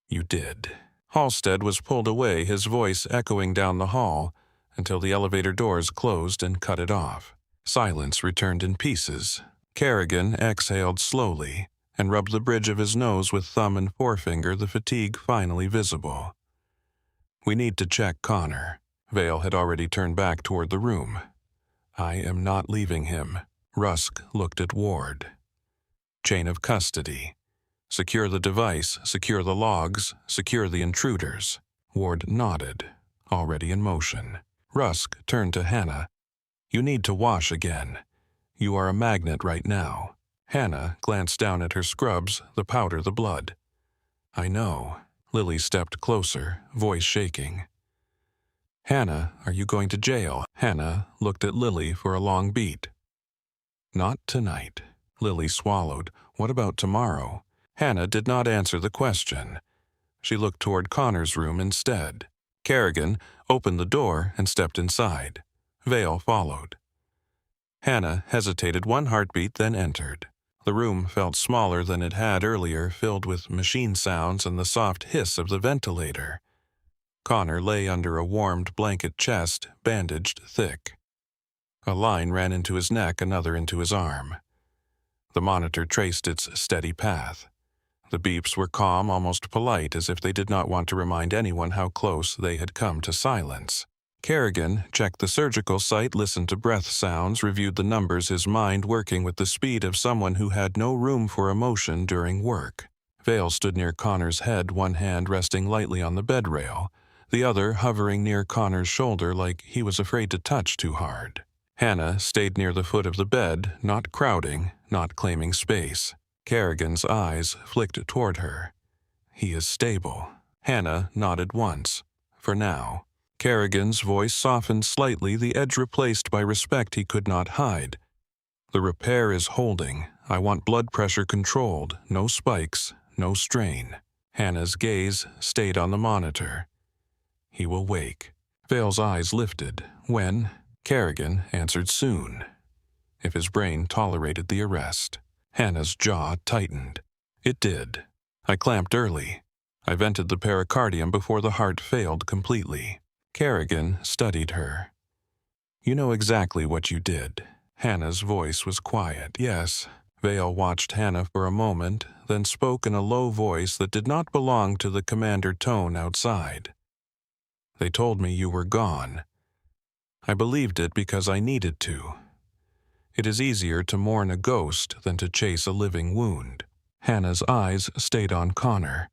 you did." Halstead was pulled away, his voice echoing down the hall, until the elevator doors closed and cut it off. Silence returned in pieces. Kerrigan exhaled slowly and rubbed the bridge of his nose with thumb and forefinger, the fatigue finally visible. "We need to check Connor." Vale had already turned back toward the room. "I am not leaving him." Rusk looked at Ward. "Chain of custody. Secure the device, secure the logs, secure the intruders." Ward nodded, already in motion. Rusk turned to Hannah. "You need to wash again. You are a magnet right now." Hannah glanced down at her scrubs, the powder, the blood. "I know." Lily stepped closer, voice shaking. "Hannah, are you going to jail?" Hannah looked at Lily for a long beat. "Not tonight." Lily swallowed. "What about tomorrow?" Hannah did not answer the question. She looked toward Connor's room instead. Kerrigan opened the door and stepped inside. Vale followed. Hannah hesitated one heartbeat, then entered. The room felt smaller than it had earlier, filled with machine sounds and the soft hiss of the ventilator. Connor lay under a warmed blanket, chest bandaged thick. A line ran into his neck, another into his arm. The monitor traced its steady path. The beeps were calm, almost polite, as if they did not want to remind anyone how close they had come to silence. Kerrigan checked the surgical site, listened to breath sounds, reviewed the numbers, his mind working with the speed of someone who had no room for emotion during work. Vale stood near Connor's head, one hand resting lightly on the bed rail, the other hovering near Connor's shoulder like he was afraid to touch too hard. Hannah stayed near the foot of the bed, not crowding, not claiming space. Kerrigan's eyes flicked toward her. He is stable. Hannah nodded once. For now. Kerrigan's voice softened slightly, the edge replaced by respect he could not hide. The repair is holding. I want blood pressure controlled. No spikes, no strain. Hannah's gaze stayed on the monitor. He will wake. Vale's eyes lifted. When? Kerrigan answered soon. If his brain tolerated the arrest. Hannah's jaw tightened. It did. I clamped early. I vented the pericardium before the heart failed completely. Kerrigan studied her. You know exactly what you did. Hannah's voice was quiet. Yes. Vale watched Hannah for a moment, then spoke in a low voice that did not belong to the commander tone outside. They told me you were gone. I believed it because I needed to. It is easier to mourn a ghost than to chase a living wound. Hannah's eyes stayed on Connor.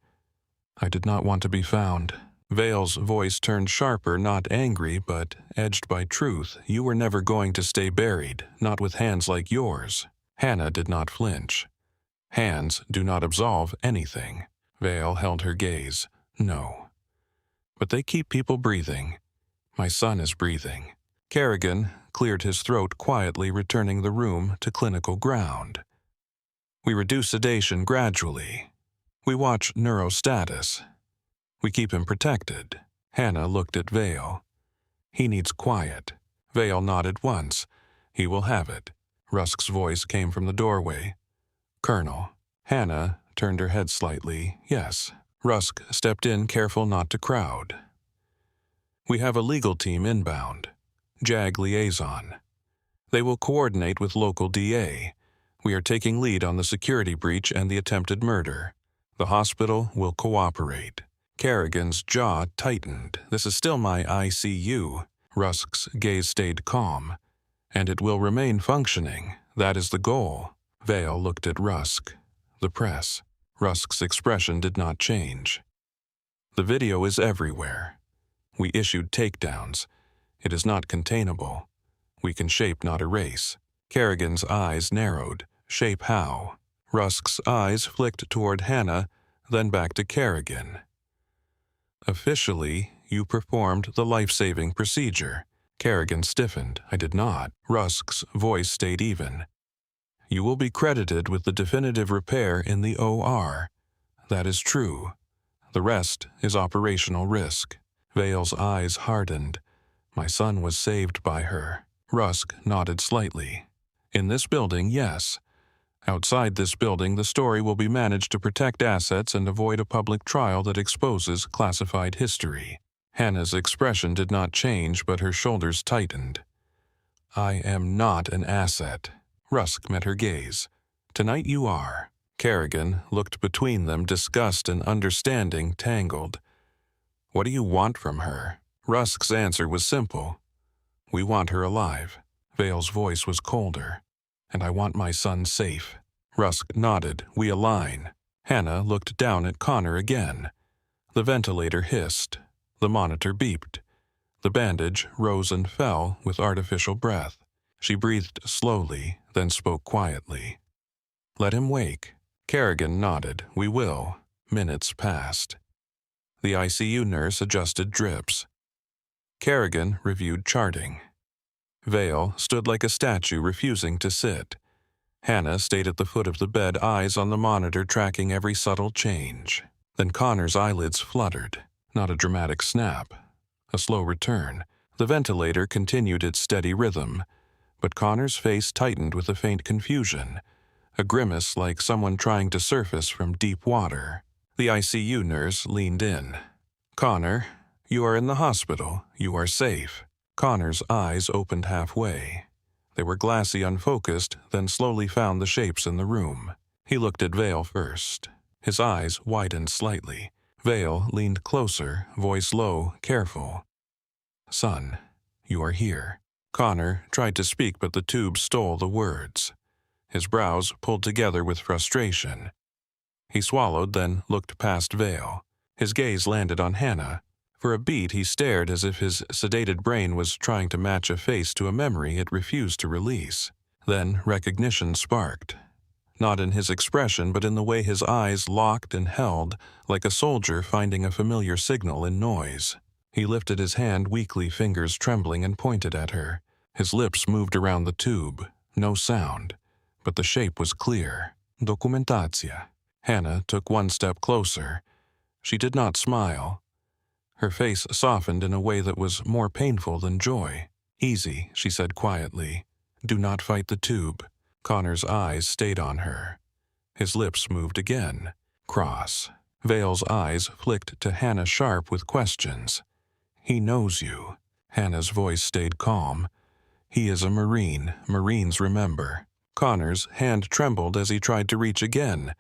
I did not want to be found. Vale's voice turned sharper, not angry, but edged by truth. You were never going to stay buried, not with hands like yours. Hannah did not flinch. Hands do not absolve anything. Vale held her gaze. No. But they keep people breathing. My son is breathing. Kerrigan cleared his throat quietly, returning the room to clinical ground. We reduce sedation gradually. We watch neurostatus. We keep him protected. Hannah looked at Vale. He needs quiet. Vale nodded once. He will have it. Rusk's voice came from the doorway. Colonel. Hannah turned her head slightly. Yes. Rusk stepped in, careful not to crowd. We have a legal team inbound. JAG liaison. They will coordinate with local DA. We are taking lead on the security breach and the attempted murder. The hospital will cooperate. Kerrigan's jaw tightened. This is still my ICU. Rusk's gaze stayed calm. And it will remain functioning. That is the goal. Vale looked at Rusk. The press. Rusk's expression did not change. The video is everywhere. We issued takedowns. It is not containable. We can shape, not erase. Kerrigan's eyes narrowed. Shape how? Rusk's eyes flicked toward Hannah, then back to Kerrigan. Officially, you performed the life-saving procedure. Kerrigan stiffened. I did not. Rusk's voice stayed even. You will be credited with the definitive repair in the OR. That is true. The rest is operational risk. Vale's eyes hardened. My son was saved by her. Rusk nodded slightly. In this building, yes. Outside this building, the story will be managed to protect assets and avoid a public trial that exposes classified history. Hannah's expression did not change, but her shoulders tightened. I am not an asset. Rusk met her gaze. Tonight you are. Kerrigan looked between them, disgust and understanding tangled. What do you want from her? Rusk's answer was simple. We want her alive. Vale's voice was colder. And I want my son safe. Rusk nodded. We align. Hannah looked down at Connor again. The ventilator hissed. The monitor beeped. The bandage rose and fell with artificial breath. She breathed slowly, then spoke quietly. Let him wake. Kerrigan nodded. We will. Minutes passed. The ICU nurse adjusted drips. Kerrigan reviewed charting. Vale stood like a statue, refusing to sit. Hannah stayed at the foot of the bed, eyes on the monitor, tracking every subtle change. Then Connor's eyelids fluttered. Not a dramatic snap. A slow return. The ventilator continued its steady rhythm, but Connor's face tightened with a faint confusion, a grimace like someone trying to surface from deep water. The ICU nurse leaned in. Connor, you are in the hospital. You are safe. Connor's eyes opened halfway. They were glassy, unfocused, then slowly found the shapes in the room. He looked at Vale first. His eyes widened slightly. Vale leaned closer, voice low, careful. "Son, you are here." Connor tried to speak, but the tube stole the words. His brows pulled together with frustration. He swallowed, then looked past Vale. His gaze landed on Hannah. For a beat he stared as if his sedated brain was trying to match a face to a memory it refused to release. Then recognition sparked. Not in his expression, but in the way his eyes locked and held, like a soldier finding a familiar signal in noise. He lifted his hand weakly, fingers trembling, and pointed at her. His lips moved around the tube. No sound. But the shape was clear. Dokumentacja. Hannah took one step closer. She did not smile. Her face softened in a way that was more painful than joy. "Easy," she said quietly. "Do not fight the tube." Connor's eyes stayed on her. His lips moved again. Cross. Vale's eyes flicked to Hannah, sharp with questions. "He knows you." Hannah's voice stayed calm. "He is a Marine. Marines remember." Connor's hand trembled as he tried to reach again.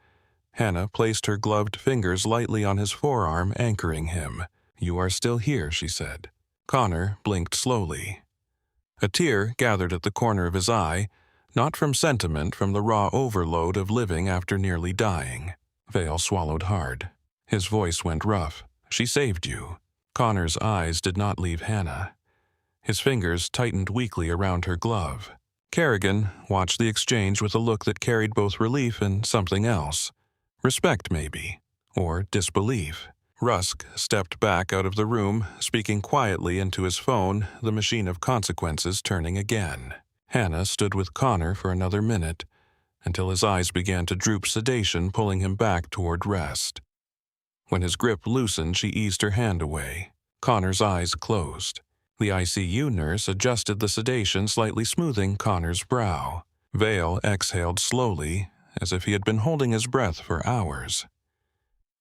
Hannah placed her gloved fingers lightly on his forearm, anchoring him. "You are still here," she said. Connor blinked slowly. A tear gathered at the corner of his eye, not from sentiment, from the raw overload of living after nearly dying. Vale swallowed hard. His voice went rough. "She saved you." Connor's eyes did not leave Hannah. His fingers tightened weakly around her glove. Kerrigan watched the exchange with a look that carried both relief and something else. Respect, maybe, or disbelief. Rusk stepped back out of the room, speaking quietly into his phone, the machine of consequences turning again. Hannah stood with Connor for another minute, until his eyes began to droop, sedation pulling him back toward rest. When his grip loosened, she eased her hand away. Connor's eyes closed. The ICU nurse adjusted the sedation, slightly smoothing Connor's brow. Vale exhaled slowly, as if he had been holding his breath for hours.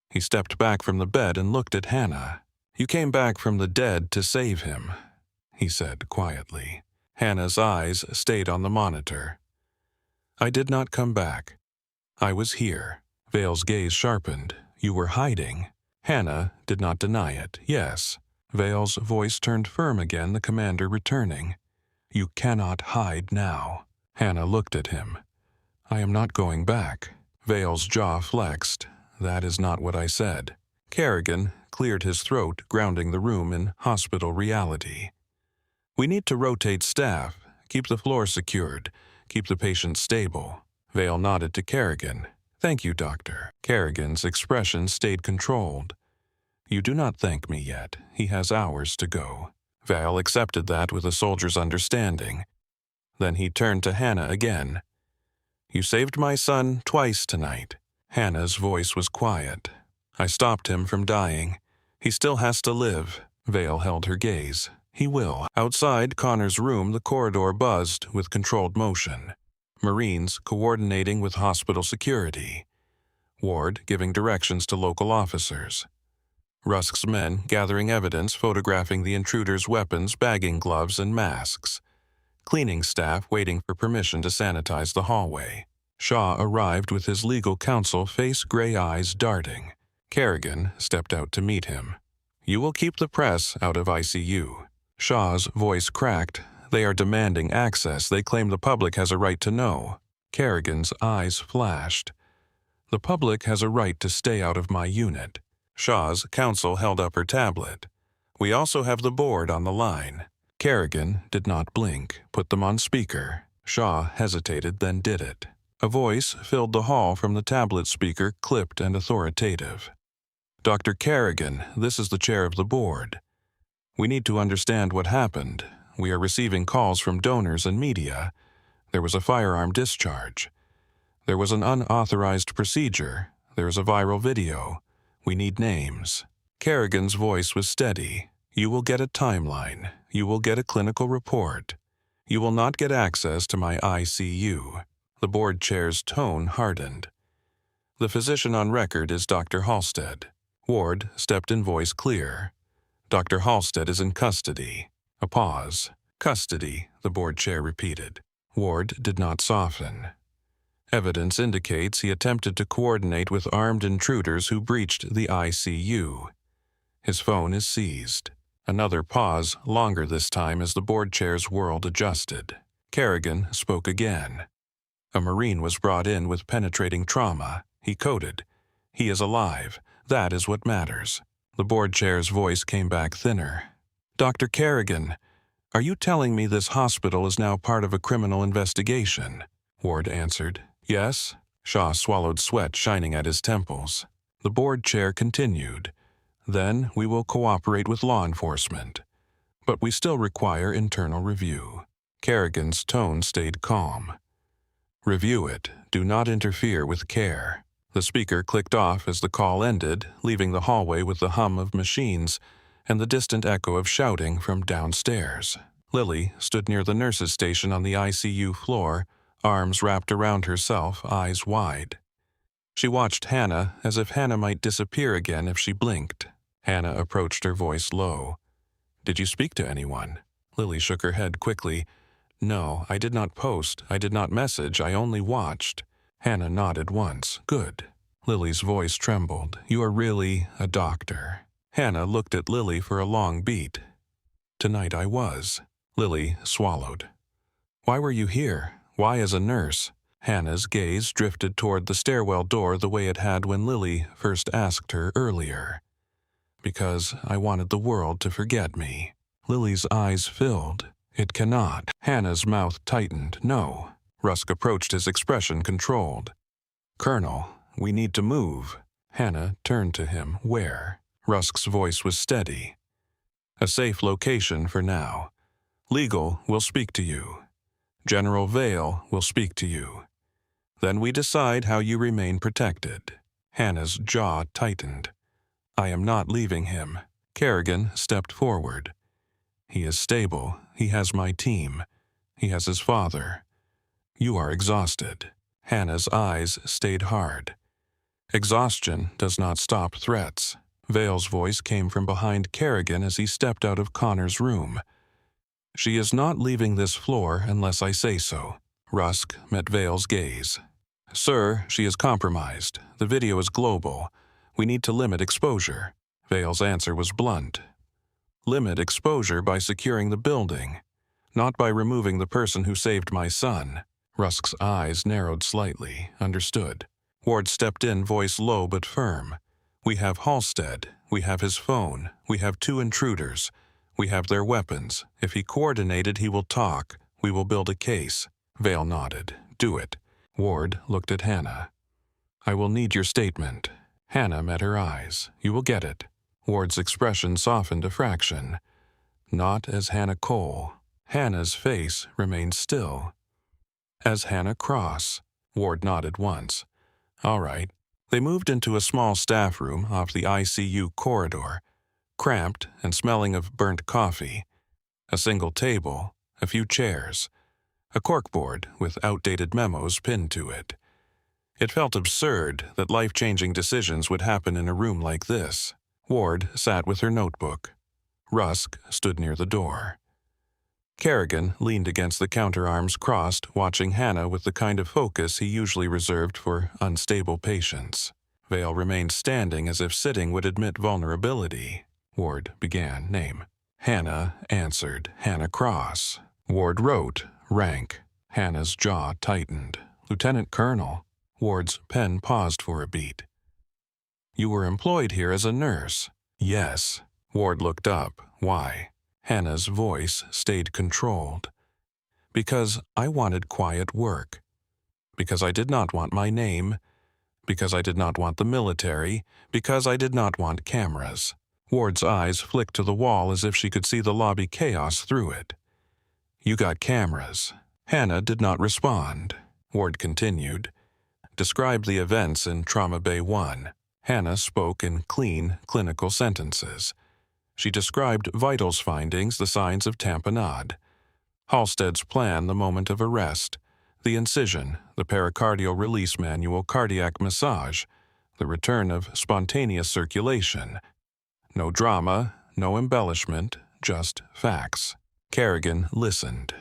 He stepped back from the bed and looked at Hannah. "You came back from the dead to save him," he said quietly. Hannah's eyes stayed on the monitor. "I did not come back. I was here." Vale's gaze sharpened. "You were hiding." Hannah did not deny it. "Yes." Vale's voice turned firm again, the commander returning. "You cannot hide now." Hannah looked at him. "I am not going back." Vale's jaw flexed. "That is not what I said." Kerrigan cleared his throat, grounding the room in hospital reality. "We need to rotate staff, keep the floor secured, keep the patient stable." Vale nodded to Kerrigan. "Thank you, Doctor." Kerrigan's expression stayed controlled. "You do not thank me yet. He has hours to go." Vale accepted that with a soldier's understanding. Then he turned to Hannah again. "You saved my son twice tonight." Hannah's voice was quiet. "I stopped him from dying. He still has to live." Vale held her gaze. "He will." Outside Connor's room, the corridor buzzed with controlled motion. Marines coordinating with hospital security. Ward giving directions to local officers. Rusk's men gathering evidence, photographing the intruder's weapons, bagging gloves and masks. Cleaning staff waiting for permission to sanitize the hallway. Shaw arrived with his legal counsel, face gray eyes darting. Kerrigan stepped out to meet him. "You will keep the press out of ICU." Shaw's voice cracked. "They are demanding access. They claim the public has a right to know." Kerrigan's eyes flashed. "The public has a right to stay out of my unit." Shaw's counsel held up her tablet. "We also have the board on the line." Kerrigan did not blink, put them on speaker. Shaw hesitated, then did it. A voice filled the hall from the tablet speaker, clipped and authoritative. "Dr. Kerrigan, this is the chair of the board. We need to understand what happened. We are receiving calls from donors and media. There was a firearm discharge. There was an unauthorized procedure. There is a viral video. We need names." Kerrigan's voice was steady. "You will get a timeline. You will get a clinical report. You will not get access to my ICU." The board chair's tone hardened. "The physician on record is Dr. Halstead." Ward stepped in, voice clear. "Dr. Halstead is in custody." A pause. "Custody," the board chair repeated. Ward did not soften. Evidence indicates he attempted to coordinate with armed intruders who breached the ICU. His phone is seized. Another pause, longer this time as the board chair's world adjusted. Kerrigan spoke again. A Marine was brought in with penetrating trauma. He coded. He is alive. That is what matters. The board chair's voice came back thinner. Dr. Kerrigan, are you telling me this hospital is now part of a criminal investigation? Ward answered. Yes. Shaw swallowed sweat shining at his temples. The board chair continued. Then we will cooperate with law enforcement. But we still require internal review. Kerrigan's tone stayed calm. Review it. Do not interfere with care. The speaker clicked off as the call ended, leaving the hallway with the hum of machines and the distant echo of shouting from downstairs. Lily stood near the nurse's station on the ICU floor, arms wrapped around herself, eyes wide. She watched Hannah as if Hannah might disappear again if she blinked. Hannah approached her, voice low. Did you speak to anyone? Lily shook her head quickly. No, I did not post. I did not message. I only watched. Hannah nodded once. Good. Lily's voice trembled. You are really a doctor. Hannah looked at Lily for a long beat. Tonight I was. Lily swallowed. Why were you here? Why as a nurse? Hannah's gaze drifted toward the stairwell door the way it had when Lily first asked her earlier. Because I wanted the world to forget me. Lily's eyes filled. It cannot. Hannah's mouth tightened. No. Rusk approached, his expression controlled. Colonel, we need to move. Hannah turned to him. Where? Rusk's voice was steady. A safe location for now. Legal will speak to you. General Vale will speak to you. Then we decide how you remain protected. Hannah's jaw tightened. I am not leaving him. Kerrigan stepped forward. He is stable. He has my team. He has his father. You are exhausted. Hannah's eyes stayed hard. Exhaustion does not stop threats. Vale's voice came from behind Kerrigan as he stepped out of Connor's room. She is not leaving this floor unless I say so. Rusk met Vale's gaze. Sir, she is compromised. The video is global. We need to limit exposure. Vale's answer was blunt. Limit exposure by securing the building, not by removing the person who saved my son. Rusk's eyes narrowed slightly. Understood. Ward stepped in, voice low but firm. We have Halstead. We have his phone. We have 2 intruders. We have their weapons. If he coordinated, he will talk. We will build a case. Vale nodded. Do it. Ward looked at Hannah. I will need your statement. Hannah met her eyes. You will get it. Ward's expression softened a fraction. Not as Hannah Cole. Hannah's face remained still. As Hannah Cross. Ward nodded once. All right. They moved into a small staff room off the ICU corridor, cramped and smelling of burnt coffee. A single table, a few chairs, a corkboard with outdated memos pinned to it. It felt absurd that life-changing decisions would happen in a room like this. Ward sat with her notebook. Rusk stood near the door. Kerrigan leaned against the counter, arms crossed, watching Hannah with the kind of focus he usually reserved for unstable patients. Vale remained standing as if sitting would admit vulnerability. Ward began. Name. Hannah answered. Hannah Cross. Ward wrote. Rank. Hannah's jaw tightened. Lieutenant Colonel. Ward's pen paused for a beat. You were employed here as a nurse. Yes. Ward looked up. Why? Hannah's voice stayed controlled. Because I wanted quiet work. Because I did not want my name. Because I did not want the military. Because I did not want cameras. Ward's eyes flicked to the wall as if she could see the lobby chaos through it. You got cameras. Hannah did not respond. Ward continued. Described the events in Trauma Bay 1. Hannah spoke in clean, clinical sentences. She described vitals findings, the signs of tamponade. Halstead's plan the moment of arrest, the incision, the pericardial release manual cardiac massage, the return of spontaneous circulation. No drama, no embellishment, just facts. Kerrigan listened.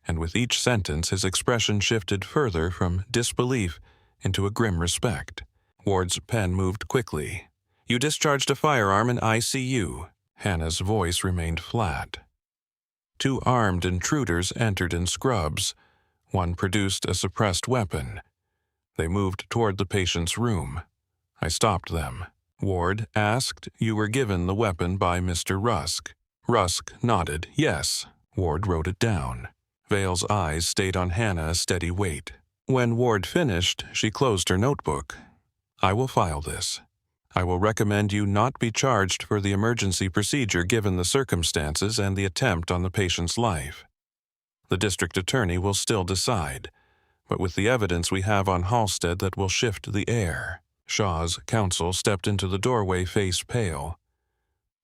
and with each sentence his expression shifted further from disbelief into a grim respect. Ward's pen moved quickly. "You discharged a firearm in ICU." Hannah's voice remained flat. 2 armed intruders entered in scrubs. One produced a suppressed weapon. They moved toward the patient's room. I stopped them. Ward asked, "You were given the weapon by Mr. Rusk." Rusk nodded, "Yes." Ward wrote it down. Vale's eyes stayed on Hannah a steady weight. When Ward finished, she closed her notebook. "I will file this. I will recommend you not be charged for the emergency procedure given the circumstances and the attempt on the patient's life. The district attorney will still decide, but with the evidence we have on Halstead that will shift the air." Shaw's counsel stepped into the doorway, face pale.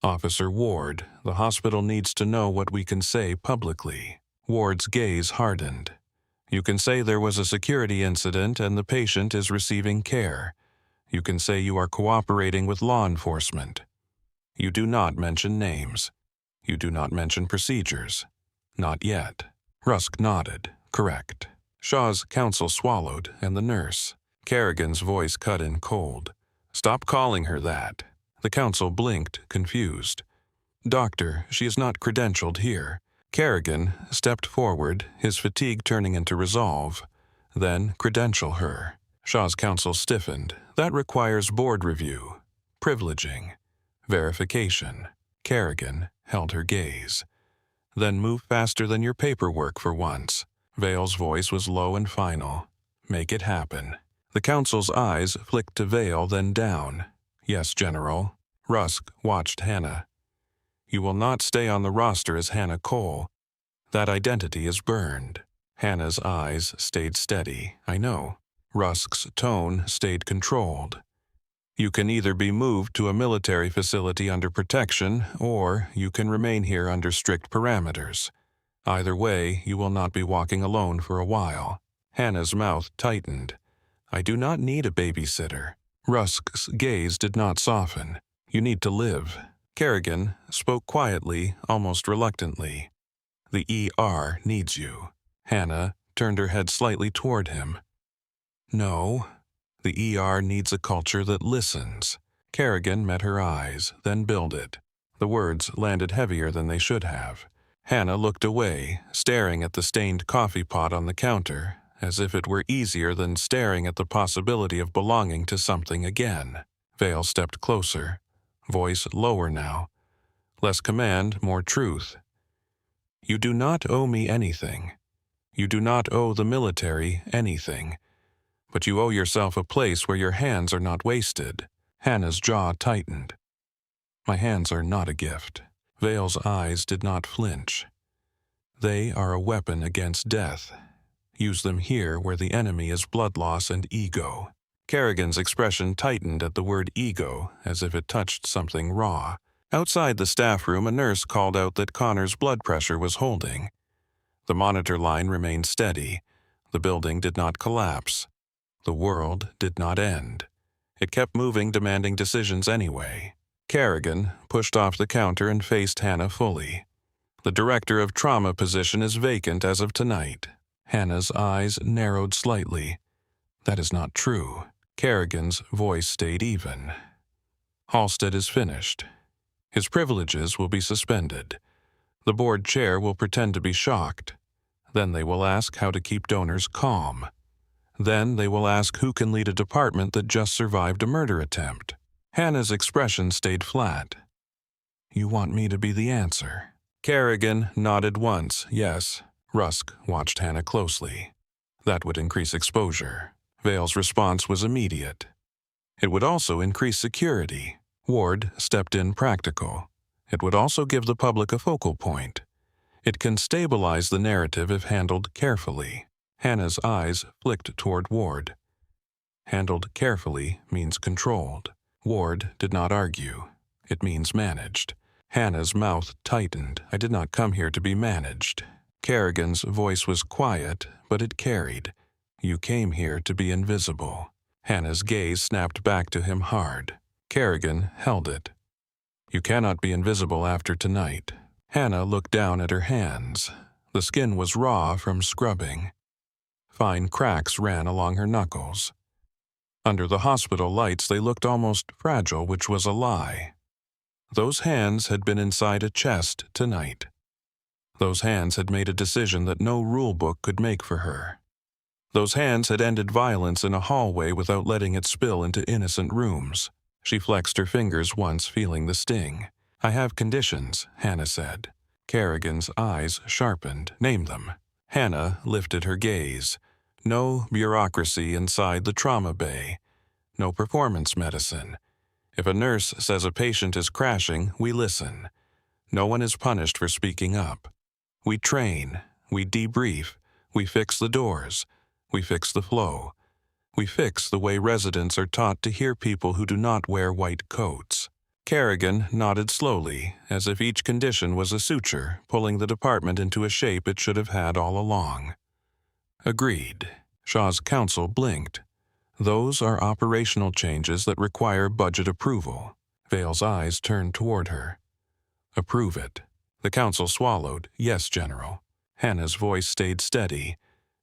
"Officer Ward, the hospital needs to know what we can say publicly." Ward's gaze hardened. "You can say there was a security incident and the patient is receiving care. You can say you are cooperating with law enforcement. You do not mention names. You do not mention procedures. Not yet." Rusk nodded. "Correct." Shaw's counsel swallowed, and the nurse. Kerrigan's voice cut in cold. "Stop calling her that." The counsel blinked, confused. "Doctor, she is not credentialed here." Kerrigan stepped forward, his fatigue turning into resolve. "Then credential her." Shaw's counsel stiffened. "That requires board review, privileging, verification." Kerrigan held her gaze. "Then move faster than your paperwork for once." Vale's voice was low and final. "Make it happen." The counsel's eyes flicked to Vale, then down. "Yes, General." Rusk watched Hannah. "You will not stay on the roster as Hannah Cole. That identity is burned." Hannah's eyes stayed steady. "I know." Rusk's tone stayed controlled. "You can either be moved to a military facility under protection, or you can remain here under strict parameters. Either way, you will not be walking alone for a while." Hannah's mouth tightened. "I do not need a babysitter." Rusk's gaze did not soften. "You need to live." Kerrigan spoke quietly, almost reluctantly. "The ER needs you." Hannah turned her head slightly toward him. "No, the ER needs a culture that listens." Kerrigan met her eyes, then billed it. The words landed heavier than they should have. Hannah looked away, staring at the stained coffee pot on the counter, as if it were easier than staring at the possibility of belonging to something again. Vale stepped closer, voice lower now. Less command, more truth. "You do not owe me anything. You do not owe the military anything. But you owe yourself a place where your hands are not wasted." Hannah's jaw tightened. "My hands are not a gift." Vale's eyes did not flinch. "They are a weapon against death. Use them here where the enemy is blood loss and ego." Kerrigan's expression tightened at the word ego, as if it touched something raw. Outside the staff room, a nurse called out that Connor's blood pressure was holding. The monitor line remained steady. The building did not collapse. The world did not end. It kept moving, demanding decisions anyway. Kerrigan pushed off the counter and faced Hannah fully. "The director of trauma position is vacant as of tonight." Hannah's eyes narrowed slightly. "That is not true." Kerrigan's voice stayed even. "Halstead is finished. His privileges will be suspended. The board chair will pretend to be shocked. Then they will ask how to keep donors calm. Then they will ask who can lead a department that just survived a murder attempt." Hannah's expression stayed flat. "You want me to be the answer?" Kerrigan nodded once, yes. Rusk watched Hannah closely. That would increase exposure. Vale's response was immediate. It would also increase security. Ward stepped in practical. It would also give the public a focal point. It can stabilize the narrative if handled carefully. Hannah's eyes flicked toward Ward. Handled carefully means controlled. Ward did not argue. It means managed. Hannah's mouth tightened. "I did not come here to be managed." Kerrigan's voice was quiet, but it carried. "You came here to be invisible." Hannah's gaze snapped back to him hard. Kerrigan held it. "You cannot be invisible after tonight." Hannah looked down at her hands. The skin was raw from scrubbing. Fine cracks ran along her knuckles. Under the hospital lights, they looked almost fragile, which was a lie. Those hands had been inside a chest tonight. Those hands had made a decision that no rule book could make for her. Those hands had ended violence in a hallway without letting it spill into innocent rooms. She flexed her fingers once, feeling the sting. "I have conditions," Hannah said. Kerrigan's eyes sharpened. "Name them." Hannah lifted her gaze. No bureaucracy inside the trauma bay. No performance medicine. If a nurse says a patient is crashing, we listen. No one is punished for speaking up. We train. We debrief. We fix the doors. We fix the flow. We fix the way residents are taught to hear people who do not wear white coats. Kerrigan nodded slowly, as if each condition was a suture, pulling the department into a shape it should have had all along. Agreed. Shaw's counsel blinked. Those are operational changes that require budget approval. Vale's eyes turned toward her. Approve it. The counsel swallowed. Yes, General. Hannah's voice stayed steady.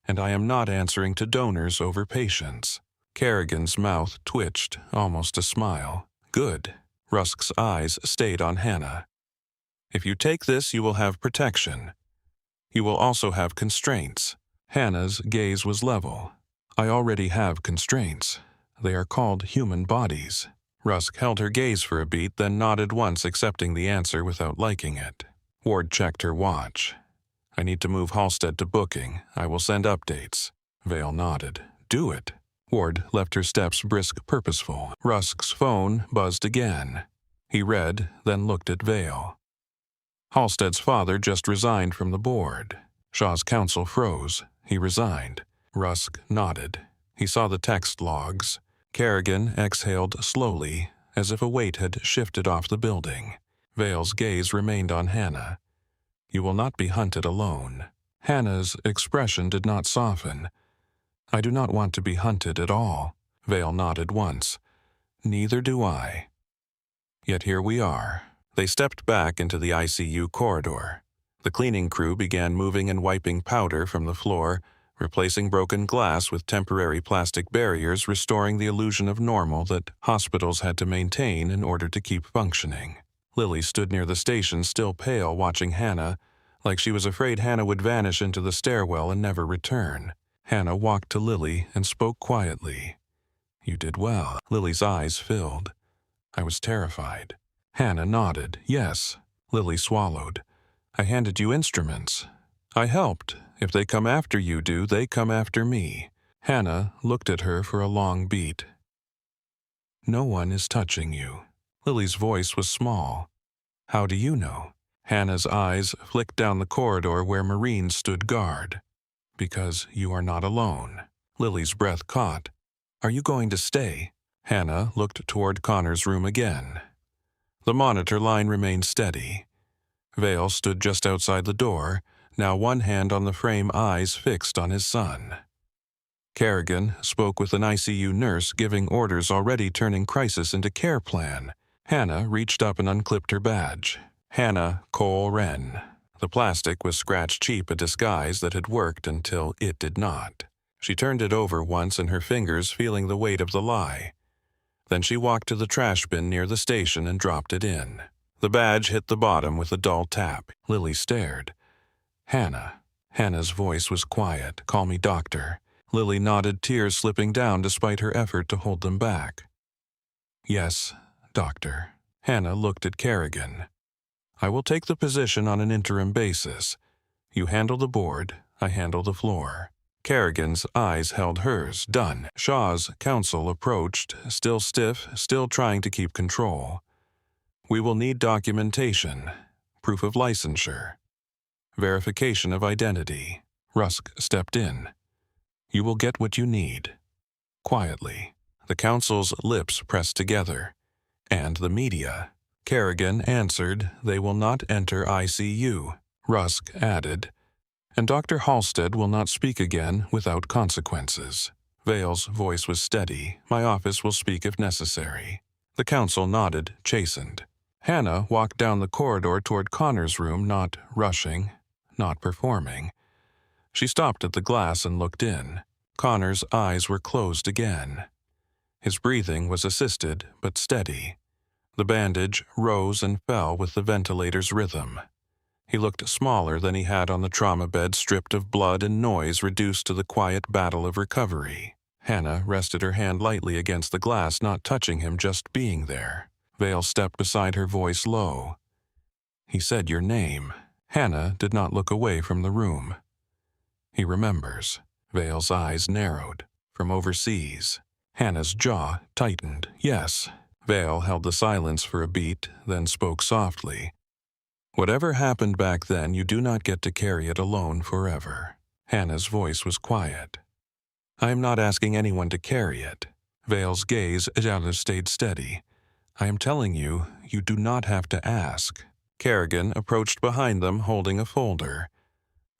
And I am not answering to donors over patients. Kerrigan's mouth twitched, almost a smile. Good. Rusk's eyes stayed on Hannah. If you take this, you will have protection. You will also have constraints. Hannah's gaze was level. I already have constraints. They are called human bodies. Rusk held her gaze for a beat, then nodded once, accepting the answer without liking it. Ward checked her watch. I need to move Halstead to booking. I will send updates. Vale nodded. Do it. Ward left her steps brisk, purposeful. Rusk's phone buzzed again. He read, then looked at Vale. Halstead's father just resigned from the board. Shaw's counsel froze. He resigned. Rusk nodded. He saw the text logs. Kerrigan exhaled slowly, as if a weight had shifted off the building. Vale's gaze remained on Hannah. You will not be hunted alone. Hannah's expression did not soften. I do not want to be hunted at all. Vale nodded once. Neither do I. Yet here we are. They stepped back into the ICU corridor. The cleaning crew began moving and wiping powder from the floor, replacing broken glass with temporary plastic barriers, restoring the illusion of normal that hospitals had to maintain in order to keep functioning. Lily stood near the station, still pale, watching Hannah, like she was afraid Hannah would vanish into the stairwell and never return. Hannah walked to Lily and spoke quietly. You did well. Lily's eyes filled. I was terrified. Hannah nodded. Yes. Lily swallowed. I handed you instruments. I helped. If they come after you do, they come after me. Hannah looked at her for a long beat. No one is touching you. Lily's voice was small. How do you know? Hannah's eyes flicked down the corridor where Marines stood guard. Because you are not alone. Lily's breath caught. Are you going to stay? Hannah looked toward Connor's room again. The monitor line remained steady. Vale stood just outside the door, now one hand on the frame, eyes fixed on his son. Kerrigan spoke with an ICU nurse, giving orders, already turning crisis into care plan. Hannah reached up and unclipped her badge. Hannah Cole Wren. The plastic was scratched cheap, a disguise that had worked until it did not. She turned it over once in her fingers, feeling the weight of the lie. Then she walked to the trash bin near the station and dropped it in. The badge hit the bottom with a dull tap. Lily stared. Hannah. Hannah's voice was quiet. Call me doctor. Lily nodded, tears slipping down despite her effort to hold them back. Yes, doctor. Hannah looked at Kerrigan. I will take the position on an interim basis. You handle the board, I handle the floor. Kerrigan's eyes held hers. Done. Shaw's counsel approached, still stiff, still trying to keep control. We will need documentation, proof of licensure, verification of identity. Rusk stepped in. You will get what you need. Quietly. The counsel's lips pressed together. And the media. Kerrigan answered, they will not enter ICU. Rusk added, and Dr. Halstead will not speak again without consequences. Vale's voice was steady. My office will speak if necessary. The counsel nodded, chastened. Hannah walked down the corridor toward Connor's room, not rushing, not performing. She stopped at the glass and looked in. Connor's eyes were closed again. His breathing was assisted but steady. The bandage rose and fell with the ventilator's rhythm. He looked smaller than he had on the trauma bed, stripped of blood and noise, reduced to the quiet battle of recovery. Hannah rested her hand lightly against the glass, not touching him, just being there. Vale stepped beside her, voice low. "He said your name." Hannah did not look away from the room. "He remembers." Vale's eyes narrowed. "From overseas." Hannah's jaw tightened. "Yes." Vale held the silence for a beat, then spoke softly. "Whatever happened back then, you do not get to carry it alone forever." Hannah's voice was quiet. "I am not asking anyone to carry it." Vale's gaze stayed steady. "I am telling you, you do not have to ask." Kerrigan approached behind them, holding a folder.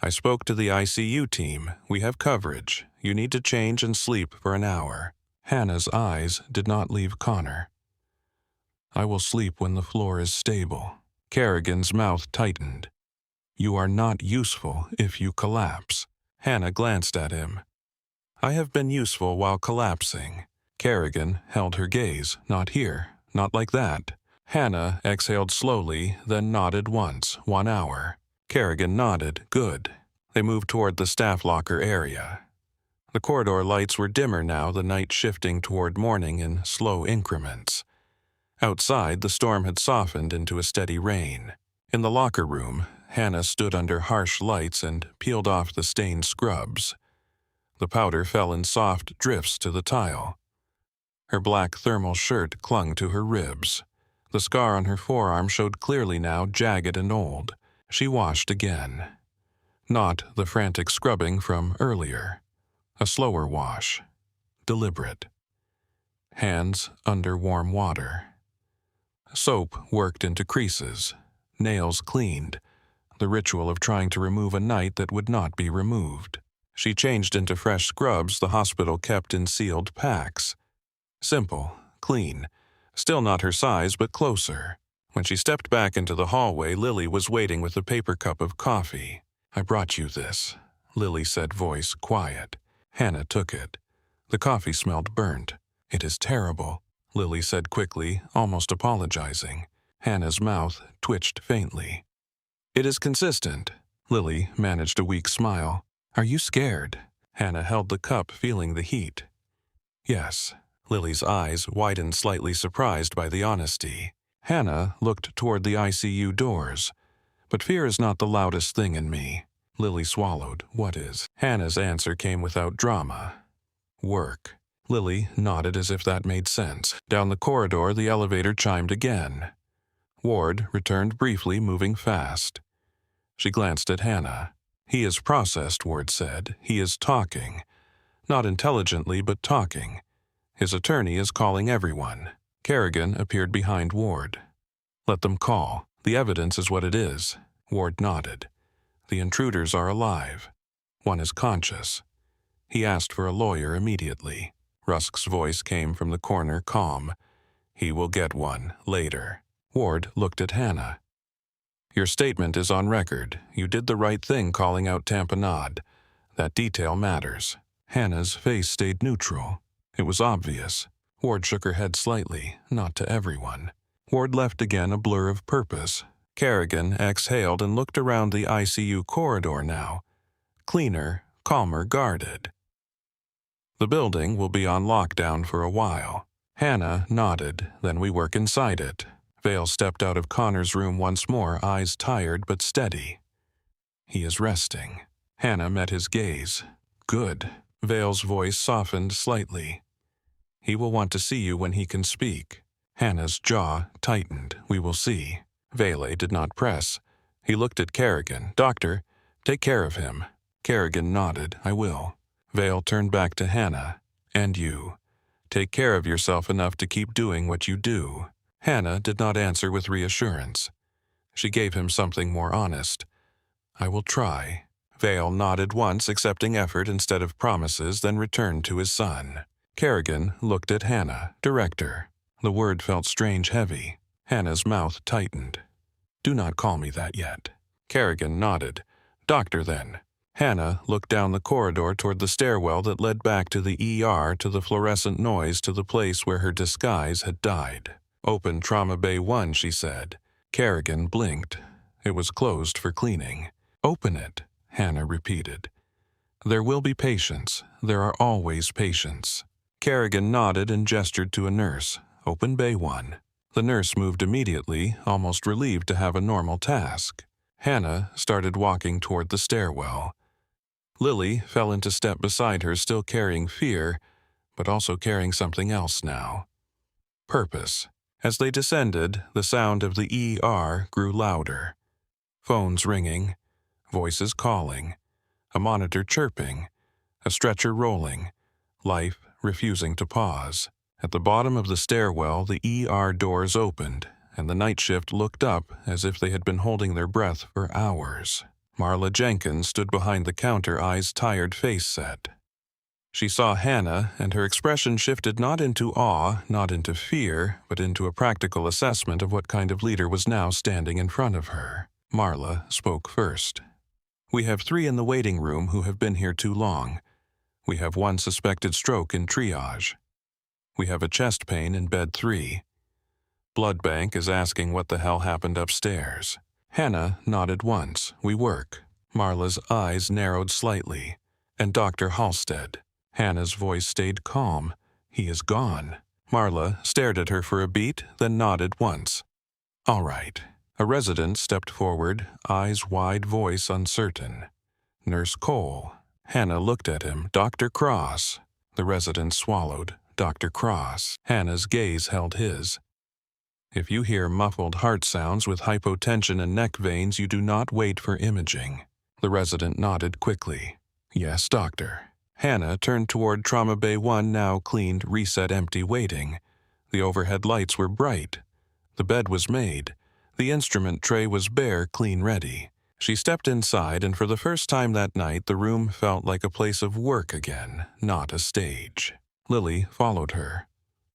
"I spoke to the ICU team. We have coverage. You need to change and sleep for an hour." Hannah's eyes did not leave Connor. "I will sleep when the floor is stable." Kerrigan's mouth tightened. "You are not useful if you collapse." Hannah glanced at him. "I have been useful while collapsing." Kerrigan held her gaze. "Not here. Not like that." Hannah exhaled slowly, then nodded once. 1 hour. Kerrigan nodded. "Good." They moved toward the staff locker area. The corridor lights were dimmer now, the night shifting toward morning in slow increments. Outside, the storm had softened into a steady rain. In the locker room, Hannah stood under harsh lights and peeled off the stained scrubs. The powder fell in soft drifts to the tile. Her black thermal shirt clung to her ribs. The scar on her forearm showed clearly now, jagged and old. She washed again. Not the frantic scrubbing from earlier. A slower wash. Deliberate. Hands under warm water. Soap worked into creases. Nails cleaned. The ritual of trying to remove a night that would not be removed. She changed into fresh scrubs the hospital kept in sealed packs. Simple, clean. Still not her size, but closer. When she stepped back into the hallway, Lily was waiting with a paper cup of coffee. "I brought you this," Lily said, voice quiet. Hannah took it. The coffee smelled burnt. "It is terrible," Lily said quickly, almost apologizing. Hannah's mouth twitched faintly. "It is consistent." Lily managed a weak smile. "Are you scared?" Hannah held the cup, feeling the heat. "Yes." Lily's eyes widened, slightly surprised by the honesty. Hannah looked toward the ICU doors. "But fear is not the loudest thing in me." Lily swallowed. "What is?" Hannah's answer came without drama. "Work." Lily nodded as if that made sense. Down the corridor, the elevator chimed again. Ward returned briefly, moving fast. She glanced at Hannah. "He is processed," Ward said. "He is talking. Not intelligently, but talking. His attorney is calling everyone." Kerrigan appeared behind Ward. "Let them call. The evidence is what it is." Ward nodded. "The intruders are alive. One is conscious." He asked for a lawyer immediately. Rusk's voice came from the corner, calm. "He will get one, later." Ward looked at Hannah. "Your statement is on record. You did the right thing calling out tamponade. That detail matters." Hannah's face stayed neutral. It was obvious. Ward shook her head slightly, not to everyone. Ward left again, a blur of purpose. Kerrigan exhaled and looked around the ICU corridor now. Cleaner, calmer, guarded. "The building will be on lockdown for a while." Hannah nodded. "Then we work inside it." Vale stepped out of Connor's room once more, eyes tired but steady. "He is resting." Hannah met his gaze. "Good." Vale's voice softened slightly. "He will want to see you when he can speak." Hannah's jaw tightened. "We will see." Vale did not press. He looked at Kerrigan. "Doctor, take care of him." Kerrigan nodded. "I will." Vale turned back to Hannah. "And you. Take care of yourself enough to keep doing what you do." Hannah did not answer with reassurance. She gave him something more honest. "I will try." Vale nodded once, accepting effort instead of promises, then returned to his son. Kerrigan looked at Hannah. "Director." The word felt strange heavy. Hannah's mouth tightened. "Do not call me that yet." Kerrigan nodded. Doctor, then. Hannah looked down the corridor toward the stairwell that led back to the ER, to the fluorescent noise, to the place where her disguise had died. Open Trauma Bay 1, she said. Kerrigan blinked. It was closed for cleaning. Open it, Hannah repeated. There will be patients. There are always patients. Kerrigan nodded and gestured to a nurse. Open Bay 1. The nurse moved immediately, almost relieved to have a normal task. Hannah started walking toward the stairwell. Lily fell into step beside her, still carrying fear, but also carrying something else now. Purpose. As they descended, the sound of the ER grew louder. Phones ringing, voices calling, a monitor chirping, a stretcher rolling, life refusing to pause. At the bottom of the stairwell, the ER doors opened, and the night shift looked up as if they had been holding their breath for hours. Marla Jenkins stood behind the counter, eyes tired, face set. She saw Hannah, and her expression shifted not into awe, not into fear, but into a practical assessment of what kind of leader was now standing in front of her. Marla spoke first. We have 3 in the waiting room who have been here too long. We have 1 suspected stroke in triage. We have a chest pain in bed 3. Blood bank is asking what the hell happened upstairs. Hannah nodded once. We work. Marla's eyes narrowed slightly. And Dr. Halstead. Hannah's voice stayed calm. He is gone. Marla stared at her for a beat, then nodded once. All right. A resident stepped forward, eyes wide, voice uncertain. Nurse Cole. Hannah looked at him. Dr. Cross. The resident swallowed. Dr. Cross. Hannah's gaze held his. If you hear muffled heart sounds with hypotension and neck veins, you do not wait for imaging. The resident nodded quickly. Yes, doctor. Hannah turned toward Trauma Bay 1, now cleaned, reset, empty, waiting. The overhead lights were bright. The bed was made. The instrument tray was bare, clean, ready. She stepped inside, and for the first time that night, the room felt like a place of work again, not a stage. Lily followed her.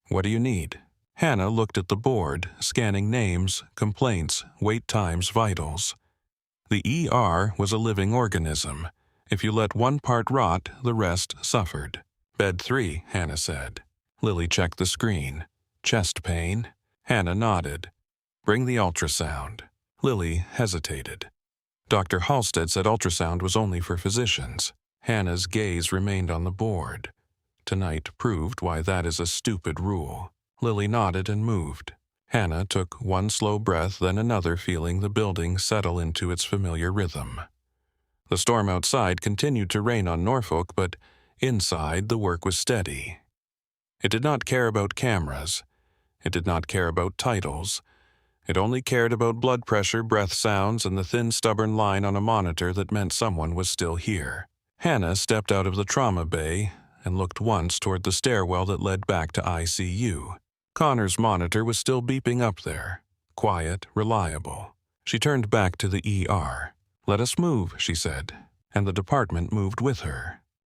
What do you need? Hannah looked at the board, scanning names, complaints, wait times, vitals. The ER was a living organism. If you let 1 part rot, the rest suffered. Bed 3, Hannah said. Lily checked the screen. Chest pain? Hannah nodded. Bring the ultrasound. Lily hesitated. Dr. Halstead said ultrasound was only for physicians. Hannah's gaze remained on the board. Tonight proved why that is a stupid rule. Lily nodded and moved. Hannah took 1 slow breath, then another, feeling the building settle into its familiar rhythm. The storm outside continued to rain on Norfolk, but inside the work was steady. It did not care about cameras. It did not care about titles. It only cared about blood pressure, breath sounds, and the thin, stubborn line on a monitor that meant someone was still here. Hannah stepped out of the trauma bay and looked once toward the stairwell that led back to ICU. Connor's monitor was still beeping up there, quiet, reliable. She turned back to the ER. Let us move, she said, and the department moved with her.